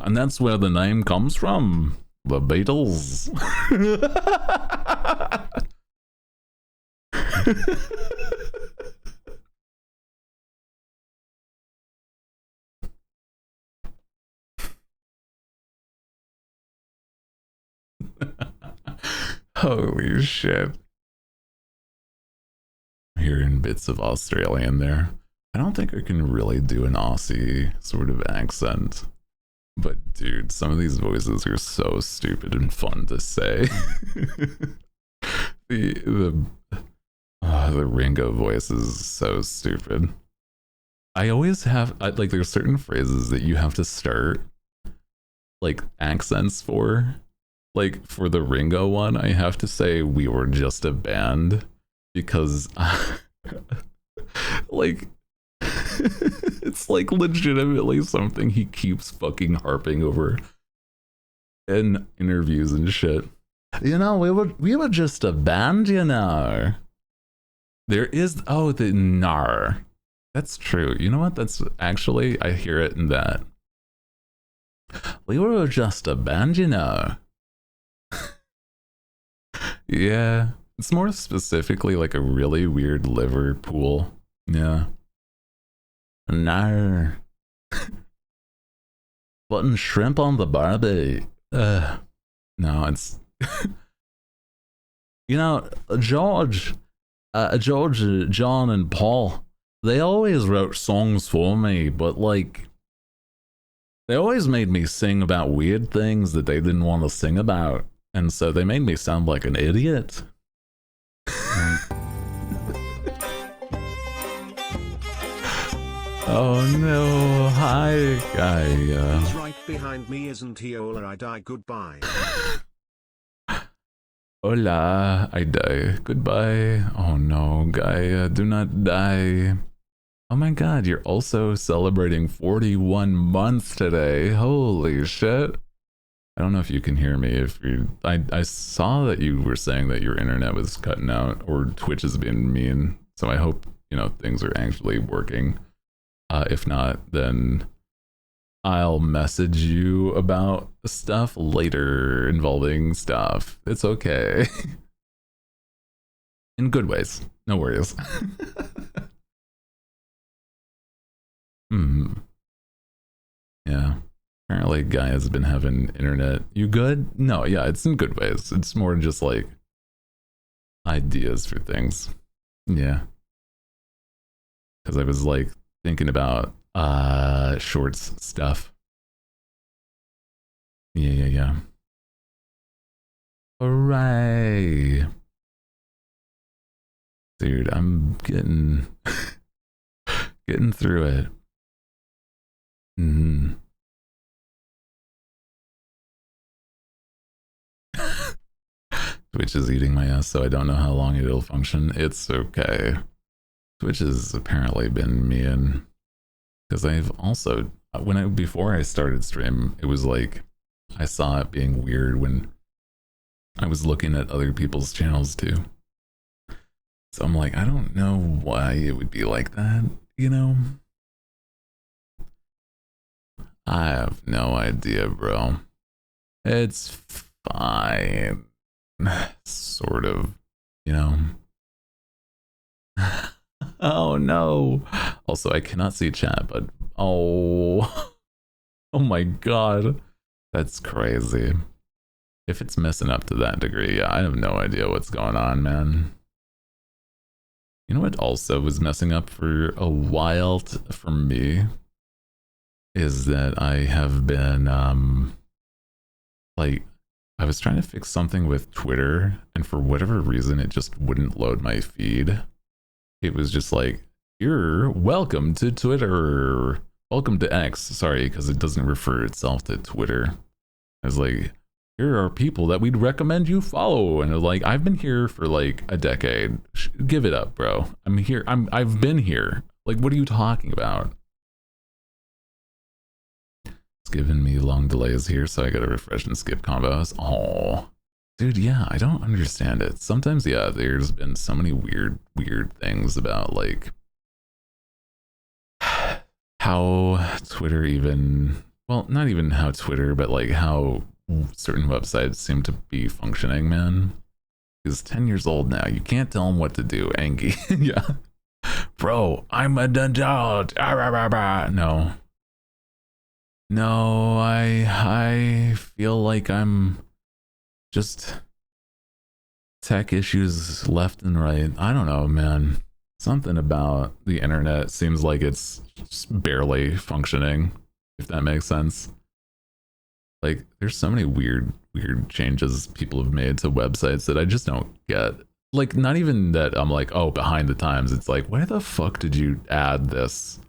And that's where the name comes from, the Beatles. Holy shit. Hearing bits of Australian there. I don't think I can really do an Aussie sort of accent. But dude, some of these voices are so stupid and fun to say. the the Ringo voice is so stupid. I always have like there's certain phrases that you have to start like accents for. Like for the Ringo one, I have to say we were just a band because like it's like legitimately something he keeps fucking harping over in interviews and shit. We were just a band, There is the nar. That's true. You know what? That's actually I hear it in that. We were just a band, Yeah. It's more specifically like a really weird Liverpool. Yeah. Nar. Button shrimp on the barbie. No, it's George, John, and Paul. They always wrote songs for me, but like, they always made me sing about weird things that they didn't want to sing about, and so they made me sound like an idiot. Oh no, hi, guy. He's right behind me, isn't he? Ola, I die. Goodbye. Hola, I die. Goodbye. Oh no, Gaia, do not die. Oh my god, you're also celebrating 41 months today. Holy shit. I don't know if you can hear me. If you, I saw that you were saying that your internet was cutting out or Twitch is being mean. So I hope, things are actually working. If not, then I'll message you about stuff later involving stuff. It's okay. In good ways. No worries. Yeah. Apparently guy has been having internet. You good? No, yeah, it's in good ways. It's more just like ideas for things. Yeah. Because I was like thinking about shorts stuff. Yeah. Hooray. Dude, I'm getting through it. Twitch is eating my ass, so I don't know how long it'll function. It's okay. Twitch has apparently been mean. Because I've also, before I started stream, it was like, I saw it being weird when I was looking at other people's channels too. So I'm like, I don't know why it would be like that, I have no idea, bro. It's fine. Sort of, Oh no. Also, I cannot see chat, but oh, oh my god, that's crazy. If it's messing up to that degree, yeah, I have no idea what's going on, man. You know what also was messing up for a while for me is that I have been like I was trying to fix something with Twitter, and for whatever reason, it just wouldn't load my feed. It was just like, "You're welcome to Twitter, welcome to X." Sorry, because it doesn't refer itself to Twitter. I was like, "Here are people that we'd recommend you follow," and it was like, "I've been here for like a decade. Give it up, bro. I'm here. I've been here. Like, what are you talking about?" It's giving me long delays here, so I gotta refresh and skip combos. Oh, dude, yeah, I don't understand it. Sometimes, yeah, there's been so many weird things about like how Twitter even, well, not even how Twitter, but like how certain websites seem to be functioning, man. He's 10 years old now. You can't tell him what to do, Angie. Yeah. Bro, I'm a dungeon. No. No, I feel like I'm just tech issues left and right. I don't know, man. Something about the internet seems like it's just barely functioning, if that makes sense. Like, there's so many weird changes people have made to websites that I just don't get. Like, not even that I'm like, oh, behind the times. It's like, why the fuck did you add this?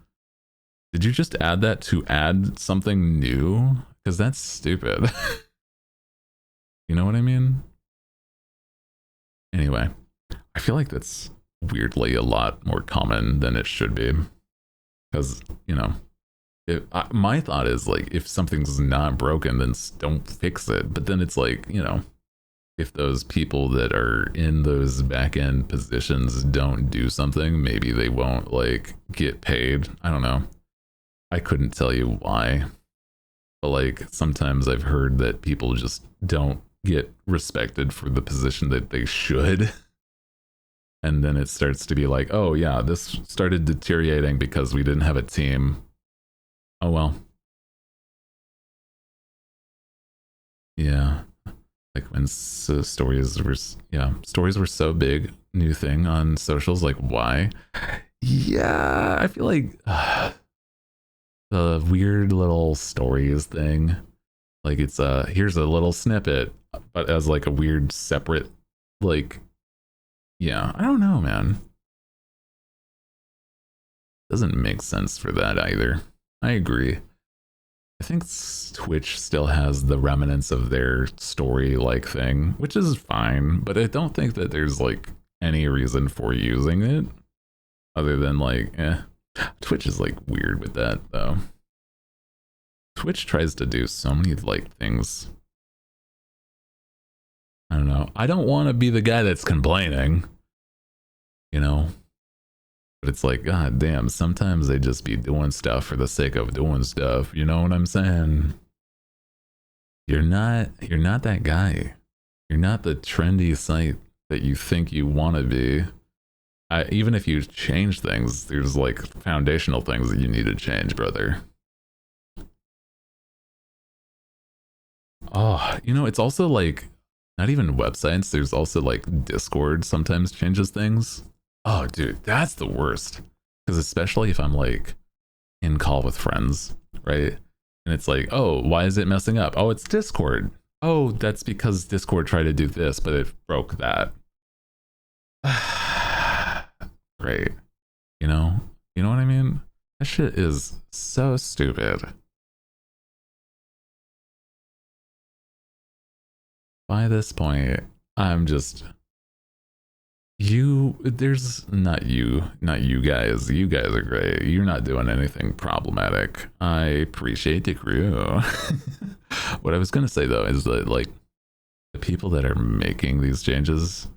Did you just add that to add something new? Because that's stupid. You know what I mean? Anyway, I feel like that's weirdly a lot more common than it should be. Because, you know, my thought is like, if something's not broken, then don't fix it. But then it's like, you know, if those people that are in those back end positions don't do something, maybe they won't like get paid. I don't know. I couldn't tell you why. But like sometimes I've heard that people just don't get respected for the position that they should. And then it starts to be like, oh yeah, this started deteriorating because we didn't have a team. Oh well. Yeah. Like when stories were so big, new thing on socials, like why? Yeah, I feel like the weird little stories thing, like it's here's a little snippet, but as like a weird separate, like, yeah, I don't know, man. Doesn't make sense for that either. I agree. I think Twitch still has the remnants of their story like thing, which is fine, but I don't think that there's like any reason for using it other than like, Twitch is like weird with that though. Twitch tries to do so many like things. I don't know. I don't want to be the guy that's complaining, you know? But it's like, god damn, sometimes they just be doing stuff for the sake of doing stuff. You know what I'm saying? You're not that guy. You're not the trendy site that you think you want to be. Even if you change things, there's like foundational things that you need to change, brother. Oh, you know, it's also like not even websites. There's also like Discord sometimes changes things. Oh, dude, that's the worst. Because especially if I'm like in call with friends, right? And it's like, oh, why is it messing up? Oh, it's Discord. Oh, that's because Discord tried to do this, but it broke that. Great. You know? You know what I mean? That shit is so stupid. By this point, I'm just there's not you guys. You guys are great. You're not doing anything problematic. I appreciate the crew. What I was gonna say though is that like the people that are making these changes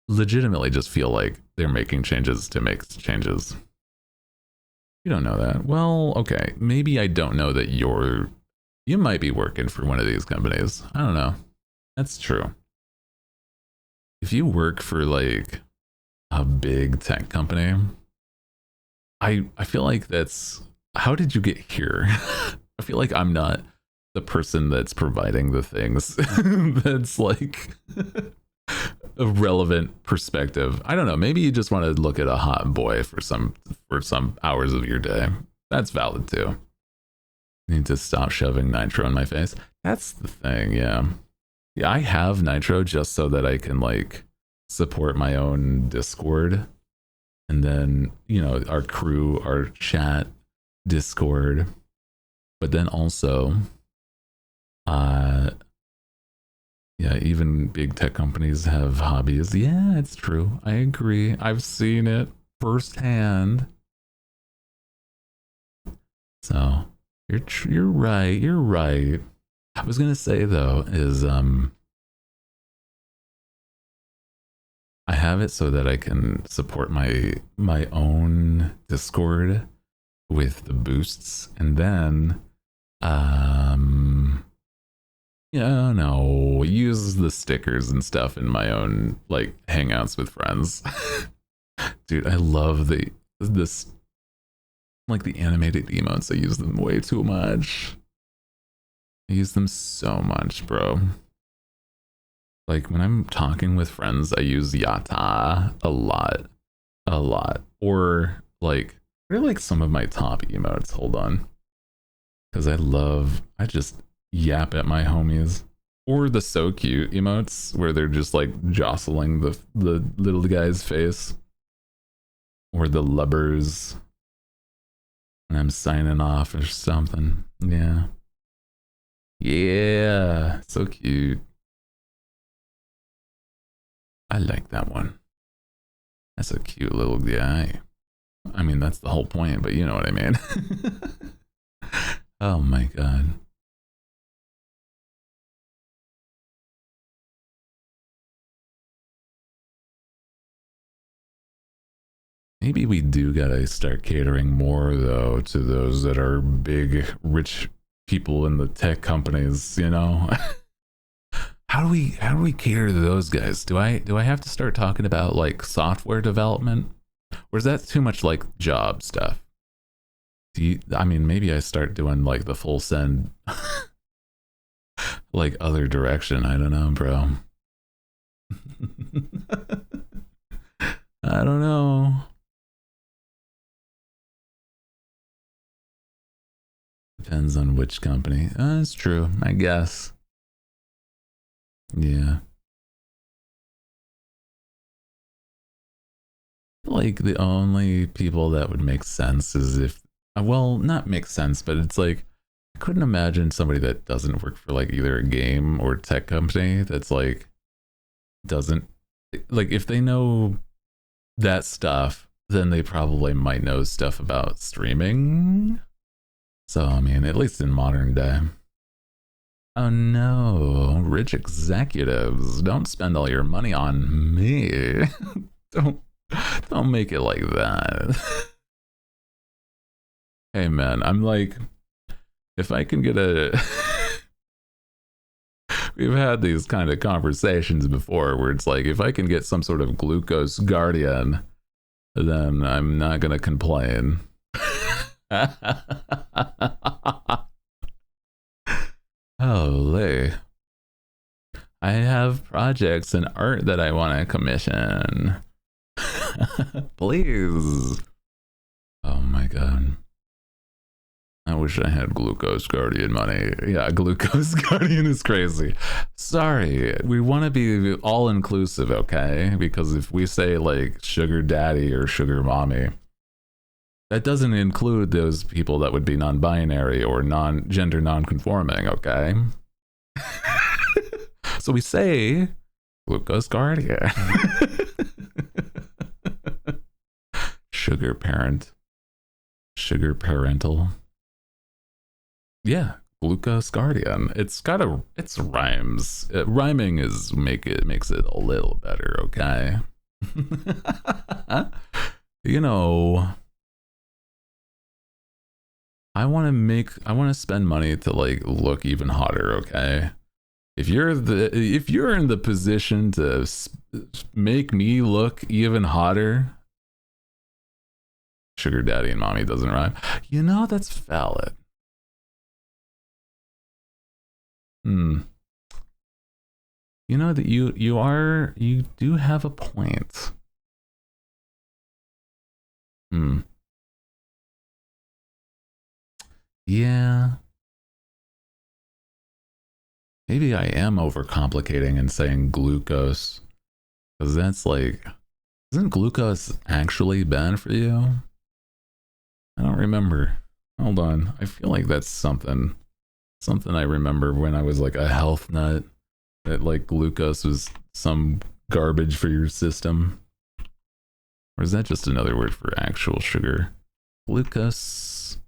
legitimately just feel like they're making changes to make changes. You don't know that. Well, okay. Maybe I don't know that you might be working for one of these companies. I don't know. That's true. If you work for like a big tech company. I feel like that's, how did you get here? I feel like I'm not the person that's providing the things that's like a relevant perspective. I don't know. Maybe you just want to look at a hot boy for some hours of your day. That's valid too. Need to stop shoving nitro in my face. That's the thing, yeah. Yeah, I have nitro just so that I can like support my own Discord. And then, you know, our crew, our chat, Discord. But then also, yeah, even big tech companies have hobbies. Yeah, it's true. I agree. I've seen it firsthand. So you're right. You're right. I was gonna say though is I have it so that I can support my own Discord with the boosts, and then yeah, no, use the stickers and stuff in my own like hangouts with friends. Dude, I love this like the animated emotes. I use them way too much. I use them so much, bro. Like when I'm talking with friends, I use yata a lot. A lot. Or like, what are like some of my top emotes? Hold on. Because I just yap at my homies. Or the so cute emotes where they're just like jostling the little guy's face. Or the lubbers. And I'm signing off or something. Yeah. Yeah. So cute. I like that one. That's a cute little guy. I mean, that's the whole point, but you know what I mean. Oh my god. Maybe we do gotta start catering more, though, to those that are big, rich people in the tech companies, you know? How do we cater to those guys? Do I have to start talking about like software development? Or is that too much like job stuff? I mean, maybe I start doing like the full send like other direction. I don't know, bro. I don't know. Depends on which company. That's true, I guess. Yeah. Like the only people that would make sense is if, well, not make sense, but it's like I couldn't imagine somebody that doesn't work for like either a game or tech company that's like doesn't, like if they know that stuff, then they probably might know stuff about streaming. So I mean, at least in modern day. Oh no, rich executives, don't spend all your money on me. don't don't make it like that. Hey man, I'm like, if I can get a we've had these kind of conversations before where it's like if I can get some sort of glucose guardian, then I'm not gonna complain. Holy. I have projects and art that I want to commission. Please. Oh my god. I wish I had Glucose Guardian money. Yeah, Glucose Guardian is crazy. Sorry, we want to be all inclusive, okay? Because if we say like sugar daddy or sugar mommy, that doesn't include those people that would be non-binary or non-gender non-conforming, okay? So we say Glucose Guardian. Sugar parent. Sugar parental. Yeah, Glucose Guardian. It's rhymes. Rhyming makes it a little better, okay? You know, I want to spend money to like look even hotter, okay? if you're in the position to make me look even hotter, sugar daddy and mommy doesn't rhyme. You know, that's valid. Hmm. You know that you do have a point. Hmm. Yeah. Maybe I am overcomplicating and saying glucose. Because that's like, isn't glucose actually bad for you? I don't remember. Hold on. I feel like that's something I remember when I was like a health nut, that like glucose was some garbage for your system. Or is that just another word for actual sugar? Glucose.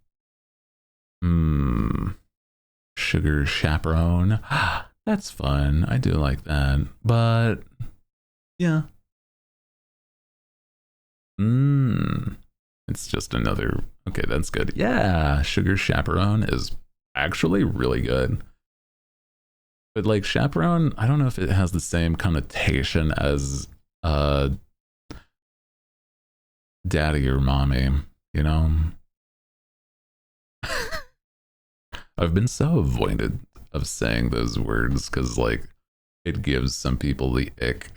Hmm. Sugar chaperone. That's fun. I do like that. But yeah. Mmm. It's just another. Okay, that's good. Yeah, sugar chaperone is actually really good. But like chaperone, I don't know if it has the same connotation as daddy or mommy, you know? I've been so avoided of saying those words because like it gives some people the ick.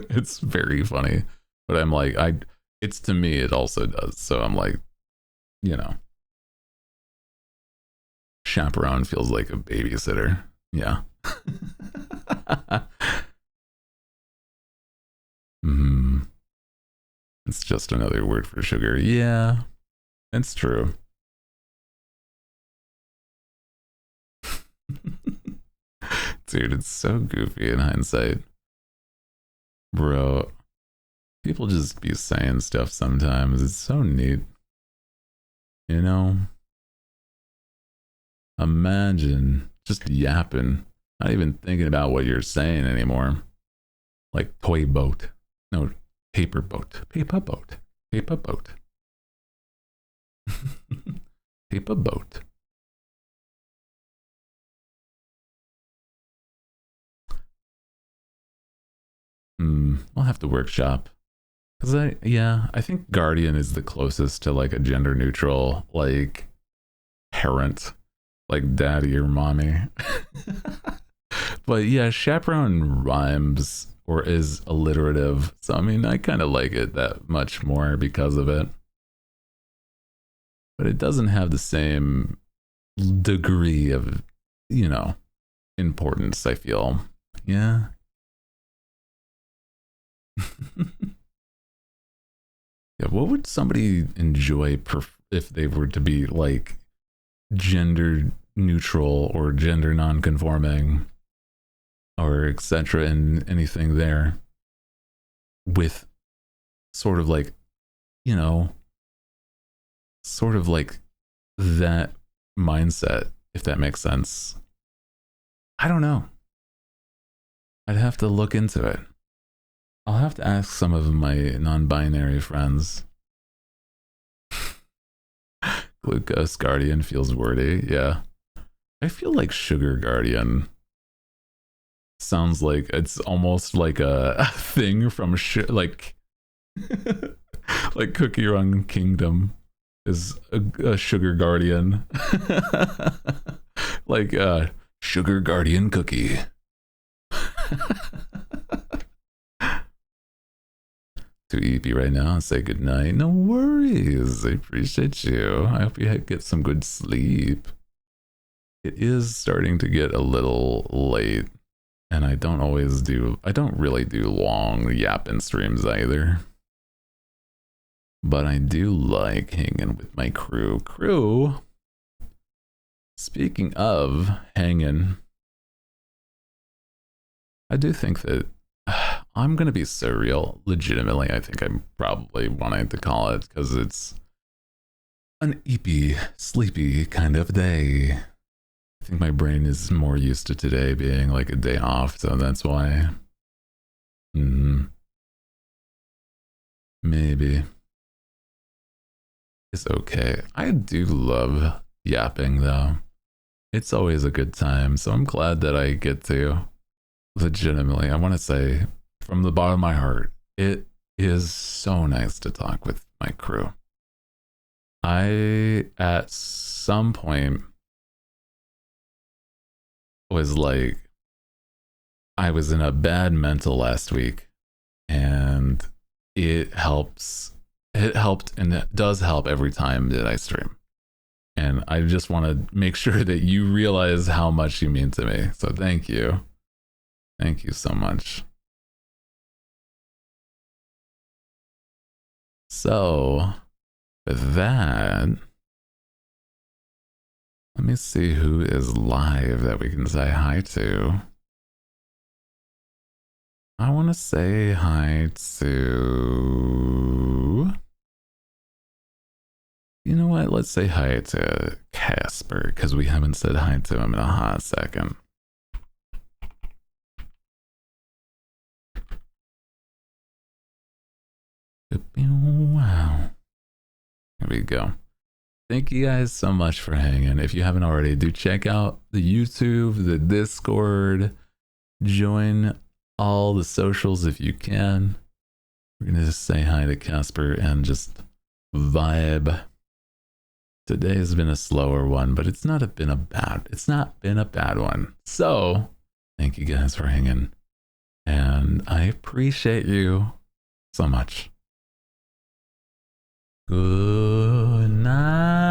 It's very funny. But I'm like, it's to me it also does. So I'm like, you know, chaperone feels like a babysitter. Yeah. Hmm. It's just another word for sugar. Yeah, it's true. Dude, it's so goofy in hindsight. Bro, people just be saying stuff sometimes. It's so neat. You know? Imagine just yapping, not even thinking about what you're saying anymore. Like toy boat. No, paper boat. Paper boat. Paper boat. Paper boat. I'll have to workshop. Cause I think guardian is the closest to like a gender neutral, like parent, like daddy or mommy. But yeah, chaperone rhymes or is alliterative. So I mean, I kind of like it that much more because of it. But it doesn't have the same degree of, you know, importance, I feel. Yeah. Yeah, what would somebody enjoy if they were to be like gender neutral or gender non-conforming or etc. and anything there with sort of like, you know, sort of like that mindset, if that makes sense. I don't know. I'd have to look into it. I'll have to ask some of my non-binary friends. Glucose Guardian feels wordy. Yeah. I feel like Sugar Guardian sounds like it's almost like a thing from like like Cookie Run Kingdom is a Sugar Guardian. Like Sugar Guardian Cookie. To EP right now and say goodnight. No worries. I appreciate you. I hope you get some good sleep. It is starting to get a little late, and I don't really do long yapping streams either. But I do like hanging with my crew. Speaking of hanging, I do think that I'm going to be so real. Legitimately, I think I'm probably wanting to call it because it's an eepy, sleepy kind of day. I think my brain is more used to today being like a day off, so that's why. Maybe. It's okay. I do love yapping though. it's always a good time. So I'm glad that I get to legitimately, I want to say from the bottom of my heart, it is so nice to talk with my crew. I, at some point, was like, I was in a bad mental last week, and it helps. It helped, and it does help every time that I stream. And I just want to make sure that you realize how much you mean to me. So thank you. Thank you so much. So, with that, let me see who is live that we can say hi to. I want to say hi to. You know what? Let's say hi to Casper because we haven't said hi to him in a hot second. Wow. There we go. Thank you guys so much for hanging. If you haven't already, do check out the YouTube, the Discord, join all the socials if you can. We're gonna just say hi to Casper and just vibe. Today has been a slower one, but it's not been a bad one. So thank you guys for hanging. And I appreciate you so much. Good night.